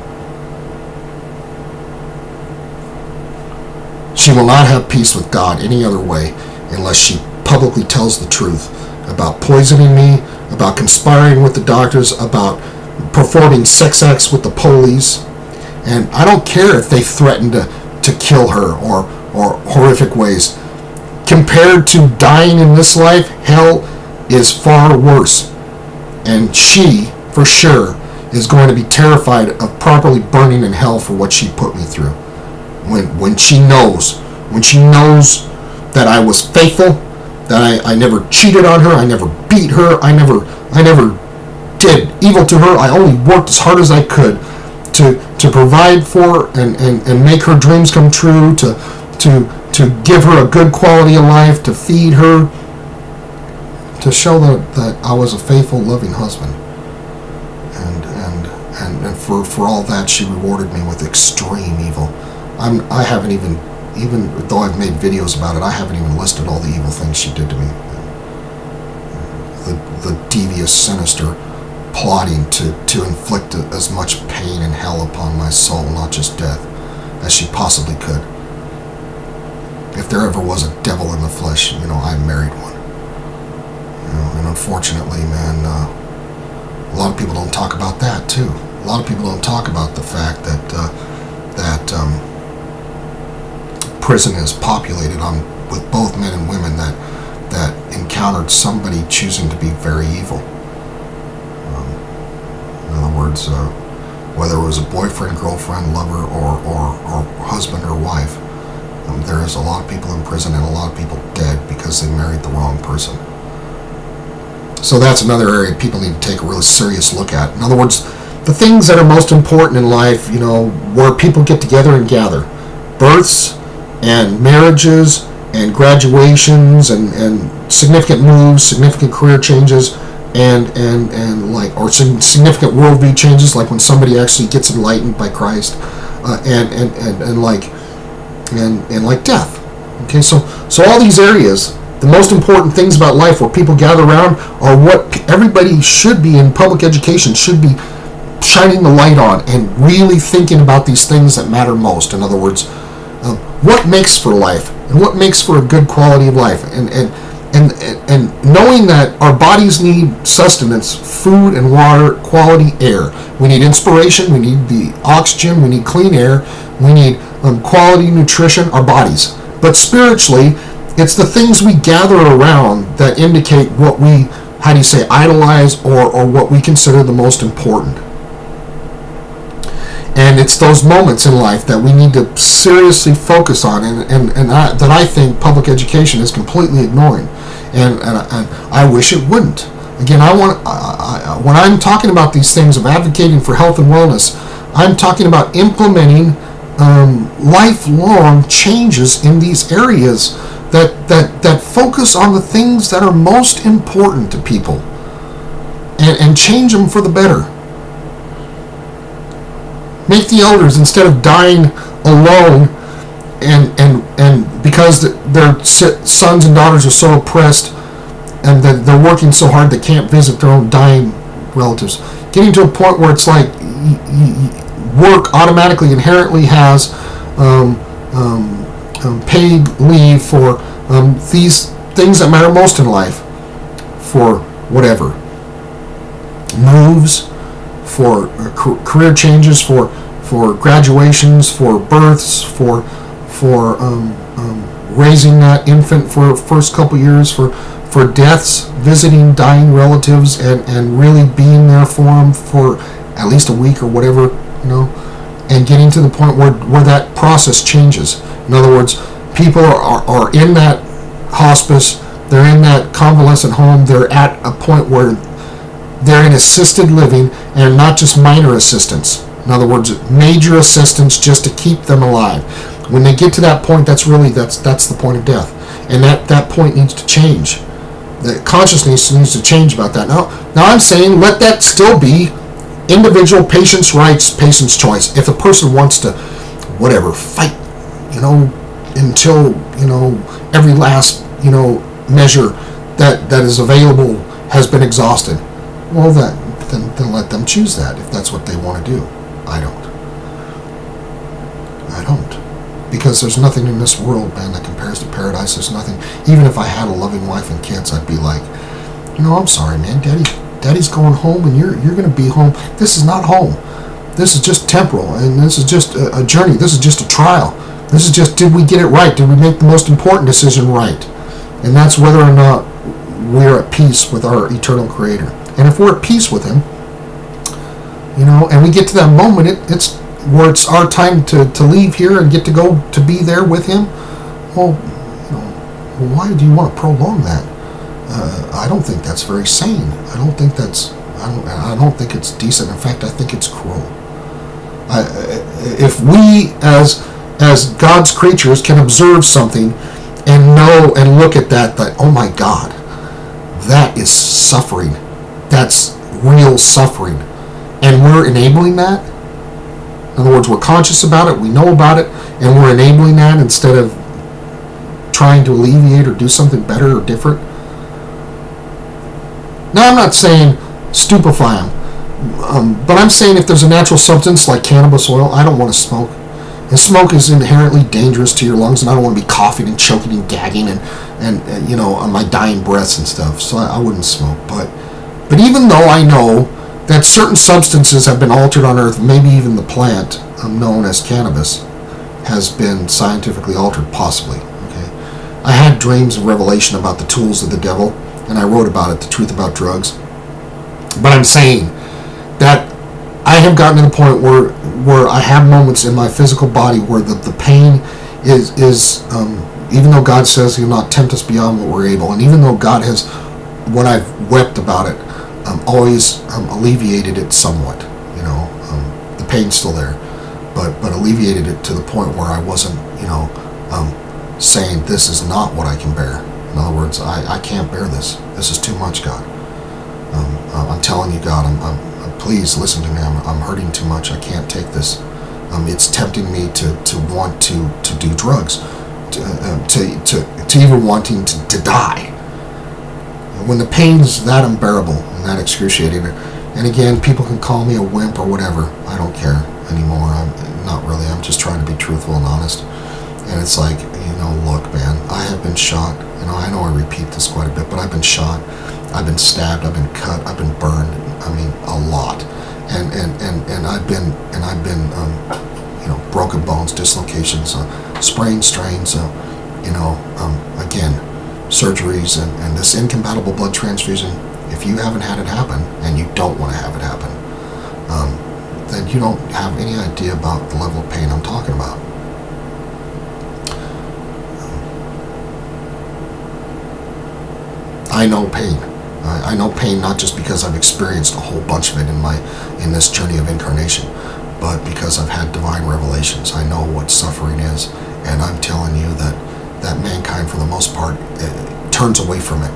Speaker 1: She will not have peace with God any other way unless she publicly tells the truth about poisoning me, about conspiring with the doctors, about performing sex acts with the police. And I don't care if they threaten to kill her or horrific ways. Compared to dying in this life, hell is far worse. And she, for sure, is going to be terrified of properly burning in hell for what she put me through. When she knows that I was faithful, that I never cheated on her, I never beat her, I never did evil to her. I only worked as hard as I could to provide for and make her dreams come true, to give her a good quality of life, to feed her, to show that I was a faithful, loving husband. And for all that, she rewarded me with extreme evil. I haven't even though I've made videos about it, I haven't even listed all the evil things she did to me. The devious, sinister plotting to inflict as much pain and hell upon my soul, not just death, as she possibly could. If there ever was a devil in the flesh, I married one. And unfortunately, man, a lot of people don't talk about that too. A lot of people don't talk about the fact that prison is populated with both men and women that encountered somebody choosing to be very evil. In other words, whether it was a boyfriend, girlfriend, lover, or husband or wife, there is a lot of people in prison and a lot of people dead because they married the wrong person. So that's another area people need to take a really serious look at. In other words, the things that are most important in life, where people get together and gather. Births and marriages and graduations and significant moves, significant career changes, and significant worldview changes, like when somebody actually gets enlightened by Christ, and like death. Okay, so all these areas, the most important things about life where people gather around are what everybody should be in public education, should be shining the light on and really thinking about these things that matter most. In other words, what makes for life and what makes for a good quality of life, and knowing that our bodies need sustenance, food and water, quality air. We need inspiration, we need the oxygen, we need clean air, we need quality nutrition, our bodies. But spiritually, it's the things we gather around that indicate what we, idolize or what we consider the most important. And it's those moments in life that we need to seriously focus on, that I think public education is completely ignoring. And I wish it wouldn't. Again, when I'm talking about these things of advocating for health and wellness, I'm talking about implementing lifelong changes in these areas that focus on the things that are most important to people and change them for the better. Make the elders, instead of dying alone and because their sons and daughters are so oppressed and that they're working so hard they can't visit their own dying relatives, getting to a point where it's like work automatically inherently has paid leave for these things that matter most in life, for whatever moves, for career changes, for graduations, for births, for raising that infant for first couple years, for deaths, visiting dying relatives, and really being there for them for at least a week or whatever, and getting to the point where that process changes. In other words, people are in that hospice, they're in that convalescent home, they're at a point where they're in assisted living, and not just minor assistance. In other words, major assistance just to keep them alive. When they get to that point, that's the point of death, and that point needs to change. The consciousness needs to change about that. Now I'm saying let that still be individual patient's rights, patient's choice. If the person wants to, fight, until every last measure that is available has been exhausted. Well, then let them choose that if that's what they want to do. I don't. Because there's nothing in this world, man, that compares to paradise. There's nothing. Even if I had a loving wife and kids, I'd be like, I'm sorry, man, Daddy's going home, and you're going to be home. This is not home. This is just temporal, and this is just a journey. This is just a trial. This is just, did we get it right? Did we make the most important decision right? And that's whether or not we're at peace with our eternal Creator. And if we're at peace with Him, and we get to that moment, it's where it's our time to leave here and get to go to be there with him. Well, why do you want to prolong that? I don't think that's very sane. I don't think it's decent. In fact, I think it's cruel. If we, as God's creatures, can observe something and know and look at that, oh my God, that is suffering. That's real suffering. And we're enabling that. In other words, we're conscious about it, we know about it, and we're enabling that instead of trying to alleviate or do something better or different. Now, I'm not saying stupefy them, but I'm saying if there's a natural substance like cannabis oil, I don't want to smoke. And smoke is inherently dangerous to your lungs, and I don't want to be coughing and choking and gagging and on my dying breaths and stuff. So I wouldn't smoke. But even though I know that certain substances have been altered on Earth, maybe even the plant known as cannabis has been scientifically altered, possibly. Okay, I had dreams and revelation about the tools of the devil, and I wrote about it, The Truth About Drugs. But I'm saying that I have gotten to the point where I have moments in my physical body where the pain is even though God says He'll not tempt us beyond what we're able, and even though God has, when I've wept about it, always alleviated it somewhat. The pain's still there, but alleviated it to the point where I wasn't, saying this is not what I can bear. In other words, I can't bear this. This is too much, God. I'm telling you, God, please listen to me. I'm hurting too much. I can't take this. It's tempting me to want to do drugs, to even wanting to die. When the pain's that unbearable and that excruciating, and again, people can call me a wimp or whatever. I don't care anymore. I'm not really. I'm just trying to be truthful and honest. And it's like, look, man, I have been shot. I know I repeat this quite a bit, but I've been shot. I've been stabbed. I've been cut. I've been burned. I mean, a lot. And I've been broken bones, dislocations, sprained strains. Again, surgeries and this incompatible blood transfusion. If you haven't had it happen and you don't want to have it happen, then you don't have any idea about the level of pain I'm talking about. I know pain. I know pain not just because I've experienced a whole bunch of it in this journey of incarnation, but because I've had divine revelations. I know what suffering is, and I'm telling you that mankind, for the most part, turns away from it.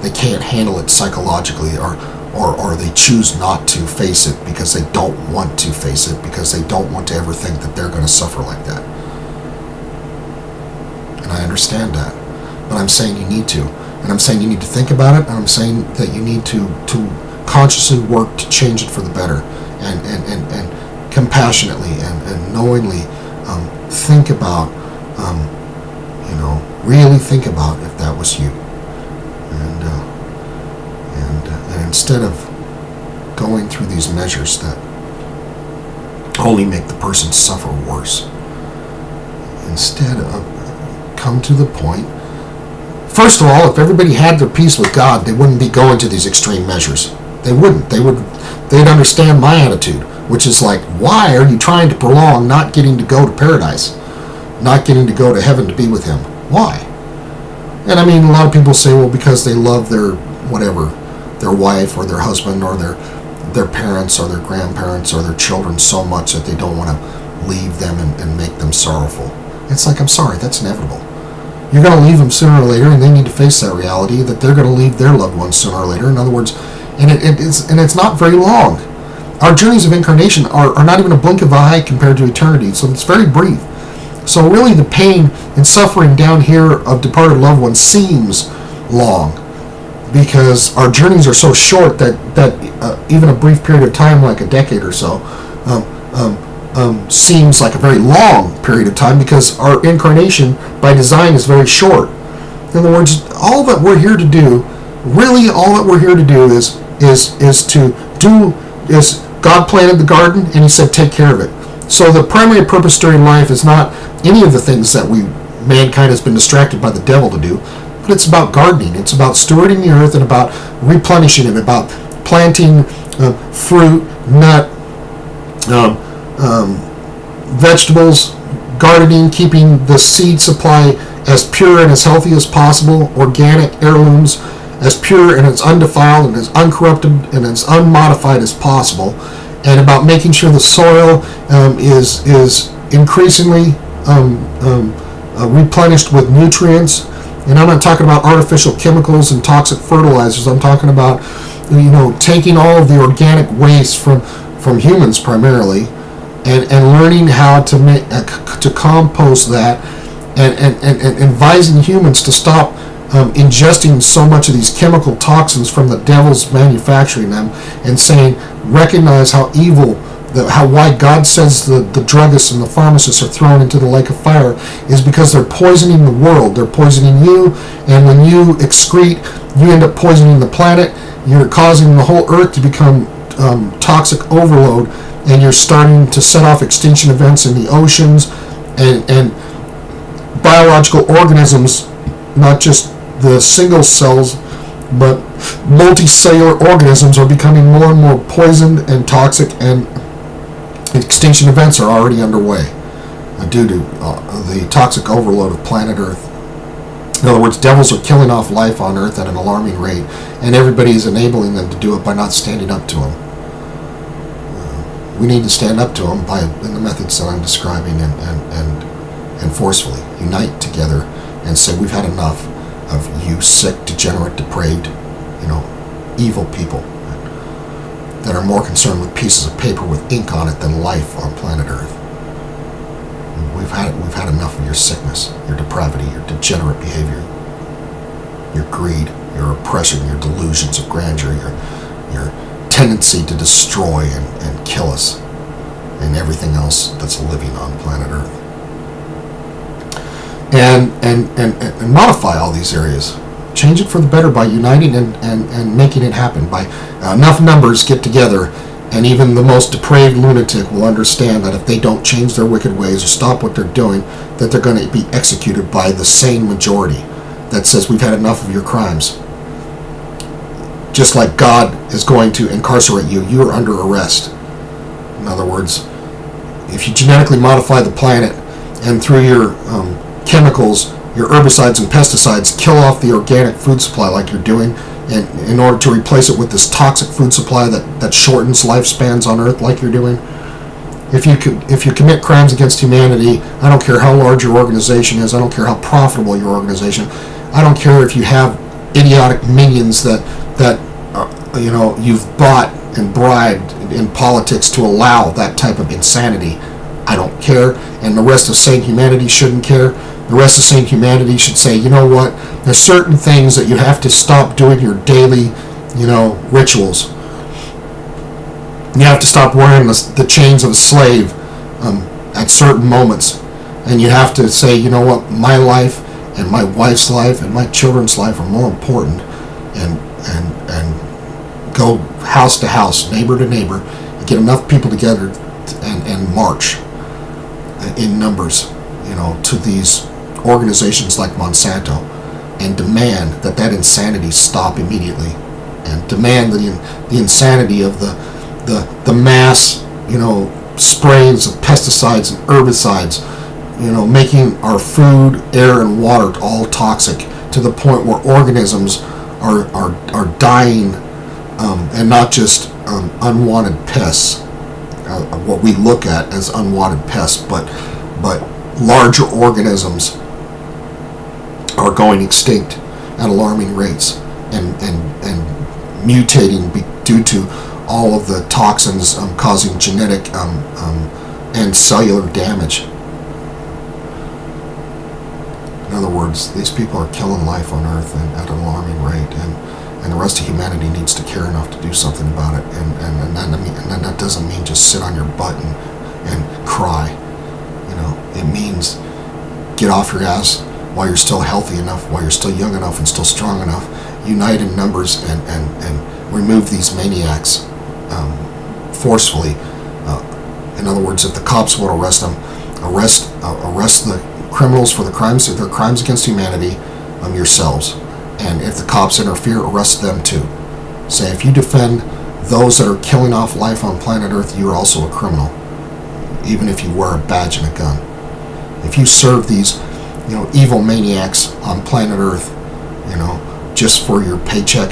Speaker 1: They can't handle it psychologically, or they choose not to face it because they don't want to face it, because they don't want to ever think that they're going to suffer like that. And I understand that, but I'm saying you need to. And I'm saying you need to think about it, and I'm saying that you need to consciously work to change it for the better, and compassionately and knowingly think about, really think about if that was you. And instead of going through these measures that only make the person suffer worse, instead of come to the point. First of all, if everybody had their peace with God, they wouldn't be going to these extreme measures. They wouldn't. They'd understand my attitude, which is like, why are you trying to prolong not getting to go to paradise, not getting to go to heaven to be with Him? Why? And I mean, a lot of people say, well, because they love their wife or their husband or their parents or their grandparents or their children so much that they don't want to leave them and make them sorrowful. It's like, I'm sorry, that's inevitable. You're going to leave them sooner or later, and they need to face that reality that they're going to leave their loved ones sooner or later. In other words, and it's not very long. Our journeys of incarnation are not even a blink of the eye compared to eternity, so it's very brief. So really the pain and suffering down here of departed loved ones seems long, because our journeys are so short that even a brief period of time, like a decade or so, seems like a very long period of time, because our incarnation by design is very short. In other words, all that we're here to do, really all that we're here to do is God planted the garden and He said take care of it. So the primary purpose during life is not any of the things that mankind has been distracted by the devil to do, but it's about gardening. It's about stewarding the earth and about replenishing it, about planting fruit, nut, Um, Vegetables, gardening, keeping the seed supply as pure and as healthy as possible, organic heirlooms, as pure and as undefiled and as uncorrupted and as unmodified as possible, and about making sure the soil is increasingly replenished with nutrients. And I'm not talking about artificial chemicals and toxic fertilizers. I'm talking about, taking all of the organic waste from humans primarily, and learning how to make to compost that, and advising humans to stop ingesting so much of these chemical toxins from the devil's manufacturing them, and saying, recognize how evil, why God says the druggists and the pharmacists are thrown into the lake of fire is because they're poisoning the world. They're poisoning you, and when you excrete, you end up poisoning the planet. You're causing the whole earth to become toxic overload, and you're starting to set off extinction events in the oceans, and biological organisms, not just the single cells, but multicellular organisms are becoming more and more poisoned and toxic, and extinction events are already underway due to the toxic overload of planet Earth. In other words, devils are killing off life on Earth at an alarming rate, and everybody is enabling them to do it by not standing up to them. We need to stand up to them in the methods that I'm describing, and forcefully unite together and say, we've had enough of you sick, degenerate, depraved, evil people that are more concerned with pieces of paper with ink on it than life on planet Earth. We've had enough of your sickness, your depravity, your degenerate behavior, your greed, your oppression, your delusions of grandeur, your tendency to destroy and kill us and everything else that's living on planet Earth. And modify all these areas. Change it for the better by uniting and making it happen. By enough numbers get together, and even the most depraved lunatic will understand that if they don't change their wicked ways or stop what they're doing, that they're going to be executed by the sane majority that says, we've had enough of your crimes. Just like God is going to incarcerate you, you are under arrest. In other words, if you genetically modify the planet and through your chemicals, your herbicides and pesticides, kill off the organic food supply like you're doing, and in order to replace it with this toxic food supply that shortens lifespans on Earth like you're doing, if you commit crimes against humanity, I don't care how large your organization is, I don't care how profitable your organization, I don't care if you have idiotic minions that you've bought and bribed in politics to allow that type of insanity. I don't care, and the rest of sane humanity shouldn't care. The rest of sane humanity should say, you know what, there's certain things that you have to stop doing your daily, rituals. You have to stop wearing the chains of a slave at certain moments, and you have to say, you know what, my life and my wife's life and my children's life are more important, and go house to house, neighbor to neighbor, and get enough people together and march in numbers, to these organizations like Monsanto, and demand that insanity stop immediately, and demand the insanity of the mass, sprayings of pesticides and herbicides, making our food, air, and water all toxic to the point where organisms are dying, and not just unwanted pests, what we look at as unwanted pests, but larger organisms are going extinct at alarming rates and mutating due to all of the toxins causing genetic and cellular damage. In other words, these people are killing life on Earth at an alarming rate, and the rest of humanity needs to care enough to do something about it. And that doesn't mean just sit on your butt and cry. It means get off your ass while you're still healthy enough, while you're still young enough and still strong enough. Unite in numbers and remove these maniacs forcefully. In other words, if the cops won't arrest them, arrest the criminals for their crimes against humanity yourselves. And if the cops interfere, arrest them too. Say, if you defend those that are killing off life on planet Earth, you're also a criminal, even if you wear a badge and a gun. If you serve these, evil maniacs on planet Earth, just for your paycheck,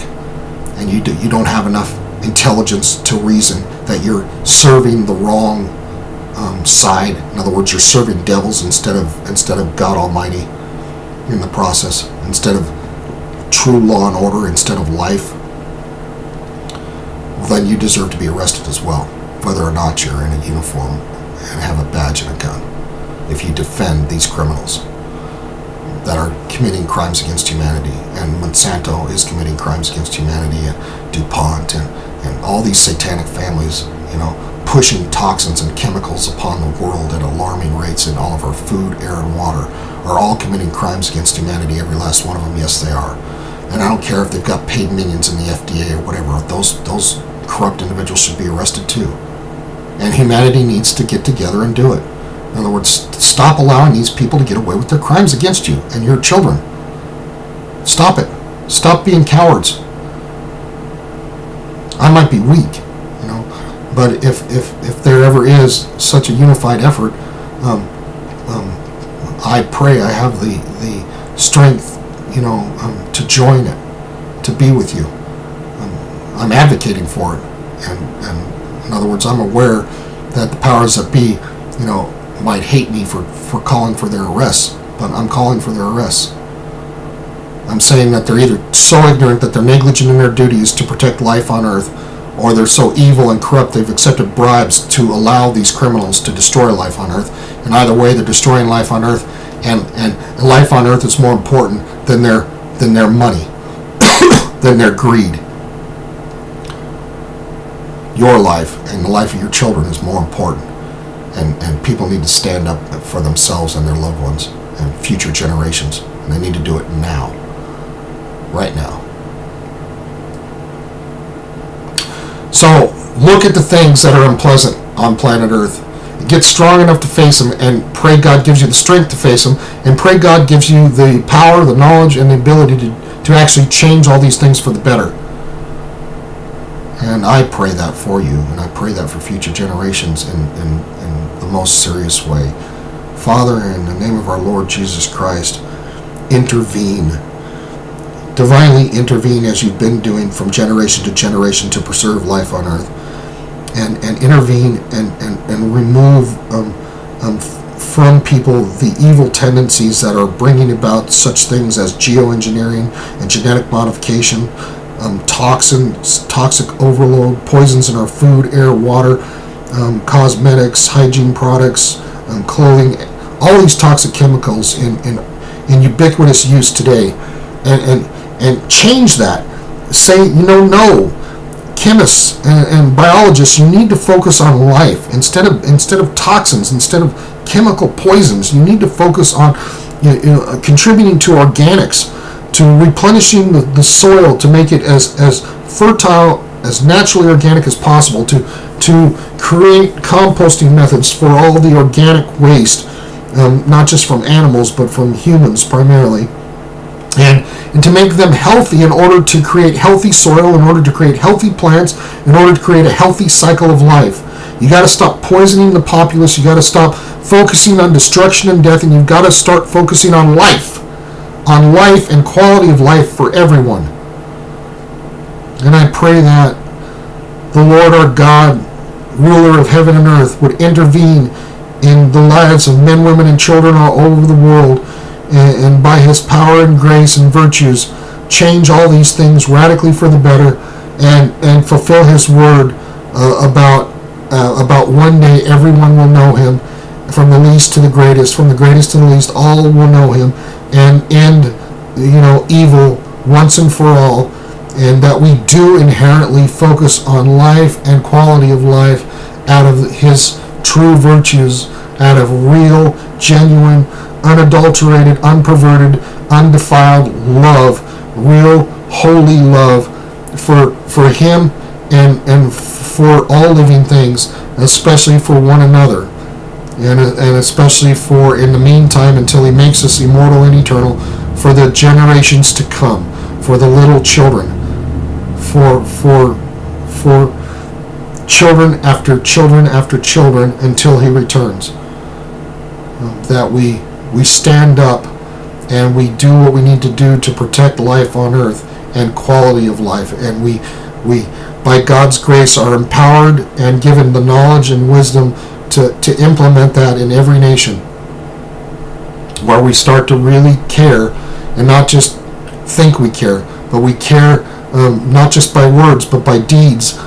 Speaker 1: and you don't have enough intelligence to reason that you're serving the wrong side. In other words, you're serving devils instead of God Almighty in the process, instead of true law and order, instead of life. Well, then you deserve to be arrested as well, whether or not you're in a uniform and have a badge and a gun, if you defend these criminals that are committing crimes against humanity. And Monsanto is committing crimes against humanity, and DuPont and all these satanic families, pushing toxins and chemicals upon the world at alarming rates in all of our food, air, and water, are all committing crimes against humanity, every last one of them. Yes, they are. And I don't care if they've got paid minions in the FDA or whatever, those corrupt individuals should be arrested too. And humanity needs to get together and do it. In other words, stop allowing these people to get away with their crimes against you and your children. Stop it. Stop being cowards. I might be weak, but if there ever is such a unified effort, I pray I have the strength, to join it, to be with you. I'm advocating for it, and in other words, I'm aware that the powers that be, might hate me for calling for their arrests, but I'm calling for their arrests. I'm saying that they're either so ignorant that they're negligent in their duties to protect life on Earth, or they're so evil and corrupt they've accepted bribes to allow these criminals to destroy life on Earth. And either way, they're destroying life on Earth, and life on Earth is more important than their money, than their greed. Your life and the life of your children is more important. And people need to stand up for themselves and their loved ones and future generations. And they need to do it now. Right now. So, look at the things that are unpleasant on planet Earth. Get strong enough to face them, and pray God gives you the strength to face them, and pray God gives you the power, the knowledge, and the ability to actually change all these things for the better. And I pray that for you, and I pray that for future generations in the most serious way. Father, in the name of our Lord Jesus Christ, intervene. Divinely intervene as you've been doing from generation to generation to preserve life on Earth. And intervene and remove from people the evil tendencies that are bringing about such things as geoengineering and genetic modification, toxic overload, poisons in our food, air, water, cosmetics, hygiene products, clothing, all these toxic chemicals in ubiquitous use today, and change that. Say, no. Chemists and biologists, you need to focus on life instead of toxins, instead of chemical poisons. You need to focus on contributing to organics, to replenishing the soil to make it as fertile, as naturally organic as possible, to create composting methods for all the organic waste, not just from animals but from humans primarily, and to make them healthy in order to create healthy soil, in order to create healthy plants, in order to create a healthy cycle of life. You got to stop poisoning the populace. You got to stop focusing on destruction and death, and you've got to start focusing on life and quality of life for everyone. And I pray that the Lord our God, ruler of heaven and earth, would intervene in the lives of men, women, and children all over the world, and by his power and grace and virtues, change all these things radically for the better, and fulfill his word about one day everyone will know him, from the least to the greatest, from the greatest to the least, all will know him, and end evil once and for all, and that we do inherently focus on life and quality of life out of his true virtues, out of real, genuine, unadulterated, unperverted, undefiled love, real holy love for him and for all living things, especially for one another, and especially for, in the meantime, until he makes us immortal and eternal, for the generations to come, for the little children, for children after children after children until he returns. That we stand up and we do what we need to do to protect life on earth and quality of life, and we by God's grace are empowered and given the knowledge and wisdom to implement that in every nation, where we start to really care and not just think we care, but we care not just by words but by deeds,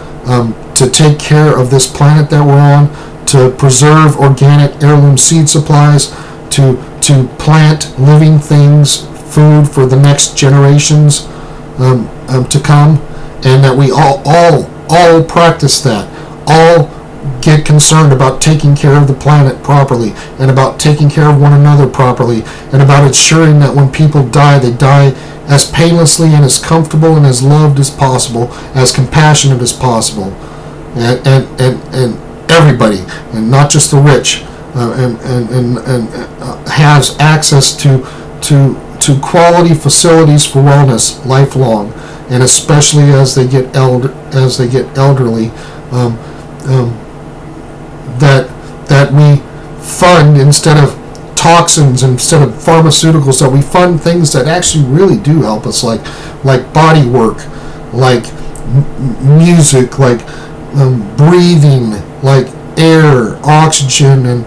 Speaker 1: to take care of this planet that we're on, to preserve organic heirloom seed supplies, to plant living things, food for the next generations to come, and that we all practice that, all get concerned about taking care of the planet properly, and about taking care of one another properly, and about ensuring that when people die, they die as painlessly and as comfortable and as loved as possible, as compassionate as possible, and everybody, and not just the rich, has access to quality facilities for wellness lifelong, and especially as they get elderly, that we fund, instead of toxins, instead of pharmaceuticals, that we fund things that actually really do help us, like body work, like music, like breathing, like air, oxygen, and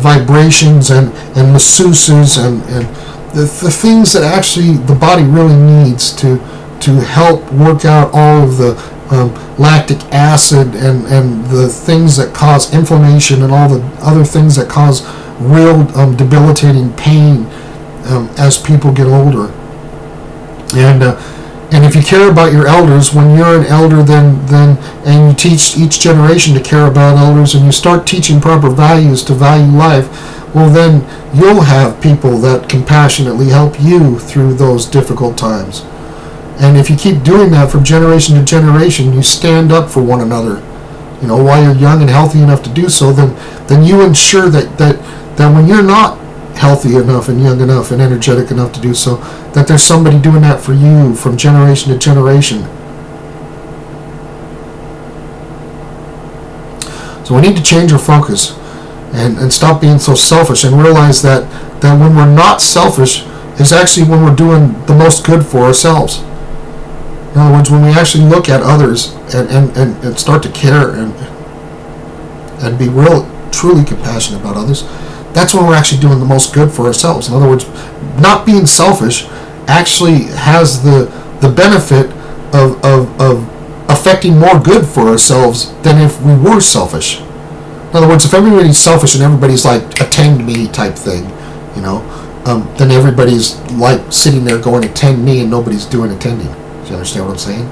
Speaker 1: vibrations, and masseuses, and the things that actually the body really needs to help work out all of the lactic acid and the things that cause inflammation and all the other things that cause real debilitating pain as people get older. And if you care about your elders, when you're an elder, then and you teach each generation to care about elders, and you start teaching proper values to value life, well, then you'll have people that compassionately help you through those difficult times. And if you keep doing that from generation to generation, you stand up for one another, while you're young and healthy enough to do so, then you ensure that when you're not healthy enough and young enough and energetic enough to do so, that there's somebody doing that for you from generation to generation. So we need to change our focus and stop being so selfish, and realize that when we're not selfish is actually when we're doing the most good for ourselves. In other words, when we actually look at others and start to care and be truly compassionate about others, that's when we're actually doing the most good for ourselves. In other words, not being selfish actually has the benefit of affecting more good for ourselves than if we were selfish. In other words, if everybody's selfish and everybody's like attend me type thing, then everybody's like sitting there going attend me and nobody's doing attending. Do you understand what I'm saying?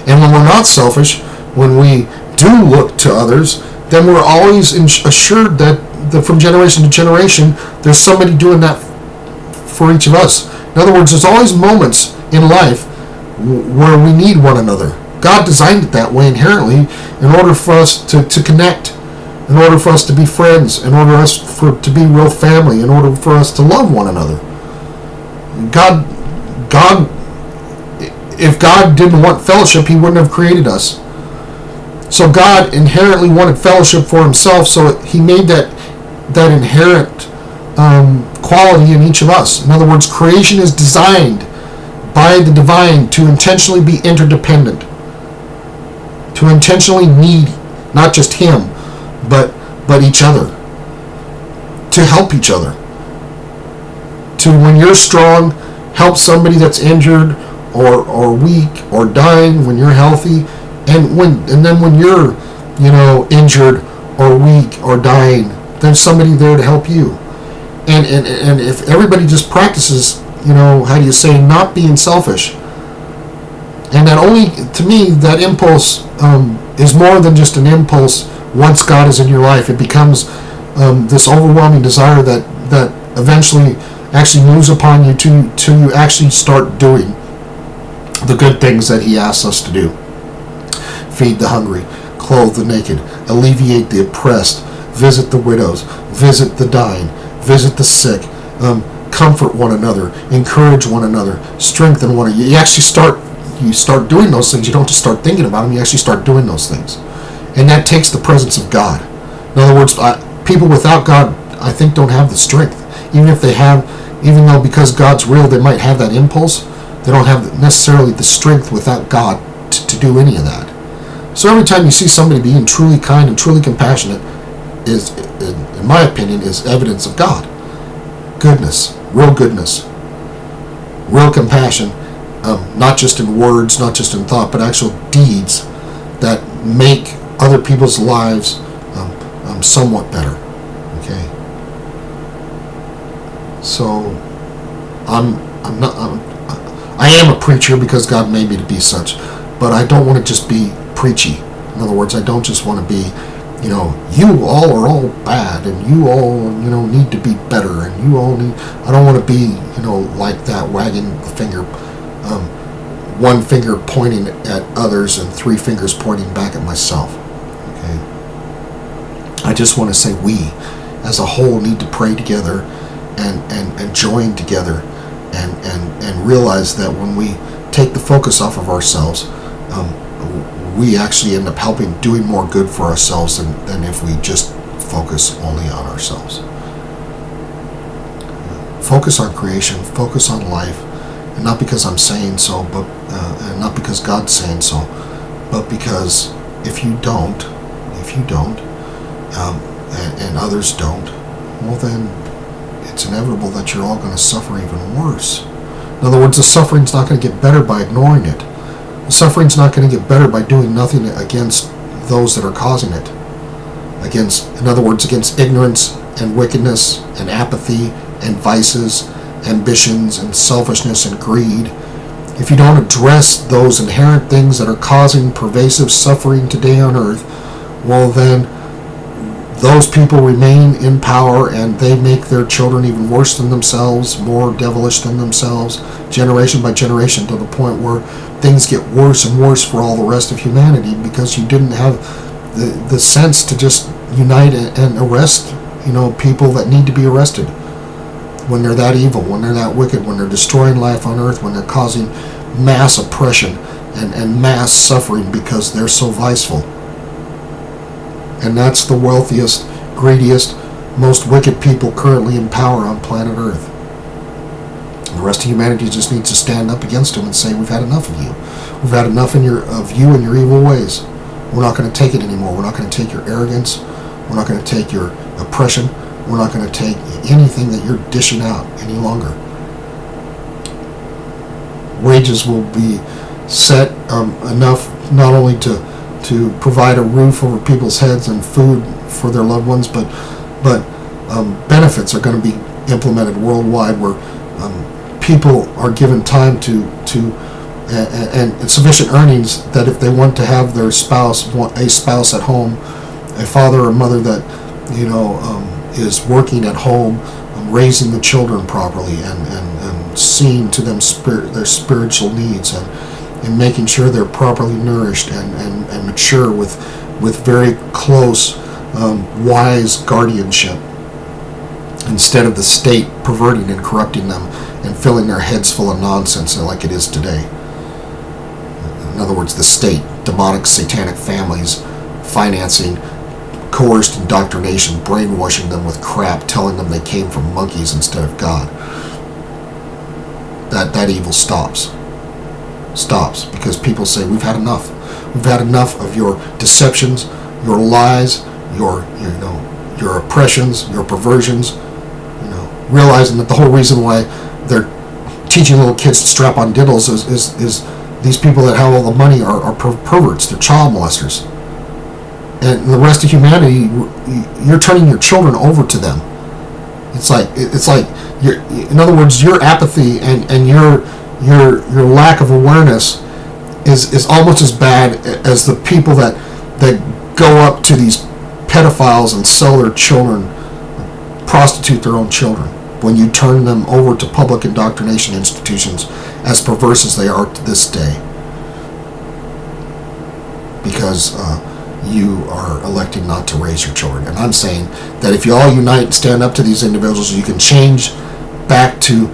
Speaker 1: And when we're not selfish, when we do look to others, then we're always assured that from generation to generation, there's somebody doing that for each of us. In other words, there's always moments in life where we need one another. God designed it that way inherently in order for us to connect, in order for us to be friends, in order for us to be real family, in order for us to love one another. God, if God didn't want fellowship, He wouldn't have created us. So God inherently wanted fellowship for Himself, so He made that inherent quality in each of us. In other words, creation is designed by the divine to intentionally be interdependent, to intentionally need not just Him, but each other, to help each other, to, when you're strong, help somebody that's injured or weak or dying when you're healthy, and then when you're injured or weak or dying, there's somebody there to help you. And if everybody just practices, not being selfish, and that only, to me, that impulse is more than just an impulse. Once God is in your life, it becomes this overwhelming desire that eventually actually moves upon you to you actually start doing the good things that He asks us to do. Feed the hungry, clothe the naked, alleviate the oppressed, visit the widows, visit the dying, visit the sick, comfort one another, encourage one another, strengthen one another. You start doing those things. You don't just start thinking about them, you actually start doing those things. And that takes the presence of God. In other words, people without God, I think, don't have the strength. Even though because God's real, they might have that impulse, they don't have necessarily the strength without God to do any of that. So every time you see somebody being truly kind and truly compassionate, is, in my opinion, is evidence of God. Goodness, real compassion, not just in words, not just in thought, but actual deeds that make other people's lives somewhat better. Okay. So I am a preacher because God made me to be such, but I don't want to just be preachy. In other words, I don't just want to be, you all are all bad, and you all, need to be better, and you all need. I don't want to be, like that, wagging the finger, one finger pointing at others and three fingers pointing back at myself. Okay. I just want to say we, as a whole, need to pray together and join together, and realize that when we take the focus off of ourselves, we actually end up doing more good for ourselves than if we just focus only on ourselves. Focus on creation, focus on life, and not because I'm saying so, but and not because God's saying so, but because if you don't, and others don't, well then it's inevitable that you're all going to suffer even worse. In other words, the suffering's not going to get better by ignoring it. The suffering's not going to get better by doing nothing against those that are causing it. In other words, against ignorance and wickedness and apathy and vices, ambitions and selfishness and greed. If you don't address those inherent things that are causing pervasive suffering today on earth, well then those people remain in power, and they make their children even worse than themselves, more devilish than themselves, generation by generation, to the point where things get worse and worse for all the rest of humanity because you didn't have the sense to just unite and arrest, people that need to be arrested. When they're that evil, when they're that wicked, when they're destroying life on earth, when they're causing mass oppression and mass suffering because they're so viceful. And that's the wealthiest, greediest, most wicked people currently in power on planet Earth. And the rest of humanity just needs to stand up against them and say, we've had enough of you. We've had enough of you and your evil ways. We're not going to take it anymore. We're not going to take your arrogance. We're not going to take your oppression. We're not going to take anything that you're dishing out any longer. Wages will be set enough not only to provide a roof over people's heads and food for their loved ones, but benefits are going to be implemented worldwide where people are given time and sufficient earnings that if they want to have a spouse at home, a father or mother that is working at home, raising the children properly and seeing to them their spiritual needs and making sure they're properly nourished and mature with very close, wise guardianship, instead of the state perverting and corrupting them and filling their heads full of nonsense like it is today. In other words, the state, demonic, satanic families financing coerced indoctrination, brainwashing them with crap, telling them they came from monkeys instead of God. That evil stops because people say, we've had enough. We've had enough of your deceptions, your lies, your oppressions, your perversions. Realizing that the whole reason why they're teaching little kids to strap on diddles is these people that have all the money are perverts. They're child molesters. And the rest of humanity, you're turning your children over to them. It's like in other words, your apathy and your lack of awareness is almost as bad as the people that go up to these pedophiles and sell their children, prostitute their own children, when you turn them over to public indoctrination institutions, as perverse as they are to this day, because you are electing not to raise your children. And I'm saying that if you all unite and stand up to these individuals, you can change back to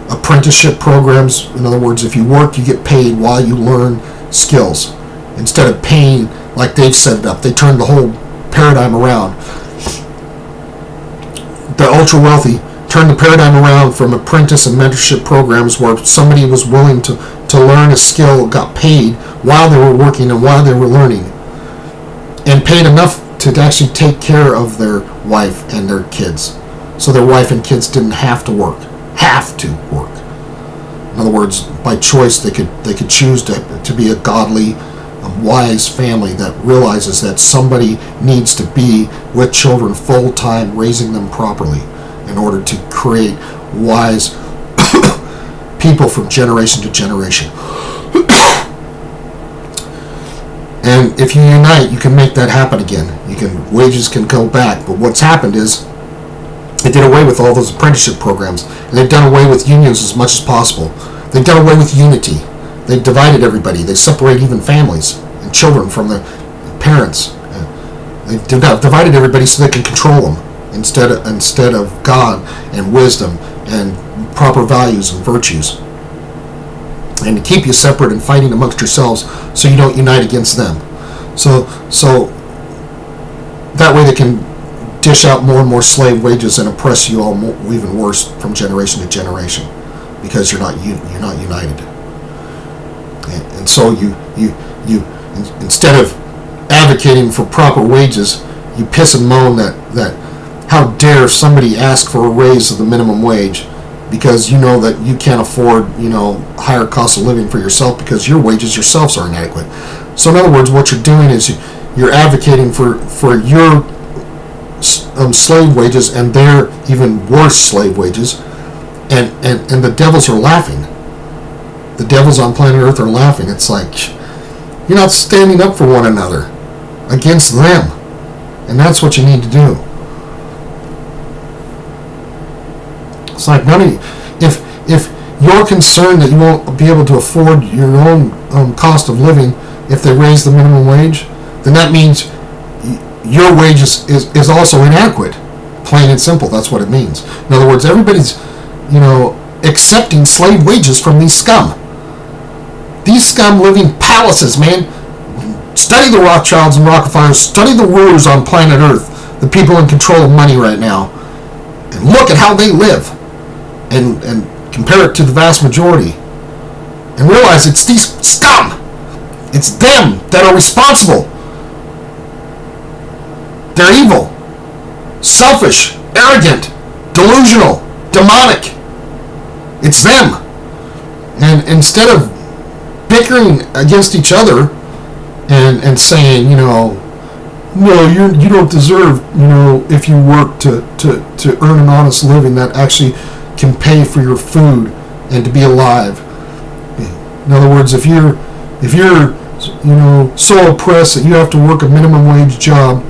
Speaker 1: apprenticeship programs. In other words, if you work, you get paid while you learn skills. instead of paying like they've set it up. They turned the whole paradigm around. The ultra wealthy turned the paradigm around from apprentice and mentorship programs where somebody was willing to learn a skill, got paid while they were working and while they were learning, and paid enough to actually take care of their wife and their kids. So their wife and kids didn't have to work. In other words, by choice, they could choose to be a godly, wise family that realizes that somebody needs to be with children full time, raising them properly in order to create wise people from generation to generation. And if you unite, you can make that happen again. Wages can go back. But what's happened is they did away with all those apprenticeship programs, and they've done away with unions as much as possible. They've done away with unity. They've divided everybody. They separate even families and children from their parents. They've divided everybody so they can control them instead of God and wisdom and proper values and virtues. And to keep you separate and fighting amongst yourselves so you don't unite against them. So that way they can dish out more and more slave wages and oppress you all even worse from generation to generation because you're not united. And so you instead of advocating for proper wages, you piss and moan that how dare somebody ask for a raise of the minimum wage because you know that you can't afford, higher cost of living for yourself because your wages yourselves are inadequate. So in other words, what you're doing is you're advocating for your slave wages and their even worse slave wages, and the devils are laughing. The devils on planet Earth are laughing. It's like, you're not standing up for one another against them. And that's what you need to do. It's like, if you're concerned that you won't be able to afford your own cost of living if they raise the minimum wage, then that means your wage is also inadequate. Plain and simple, that's what it means. In other words, everybody's, accepting slave wages from these scum. These scum live in palaces, man. Study the Rothschilds and Rockefellers. Study the rulers on planet Earth, the people in control of money right now, and look at how they live, and compare it to the vast majority, and realize it's these scum. It's them that are responsible. They're evil, selfish, arrogant, delusional, demonic. It's them. And instead of bickering against each other and saying, no, you don't deserve, if you work to earn an honest living that actually can pay for your food and to be alive. In other words, if you're so oppressed that you have to work a minimum wage job,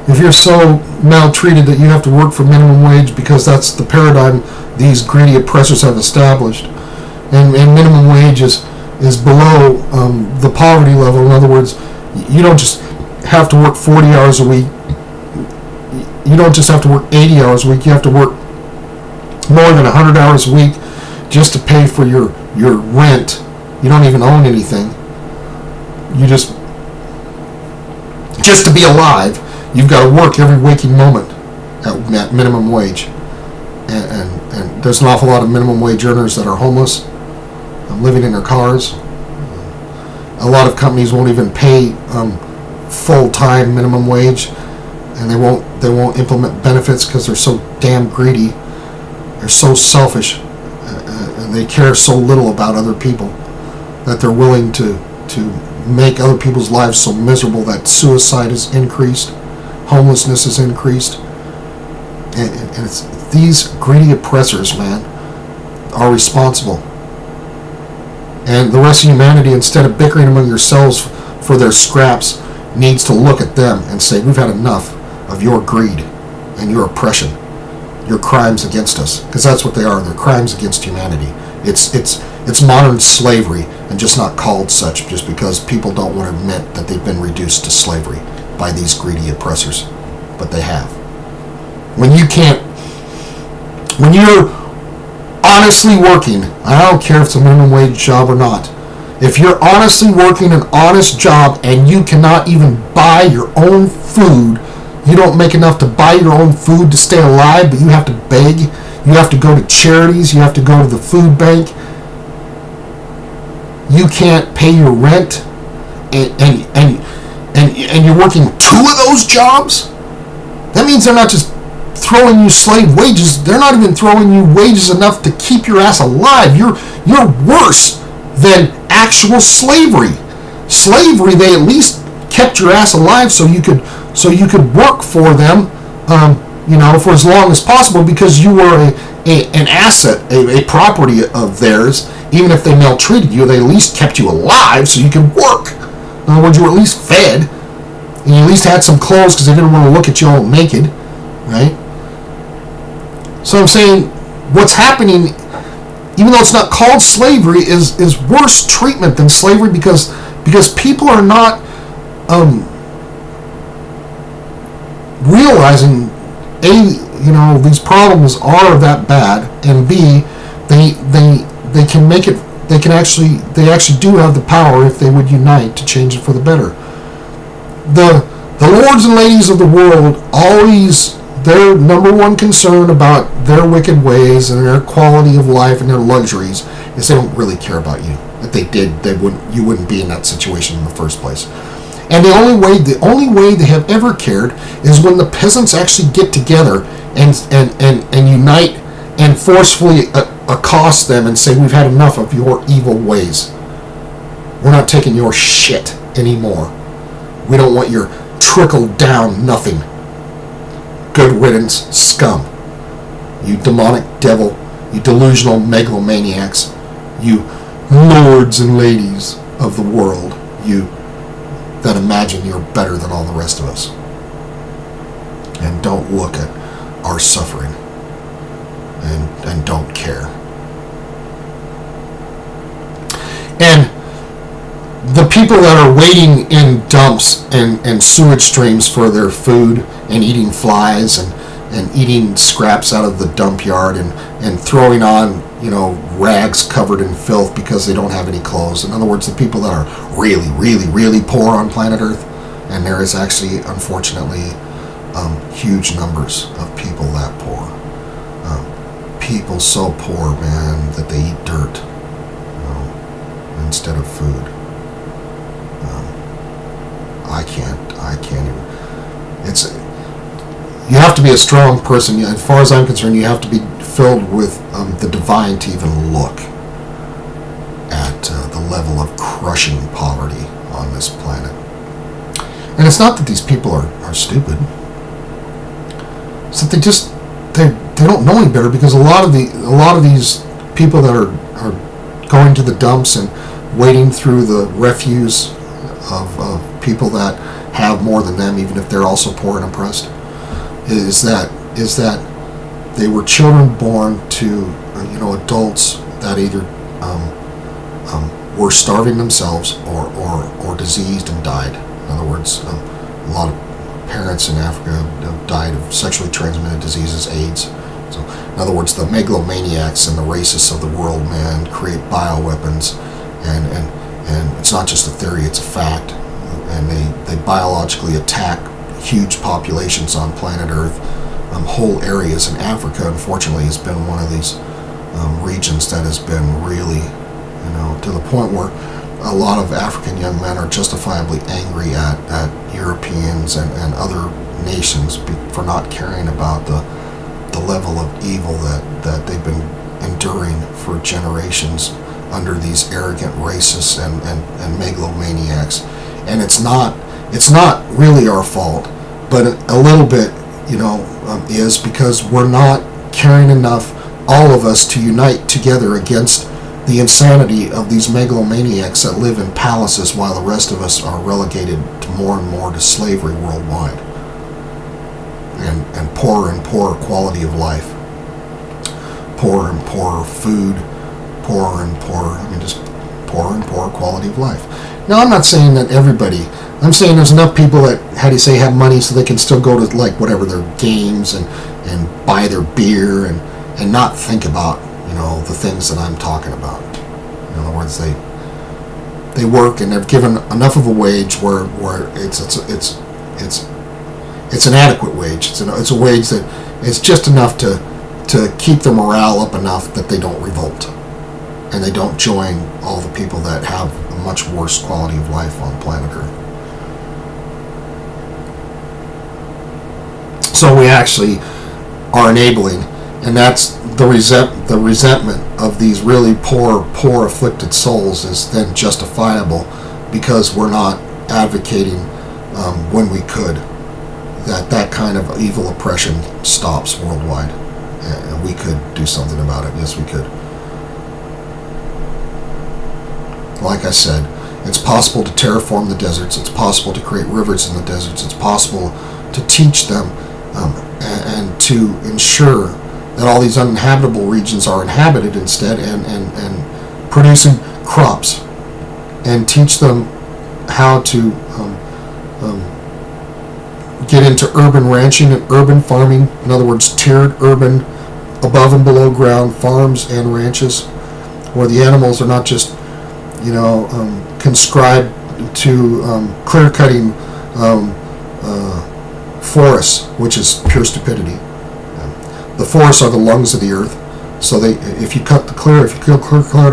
Speaker 1: if you're so maltreated that you have to work for minimum wage because that's the paradigm these greedy oppressors have established, and minimum wage is below the poverty level. In other words, you don't just have to work 40 hours a week. You don't just have to work 80 hours a week. You have to work more than 100 hours a week just to pay for your rent. You don't even own anything. You just to be alive, you've got to work every waking moment at minimum wage. And there's an awful lot of minimum wage earners that are homeless, living in their cars. A lot of companies won't even pay full-time minimum wage, and they won't implement benefits because they're so damn greedy. They're so selfish, and they care so little about other people that they're willing to make other people's lives so miserable that suicide is increased, homelessness is increased, and it's these greedy oppressors, man, are responsible. And the rest of humanity, instead of bickering among yourselves for their scraps, needs to look at them and say, we've had enough of your greed and your oppression, your crimes against us, because that's what they are. They're crimes against humanity. It's modern slavery, and just not called such just because people don't want to admit that they've been reduced to slavery by these greedy oppressors, but they have. When you're honestly working, I don't care if it's a minimum wage job or not, If you're honestly working an honest job and you cannot even buy your own food, you don't make enough to buy your own food to stay alive, but you have to beg, you have to go to charities, you have to go to the food bank, you can't pay your rent, and you're working 2 of those jobs, that means they're not just throwing you slave wages, they're not even throwing you wages enough to keep your ass alive. You're worse than actual slavery. Slavery, they at least kept your ass alive so you could work for them, for as long as possible, because you were an asset, a property of theirs. Even if they maltreated you, they at least kept you alive so you could work. In other words, you were at least fed, and you at least had some clothes because they didn't want to look at you all naked, right? So I'm saying what's happening, even though it's not called slavery, is worse treatment than slavery, because people are not realizing, A, these problems are that bad, and B, they can make it, they actually do have the power, if they would unite, to change it for the better. The lords and ladies of the world, always, their number one concern about their wicked ways and their quality of life and their luxuries is they don't really care about you. If they did, you wouldn't be in that situation in the first place. And the only way they have ever cared is when the peasants actually get together and unite and forcefully accost them and say, we've had enough of your evil ways. We're not taking your shit anymore. We don't want your trickle down nothing. Good riddance, scum. You demonic devil, you delusional megalomaniacs, you lords and ladies of the world, you that imagine you're better than all the rest of us. And don't look at our suffering and don't care. And the people that are waiting in dumps and sewage streams for their food and eating flies and eating scraps out of the dump yard and throwing on, rags covered in filth because they don't have any clothes. In other words, the people that are really, really, really poor on planet Earth, and there is actually, unfortunately, huge numbers of people that poor. People so poor, man, that they eat dirt, instead of food. I can't even. You have to be a strong person. As far as I'm concerned, you have to be filled with the divine to even look at the level of crushing poverty on this planet. And it's not that these people are stupid. It's that they don't know any better, because a lot of these people that are going to the dumps and wading through the refuse of people that have more than them, even if they're also poor and oppressed, is that they were children born to adults that either were starving themselves or diseased and died. In other words, a lot of parents in Africa have died of sexually transmitted diseases, AIDS. So, in other words, the megalomaniacs and the racists of the world, man, create bioweapons, and it's not just a theory, it's a fact. And they biologically attack huge populations on planet Earth. Whole areas in Africa, unfortunately, has been one of these regions that has been really, to the point where a lot of African young men are justifiably angry at Europeans and other nations for not caring about the level of evil that they've been enduring for generations under these arrogant racists and megalomaniacs. And it's not really our fault, but a little bit, is because we're not caring enough, all of us, to unite together against the insanity of these megalomaniacs that live in palaces while the rest of us are relegated to more and more to slavery worldwide. And poorer and poorer quality of life. Poorer and poorer food. Poorer and poorer, just poorer and poorer quality of life. Now, I'm not saying that everybody, I'm saying there's enough people that, have money so they can still go to, whatever, their games and buy their beer and not think about, the things that I'm talking about. In other words, they work and they're given enough of a wage where it's an adequate wage. It's a wage that is just enough to keep their morale up enough that they don't revolt and they don't join all the people that have a much worse quality of life on planet Earth. So we actually are enabling, and that's the resentment of these really poor afflicted souls is then justifiable because we're not advocating when we could that kind of evil oppression stops worldwide, and we could do something about it. Yes, we could. Like I said, it's possible to terraform the deserts. It's possible to create rivers in the deserts. It's possible to teach them and to ensure that all these uninhabitable regions are inhabited instead, and producing crops, and teach them how to get into urban ranching and urban farming. In other words, tiered urban above and below ground farms and ranches where the animals are not just conscribed to clear cutting forests, which is pure stupidity. The forests are the lungs of the earth, so if you clear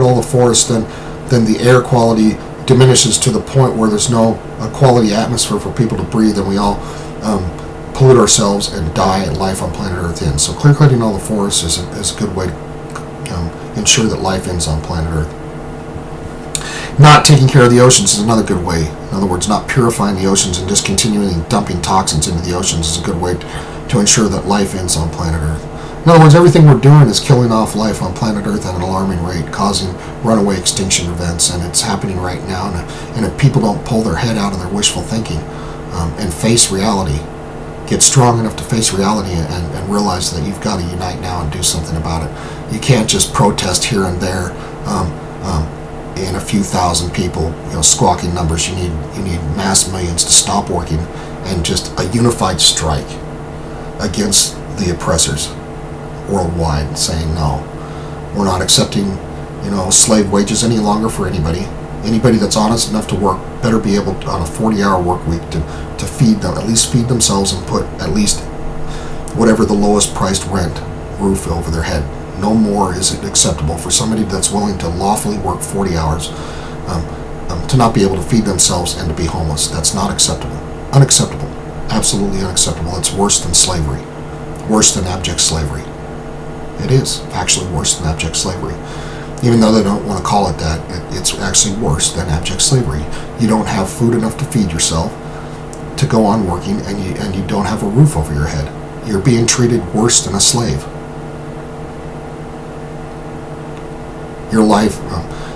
Speaker 1: all the forests, then the air quality diminishes to the point where there's no quality atmosphere for people to breathe, and we all pollute ourselves and die, and life on planet Earth ends. So clear cutting all the forests is a good way to ensure that life ends on planet Earth. Not taking care of the oceans is another good way. In other words, not purifying the oceans and just continually dumping toxins into the oceans is a good way to ensure that life ends on planet Earth. In other words, everything we're doing is killing off life on planet Earth at an alarming rate, causing runaway extinction events, and it's happening right now. And if people don't pull their head out of their wishful thinking and face reality, get strong enough to face reality and realize that you've got to unite now and do something about it. You can't just protest here and there in a few thousand people, squawking numbers. You need mass millions to stop working, and just a unified strike against the oppressors worldwide, saying no, we're not accepting slave wages any longer for anybody. Anybody that's honest enough to work better be able to, on a 40-hour work week, to feed them, at least feed themselves, and put at least whatever the lowest priced roof over their head. No more is it acceptable for somebody that's willing to lawfully work 40 hours to not be able to feed themselves and to be homeless. That's not acceptable. Unacceptable. Absolutely unacceptable. It's worse than slavery. Worse than abject slavery. It is actually worse than abject slavery. Even though they don't want to call it that, it's actually worse than abject slavery. You don't have food enough to feed yourself, to go on working, and you don't have a roof over your head. You're being treated worse than a slave. Your life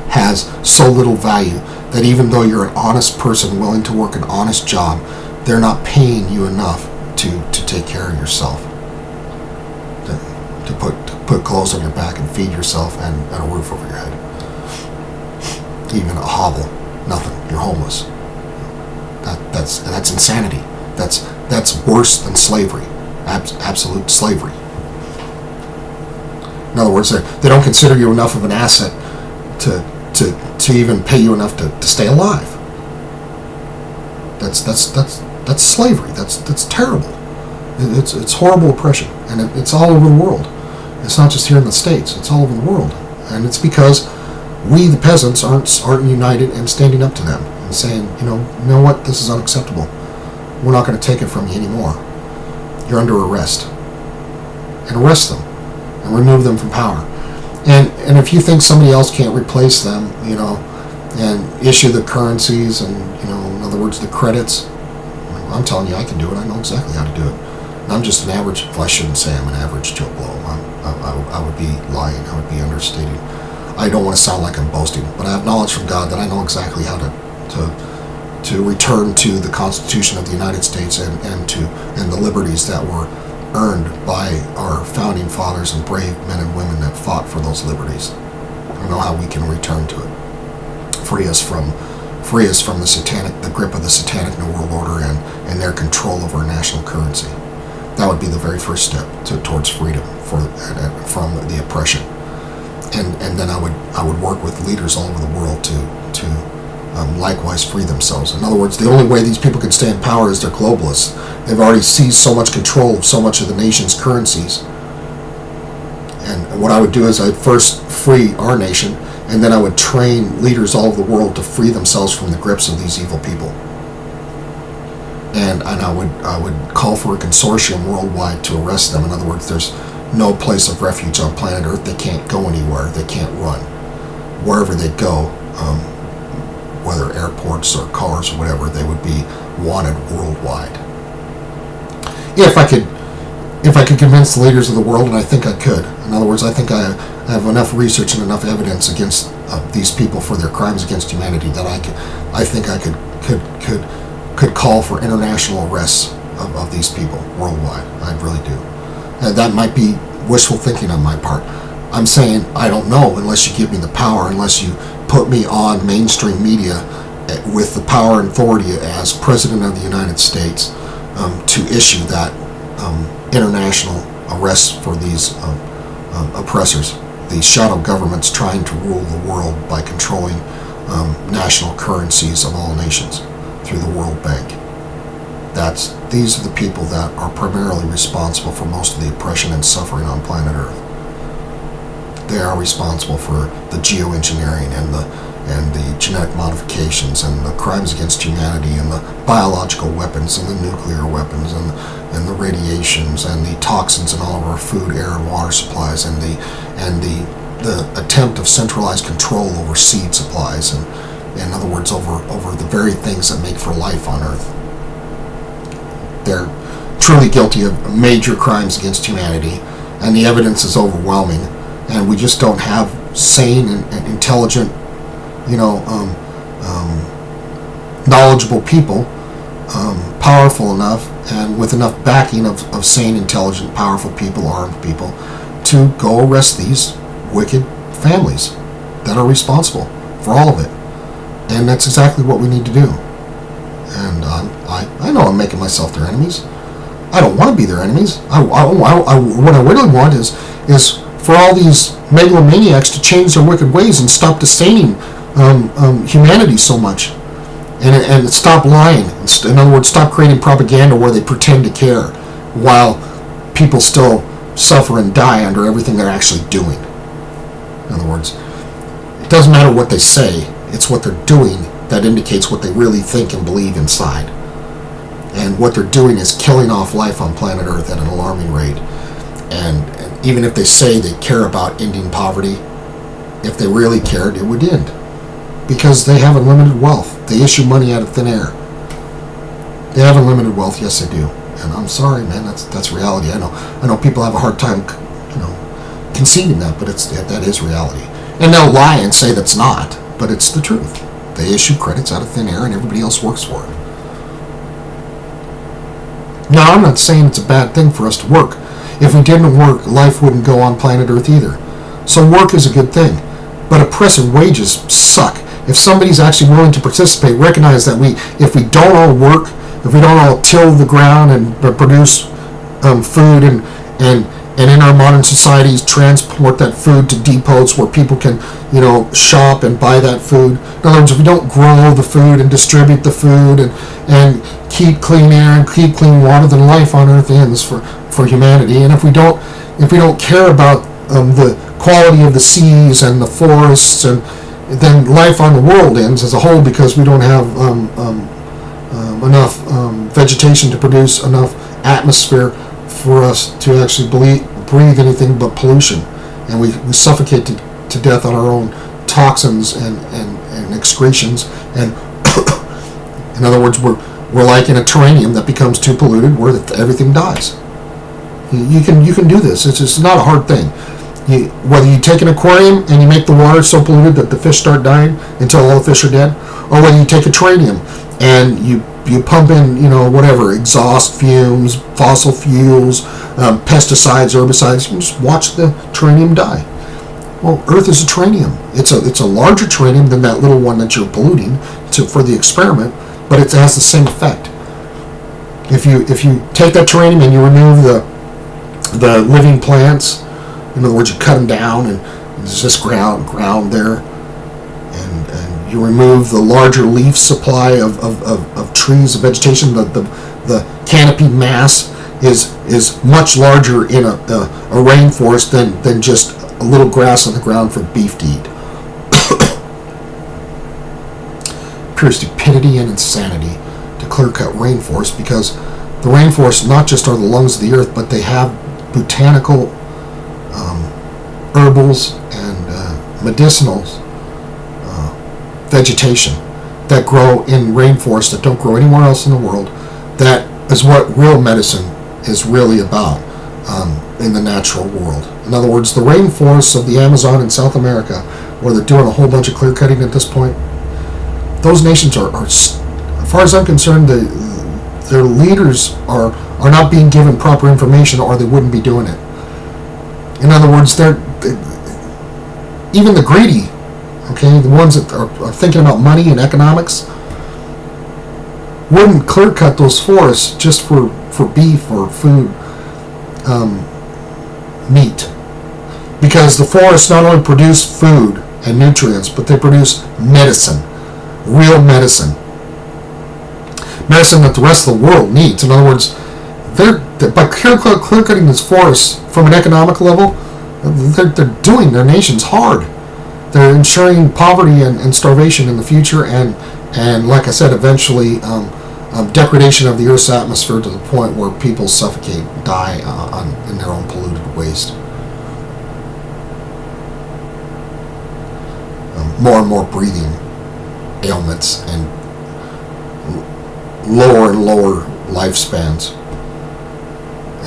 Speaker 1: has so little value that even though you're an honest person willing to work an honest job, they're not paying you enough to take care of yourself, to put clothes on your back and feed yourself and a roof over your head. Even a hovel, nothing. You're homeless. That's insanity. That's worse than slavery. Absolute slavery. In other words, they don't consider you enough of an asset to even pay you enough to stay alive. That's slavery. That's terrible. It's horrible oppression, and it's all over the world. It's not just here in the States. It's all over the world, and it's because we, the peasants, aren't united and standing up to them and saying, you know what, this is unacceptable. We're not going to take it from you anymore. You're under arrest, and arrest them. And remove them from power. And if you think somebody else can't replace them, and issue the currencies and, in other words, the credits, I'm telling you, I can do it. I know exactly how to do it. And I'm just an average, well, I shouldn't say I'm an average Joe Blow. I would be lying. I would be understating. I don't want to sound like I'm boasting, but I have knowledge from God that I know exactly how to return to the Constitution of the United States and the liberties that were earned by our founding fathers and brave men and women that fought for those liberties. I know how we can return to it. Free us from the grip of the satanic New World Order and their control of our national currency. That would be the very first step towards freedom from the oppression. And then I would work with leaders all over the world to likewise free themselves. In other words, the only way these people can stay in power is they're globalists. They've already seized so much control of so much of the nation's currencies. And what I would do is I'd first free our nation, and then I would train leaders all over the world to free themselves from the grips of these evil people. And I would call for a consortium worldwide to arrest them. In other words, there's no place of refuge on planet Earth. They can't go anywhere. They can't run. Wherever they go, whether airports or cars or whatever, they would be wanted worldwide. If I could convince the leaders of the world, and I think I could. In other words, I think I have enough research and enough evidence against these people for their crimes against humanity that I think I could call for international arrests of these people worldwide. I really do. And that might be wishful thinking on my part. I'm saying I don't know unless you give me the power, unless you put me on mainstream media with the power and authority as President of the United States to issue that international arrests for these oppressors, these shadow governments trying to rule the world by controlling national currencies of all nations through the World Bank. These are the people that are primarily responsible for most of the oppression and suffering on planet Earth. They are responsible for the geoengineering and the genetic modifications and the crimes against humanity and the biological weapons and the nuclear weapons and the radiations and the toxins in all of our food, air, and water supplies and the attempt of centralized control over seed supplies and, in other words, over the very things that make for life on Earth. They're truly guilty of major crimes against humanity, and the evidence is overwhelming. And we just don't have sane and intelligent, knowledgeable people, powerful enough and with enough backing of sane, intelligent, powerful people, armed people, to go arrest these wicked families that are responsible for all of it. And that's exactly what we need to do. And I know I'm making myself their enemies. I don't want to be their enemies. What I really want is for all these megalomaniacs to change their wicked ways and stop disdaining humanity so much, and stop lying. In other words, stop creating propaganda where they pretend to care while people still suffer and die under everything they're actually doing. In other words, it doesn't matter what they say, it's what they're doing that indicates what they really think and believe inside. And what they're doing is killing off life on planet Earth at an alarming rate. And even if they say they care about ending poverty, if they really cared, it would end. Because they have unlimited wealth. They issue money out of thin air. They have unlimited wealth, yes they do. And I'm sorry, man, that's reality. I know people have a hard time, conceding that, but that is reality. And they'll lie and say that's not, but it's the truth. They issue credits out of thin air and everybody else works for it. Now, I'm not saying it's a bad thing for us to work. If we didn't work, life wouldn't go on planet Earth either. So work is a good thing. But oppressive wages suck. If somebody's actually willing to participate, recognize that if we don't all work, if we don't all till the ground and produce food and in our modern societies transport that food to depots where people can, shop and buy that food. In other words, if we don't grow the food and distribute the food and keep clean air and keep clean water, then life on Earth ends for humanity. And if we don't care about the quality of the seas and the forests, and then life on the world ends as a whole because we don't have enough vegetation to produce enough atmosphere for us to actually breathe anything but pollution, and we suffocate to death on our own toxins and excretions. And in other words, we're like in a terrarium that becomes too polluted where everything dies. You can do this. It's not a hard thing. Whether you take an aquarium and you make the water so polluted that the fish start dying until all the fish are dead, or whether you take a terrarium and you pump in, whatever, exhaust fumes, fossil fuels, pesticides, herbicides, you just watch the terrarium die. Well, Earth is a terrarium. It's a larger terrarium than that little one that you're polluting for the experiment, but it has the same effect. If you take that terrarium and you remove the living plants, in other words, you cut them down and there's just ground there, and and you remove the larger leaf supply of trees, of vegetation. The canopy mass is much larger in a rainforest than just a little grass on the ground for beef to eat. Pure stupidity and insanity to clear-cut rainforests, because the rainforests not just are the lungs of the earth, but they have botanical herbals and medicinal vegetation that grow in rainforests that don't grow anywhere else in the world. That is what real medicine is really about in the natural world. In other words, the rainforests of the Amazon in South America, where they're doing a whole bunch of clear cutting at this point, those nations are as far as I'm concerned, their leaders are not being given proper information, or they wouldn't be doing it. In other words, even the greedy, okay, the ones that are thinking about money and economics, wouldn't clear cut those forests just for beef or food, meat, because the forests not only produce food and nutrients, but they produce medicine, real medicine that the rest of the world needs. In other words, by clear cutting these forests from an economic level, they're doing their nations hard. They're ensuring poverty and starvation in the future, and like I said, eventually degradation of the Earth's atmosphere to the point where people suffocate, die in their own polluted waste. More and more breathing ailments and lower and lower lifespans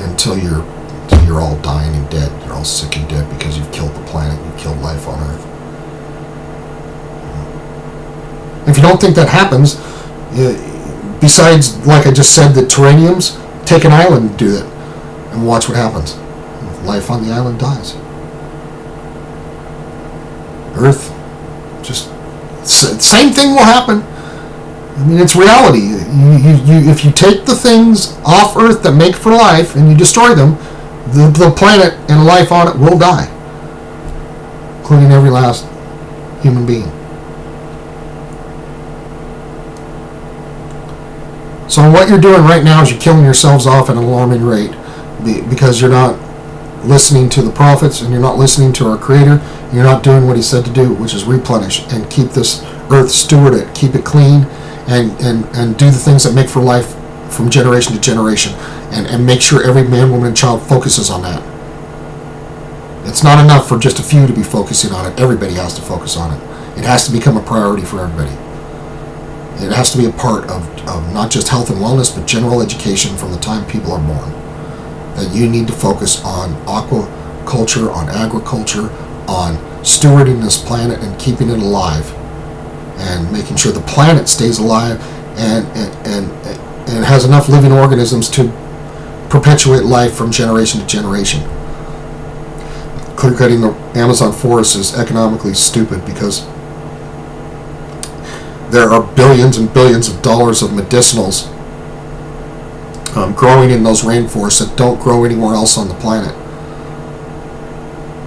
Speaker 1: until you're all dying and dead. You're all sick and dead because you've killed the planet, you've killed life on Earth. If you don't think that happens, besides, like I just said, the terraniums, take an island and do it, and watch what happens. Life on the island dies. Earth, just same thing will happen. I mean, it's reality. If you take the things off Earth that make for life and you destroy them, the planet and life on it will die, including every last human being. So what you're doing right now is you're killing yourselves off at an alarming rate, because you're not listening to the prophets, and you're not listening to our Creator. You're not doing what He said to do, which is replenish and keep this earth, steward it, keep it clean, and do the things that make for life from generation to generation, and make sure every man, woman, and child focuses on that. It's not enough for just a few to be focusing on it. Everybody has to focus on it. It has to become a priority for everybody. It has to be a part of not just health and wellness, but general education from the time people are born. That you need to focus on aquaculture, on agriculture, on stewarding this planet and keeping it alive, and making sure the planet stays alive and has enough living organisms to perpetuate life from generation to generation. Clear cutting the Amazon forest is economically stupid, because there are billions and billions of dollars of medicinals growing in those rainforests that don't grow anywhere else on the planet.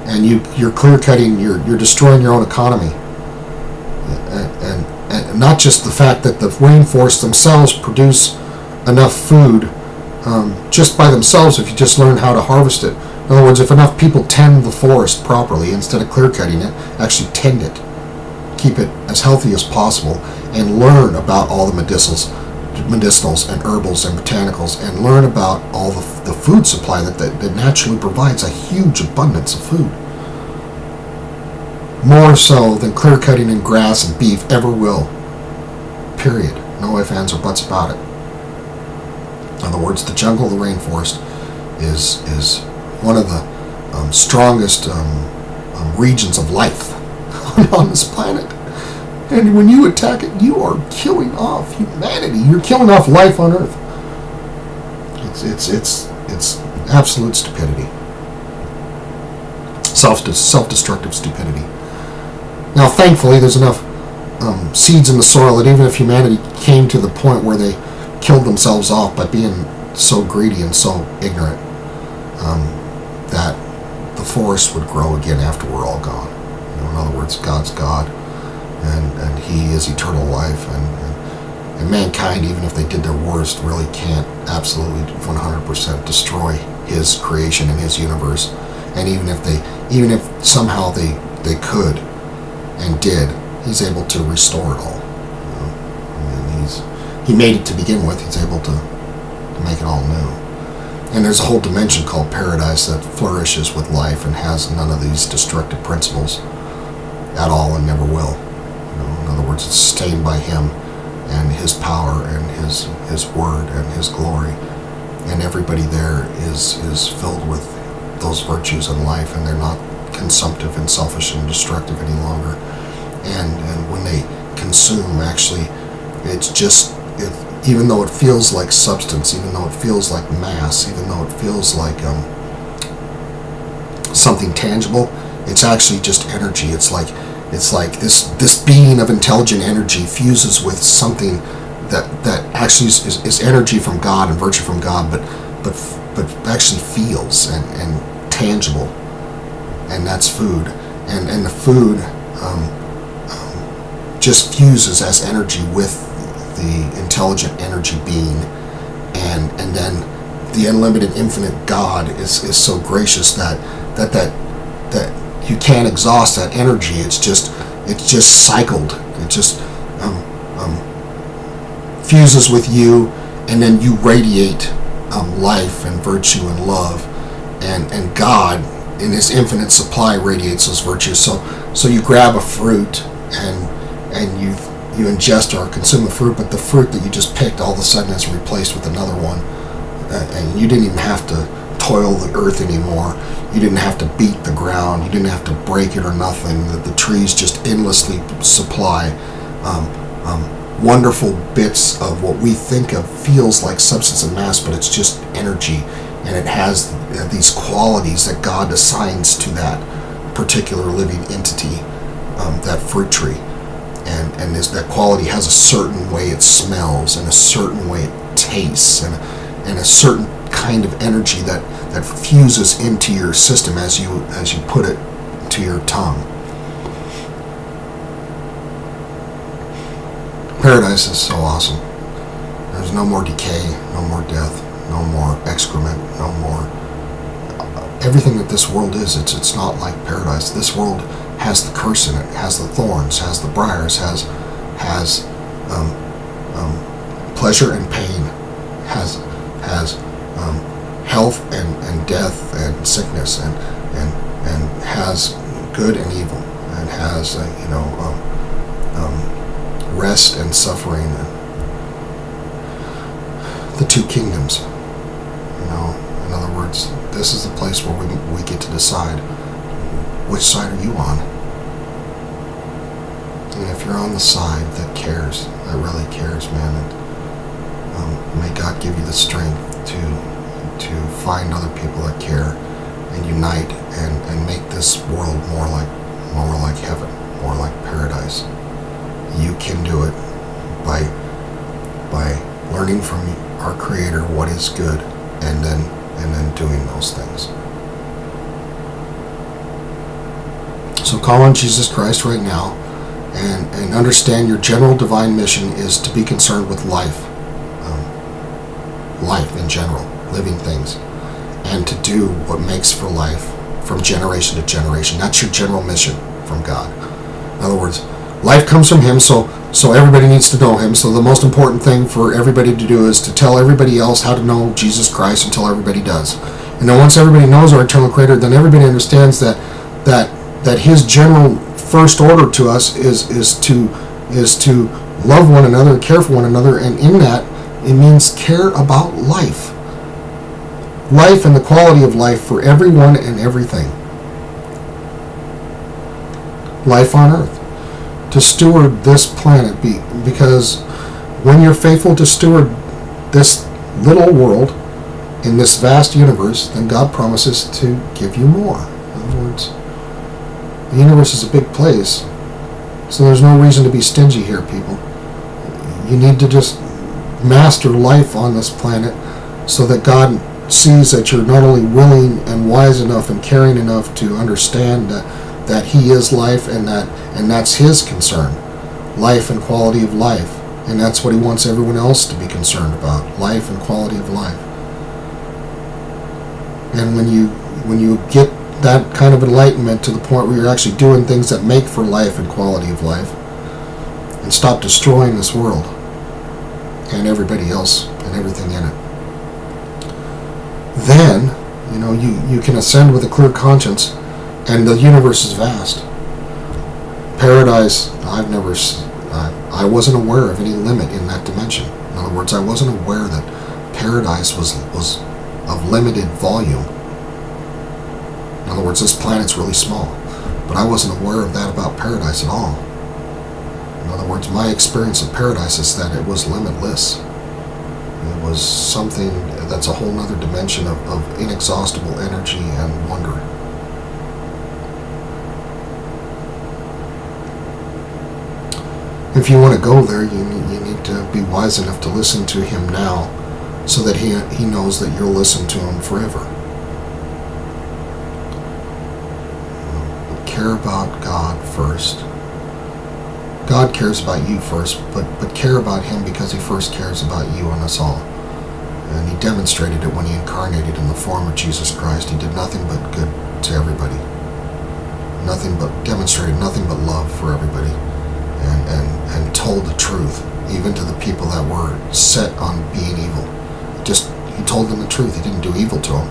Speaker 1: And you're clear cutting, you're destroying your own economy. And not just the fact that the rainforests themselves produce enough food just by themselves, if you just learn how to harvest it. In other words, if enough people tend the forest properly, instead of clear cutting it, actually tend it, keep it as healthy as possible, and learn about all the medicinals and herbals and botanicals, and learn about all the food supply that naturally provides a huge abundance of food. More so than clear cutting and grass and beef ever will. Period. No ifs, ands, or buts about it. In other words, the jungle, the rainforest, is one of the strongest regions of life on this planet. And when you attack it, you are killing off humanity. You're killing off life on Earth. It's absolute stupidity. Self-destructive stupidity. Now, thankfully, there's enough seeds in the soil that even if humanity came to the point where they killed themselves off by being so greedy and so ignorant, that the forest would grow again after we're all gone. In other words, God's God, and he is eternal life, and mankind, even if they did their worst, really can't absolutely 100% destroy his creation and his universe. And even if somehow they could and did, he's able to restore it all. He made it to begin with. He's able to make it all new. And there's a whole dimension called paradise that flourishes with life and has none of these destructive principles at all, and never will. In other words, it's sustained by him and his power and his word and his glory. And everybody there is filled with those virtues in life, and they're not consumptive and selfish and destructive any longer. And when they consume, actually, it's just, even though it feels like substance, even though it feels like mass, even though it feels like something tangible, it's actually just energy. It's like this being of intelligent energy fuses with something that actually is energy from God and virtue from God, but actually feels and tangible, and that's food. And the food just fuses as energy with the intelligent energy being, and then the unlimited infinite God is so gracious that you can't exhaust that energy. It's just cycled. It just fuses with you, and then you radiate life and virtue and love, and God in his infinite supply radiates those virtues. So you grab a fruit and you ingest or consume the fruit, but the fruit that you just picked all of a sudden is replaced with another one, and you didn't even have to toil the earth anymore. You didn't have to beat the ground. You didn't have to break it or nothing. The trees just endlessly supply wonderful bits of what we think of feels like substance and mass, but it's just energy, and it has these qualities that God assigns to that particular living entity, that fruit tree. And that quality has a certain way it smells, and a certain way it tastes, and a certain kind of energy that fuses into your system as you put it to your tongue. Paradise is so awesome. There's no more decay, no more death, no more excrement, no more everything that this world is. It's not like paradise. This world has the curse in it, has the thorns, has the briars, has pleasure and pain, has health and death and sickness, and has good and evil, and has rest and suffering, and the two kingdoms. In other words, this is the place where we get to decide which side are you on. And if you're on the side that cares, that really cares, man, and may God give you the strength to find other people that care and unite and make this world more like heaven, more like paradise. You can do it by learning from our Creator what is good, and then doing those things. So call on Jesus Christ right now, and understand your general divine mission is to be concerned with life in general, living things, and to do what makes for life from generation to generation. That's your general mission from God. In other words, life comes from Him, so everybody needs to know Him. So the most important thing for everybody to do is to tell everybody else how to know Jesus Christ until everybody does. And then once everybody knows our eternal Creator, then everybody understands that His general first order to us is to love one another, care for one another, and in that it means care about life and the quality of life for everyone and everything. Life on earth, to steward this planet, because when you're faithful to steward this little world in this vast universe, then God promises to give you more. In other words, the universe is a big place, so there's no reason to be stingy here, people. You need to just master life on this planet so that God sees that you're not only willing and wise enough and caring enough to understand that He is life, and that's His concern. life and quality of life. And that's what he wants everyone else to be concerned about, life and quality of life. And when you get that kind of enlightenment to the point where you're actually doing things that make for life and quality of life, and stop destroying this world and everybody else and everything in it, then you can ascend with a clear conscience, and the universe is vast. Paradise, I wasn't aware of any limit in that dimension. In other words, I wasn't aware that paradise was of limited volume. In other words, this planet's really small, but I wasn't aware of that about paradise at all. In other words, my experience of paradise is that it was limitless. It was something that's a whole other dimension of inexhaustible energy and wonder. If you want to go there, you need to be wise enough to listen to him now, so that he knows that you'll listen to him forever. Care about God first. God cares about you first, but care about him because he first cares about you and us all. And he demonstrated it when he incarnated in the form of Jesus Christ. He did nothing but good to everybody. Demonstrated nothing but love for everybody. And told the truth, even to the people that were set on being evil. He told them the truth. He didn't do evil to them.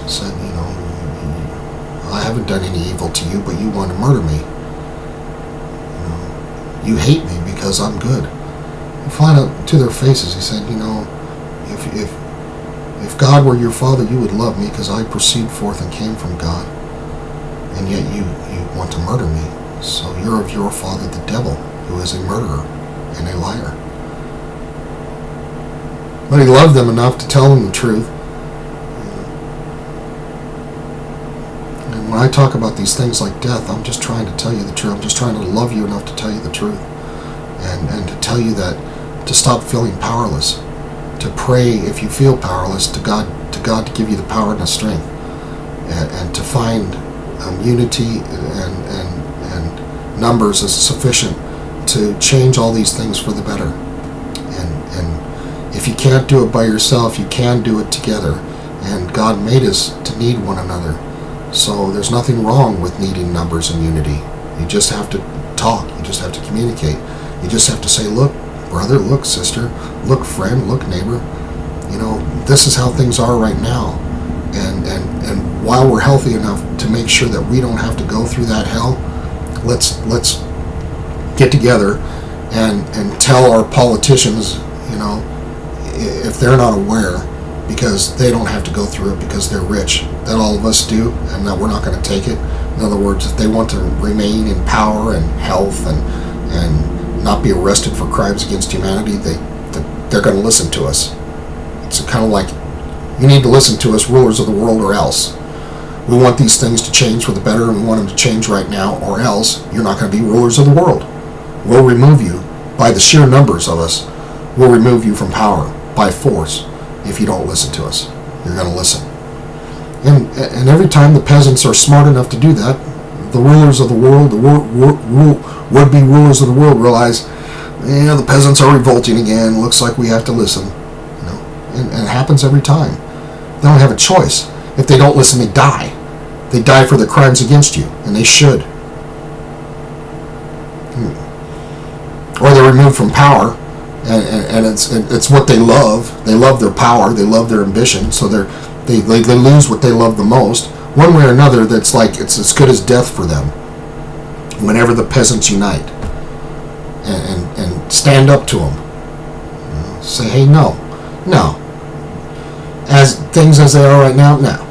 Speaker 1: He said, I haven't done any evil to you, but you want to murder me. You hate me because I'm good. And find out to their faces, he said, if God were your father, you would love me because I proceed forth and came from God. And yet you want to murder me. So you're of your father, the devil, who is a murderer and a liar. But he loved them enough to tell them the truth. And when I talk about these things like death, I'm just trying to tell you the truth. I'm just trying to love you enough to tell you the truth. And to tell you that to stop feeling powerless. To pray if you feel powerless to God to give you the power and the strength. And to find unity and numbers is sufficient to change all these things for the better. And if you can't do it by yourself, you can do it together. And God made us to need one another. So there's nothing wrong with needing numbers and unity. You just have to talk. You just have to communicate. You just have to say, look, brother, look, sister, look, friend, look, neighbor. This is how things are right now. And while we're healthy enough to make sure that we don't have to go through that hell, let's get together and tell our politicians, if they're not aware, because they don't have to go through it because they're rich, that all of us do, and that we're not going to take it. In other words, if they want to remain in power and health and not be arrested for crimes against humanity, they're going to listen to us. It's kind of like, you need to listen to us, rulers of the world, or else. We want these things to change for the better, and we want them to change right now, or else you're not going to be rulers of the world. We'll remove you by the sheer numbers of us. We'll remove you from power by force if you don't listen to us. You're going to listen. And every time the peasants are smart enough to do that, the rulers of the world, would-be rulers of the world realize, the peasants are revolting again. Looks like we have to listen. And it happens every time. They don't have a choice. If they don't listen, they die. They die for their crimes against you, and they should. Or they're removed from power, and it's what they love. They love their power. They love their ambition. So they lose what they love the most. One way or another, that's like it's as good as death for them. Whenever the peasants unite and stand up to them, say, hey, no. As things as they are right now, no.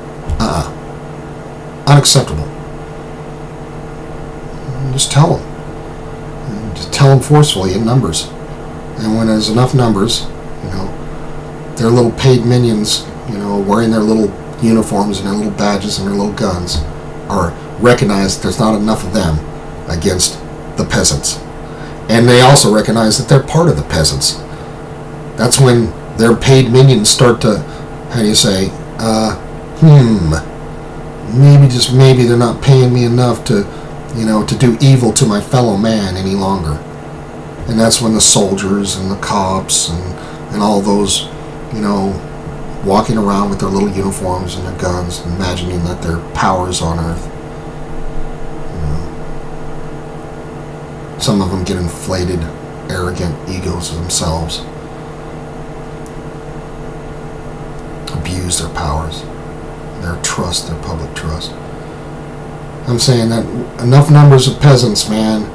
Speaker 1: Unacceptable. And just tell them. And just tell them forcefully in numbers. And when there's enough numbers, their little paid minions, wearing their little uniforms and their little badges and their little guns, are recognized there's not enough of them against the peasants. And they also recognize that they're part of the peasants. That's when their paid minions start to, maybe they're not paying me enough to to do evil to my fellow man any longer. And that's when the soldiers and the cops and all those, walking around with their little uniforms and their guns, imagining that their powers on earth. Some of them get inflated, arrogant egos of themselves, abuse their powers, their trust, their public trust. I'm saying that enough numbers of peasants, man,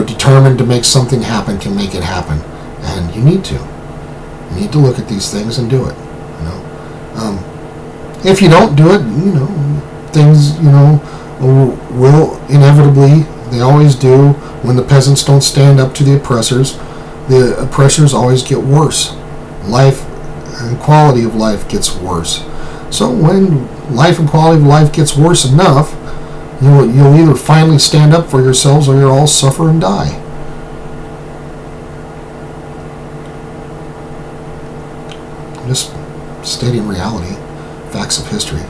Speaker 1: determined to make something happen can make it happen. And you need to. You need to look at these things and do it. If you don't do it, things, will inevitably, they always do, when the peasants don't stand up to the oppressors always get worse. Life and quality of life gets worse. So when life and quality of life gets worse enough, you'll either finally stand up for yourselves or you'll all suffer and die. I'm just stating reality, facts of history.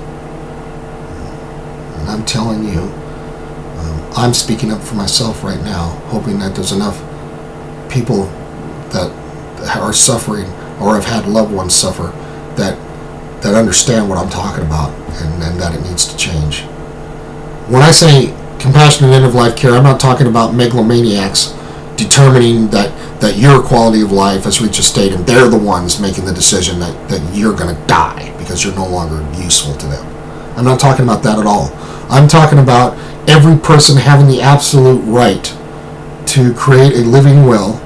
Speaker 1: And I'm telling you, I'm speaking up for myself right now, hoping that there's enough people that are suffering or have had loved ones suffer that understand what I'm talking about and that it needs to change. When I say compassionate end-of-life care, I'm not talking about megalomaniacs determining that your quality of life has reached a state and they're the ones making the decision that you're going to die because you're no longer useful to them. I'm not talking about that at all. I'm talking about every person having the absolute right to create a living will,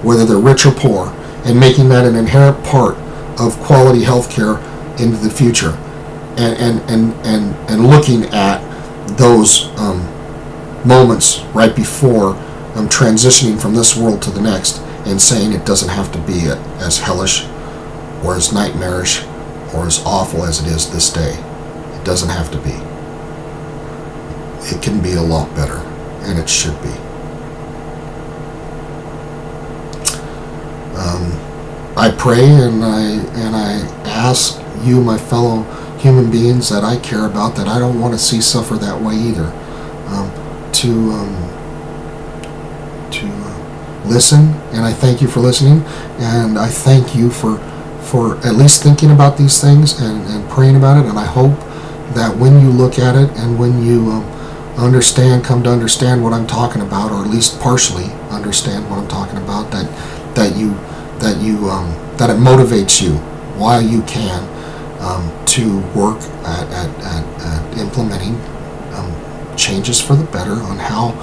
Speaker 1: whether they're rich or poor, and making that an inherent part of quality health care into the future, and looking at those moments right before transitioning from this world to the next and saying it doesn't have to be as hellish or as nightmarish or as awful as it is this day. It doesn't have to be. It can be a lot better, and it should be. I pray and I ask you, my fellow human beings that I care about, that I don't want to see suffer that way either, to listen, and I thank you for listening, and I thank you for at least thinking about these things and praying about it, and I hope that when you look at it and when you come to understand what I'm talking about, or at least partially understand what I'm talking about, that it motivates you while you can to work at implementing changes for the better on how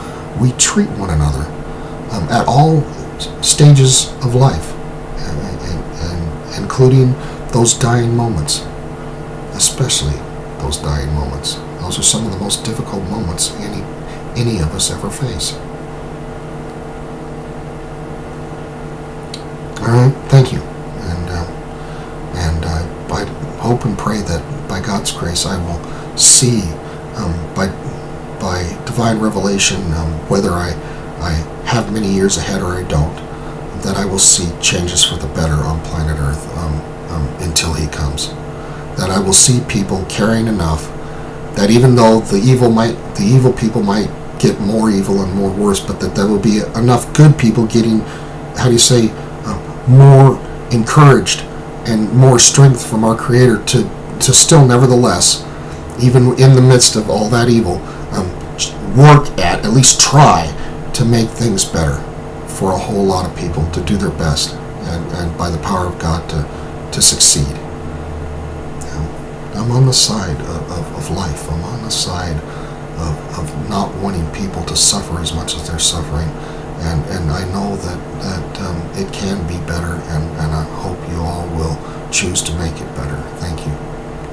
Speaker 1: we treat one another at all stages of life, and including those dying moments, especially those dying moments. Those are some of the most difficult moments any of us ever face. All right, thank you, and I hope and pray that by God's grace I will see by divine revelation, whether I have many years ahead or I don't, that I will see changes for the better on planet Earth until He comes. That I will see people caring enough that even though the evil people might get more evil and more worse, but that there will be enough good people getting, more encouraged and more strength from our Creator to still nevertheless, even in the midst of all that evil, work at least try to make things better for a whole lot of people, to do their best, and by the power of God to succeed. I'm on the side of life. I'm on the side of not wanting people to suffer as much as they're suffering, and I know that it can be better, and I hope you all will choose to make it better. Thank you.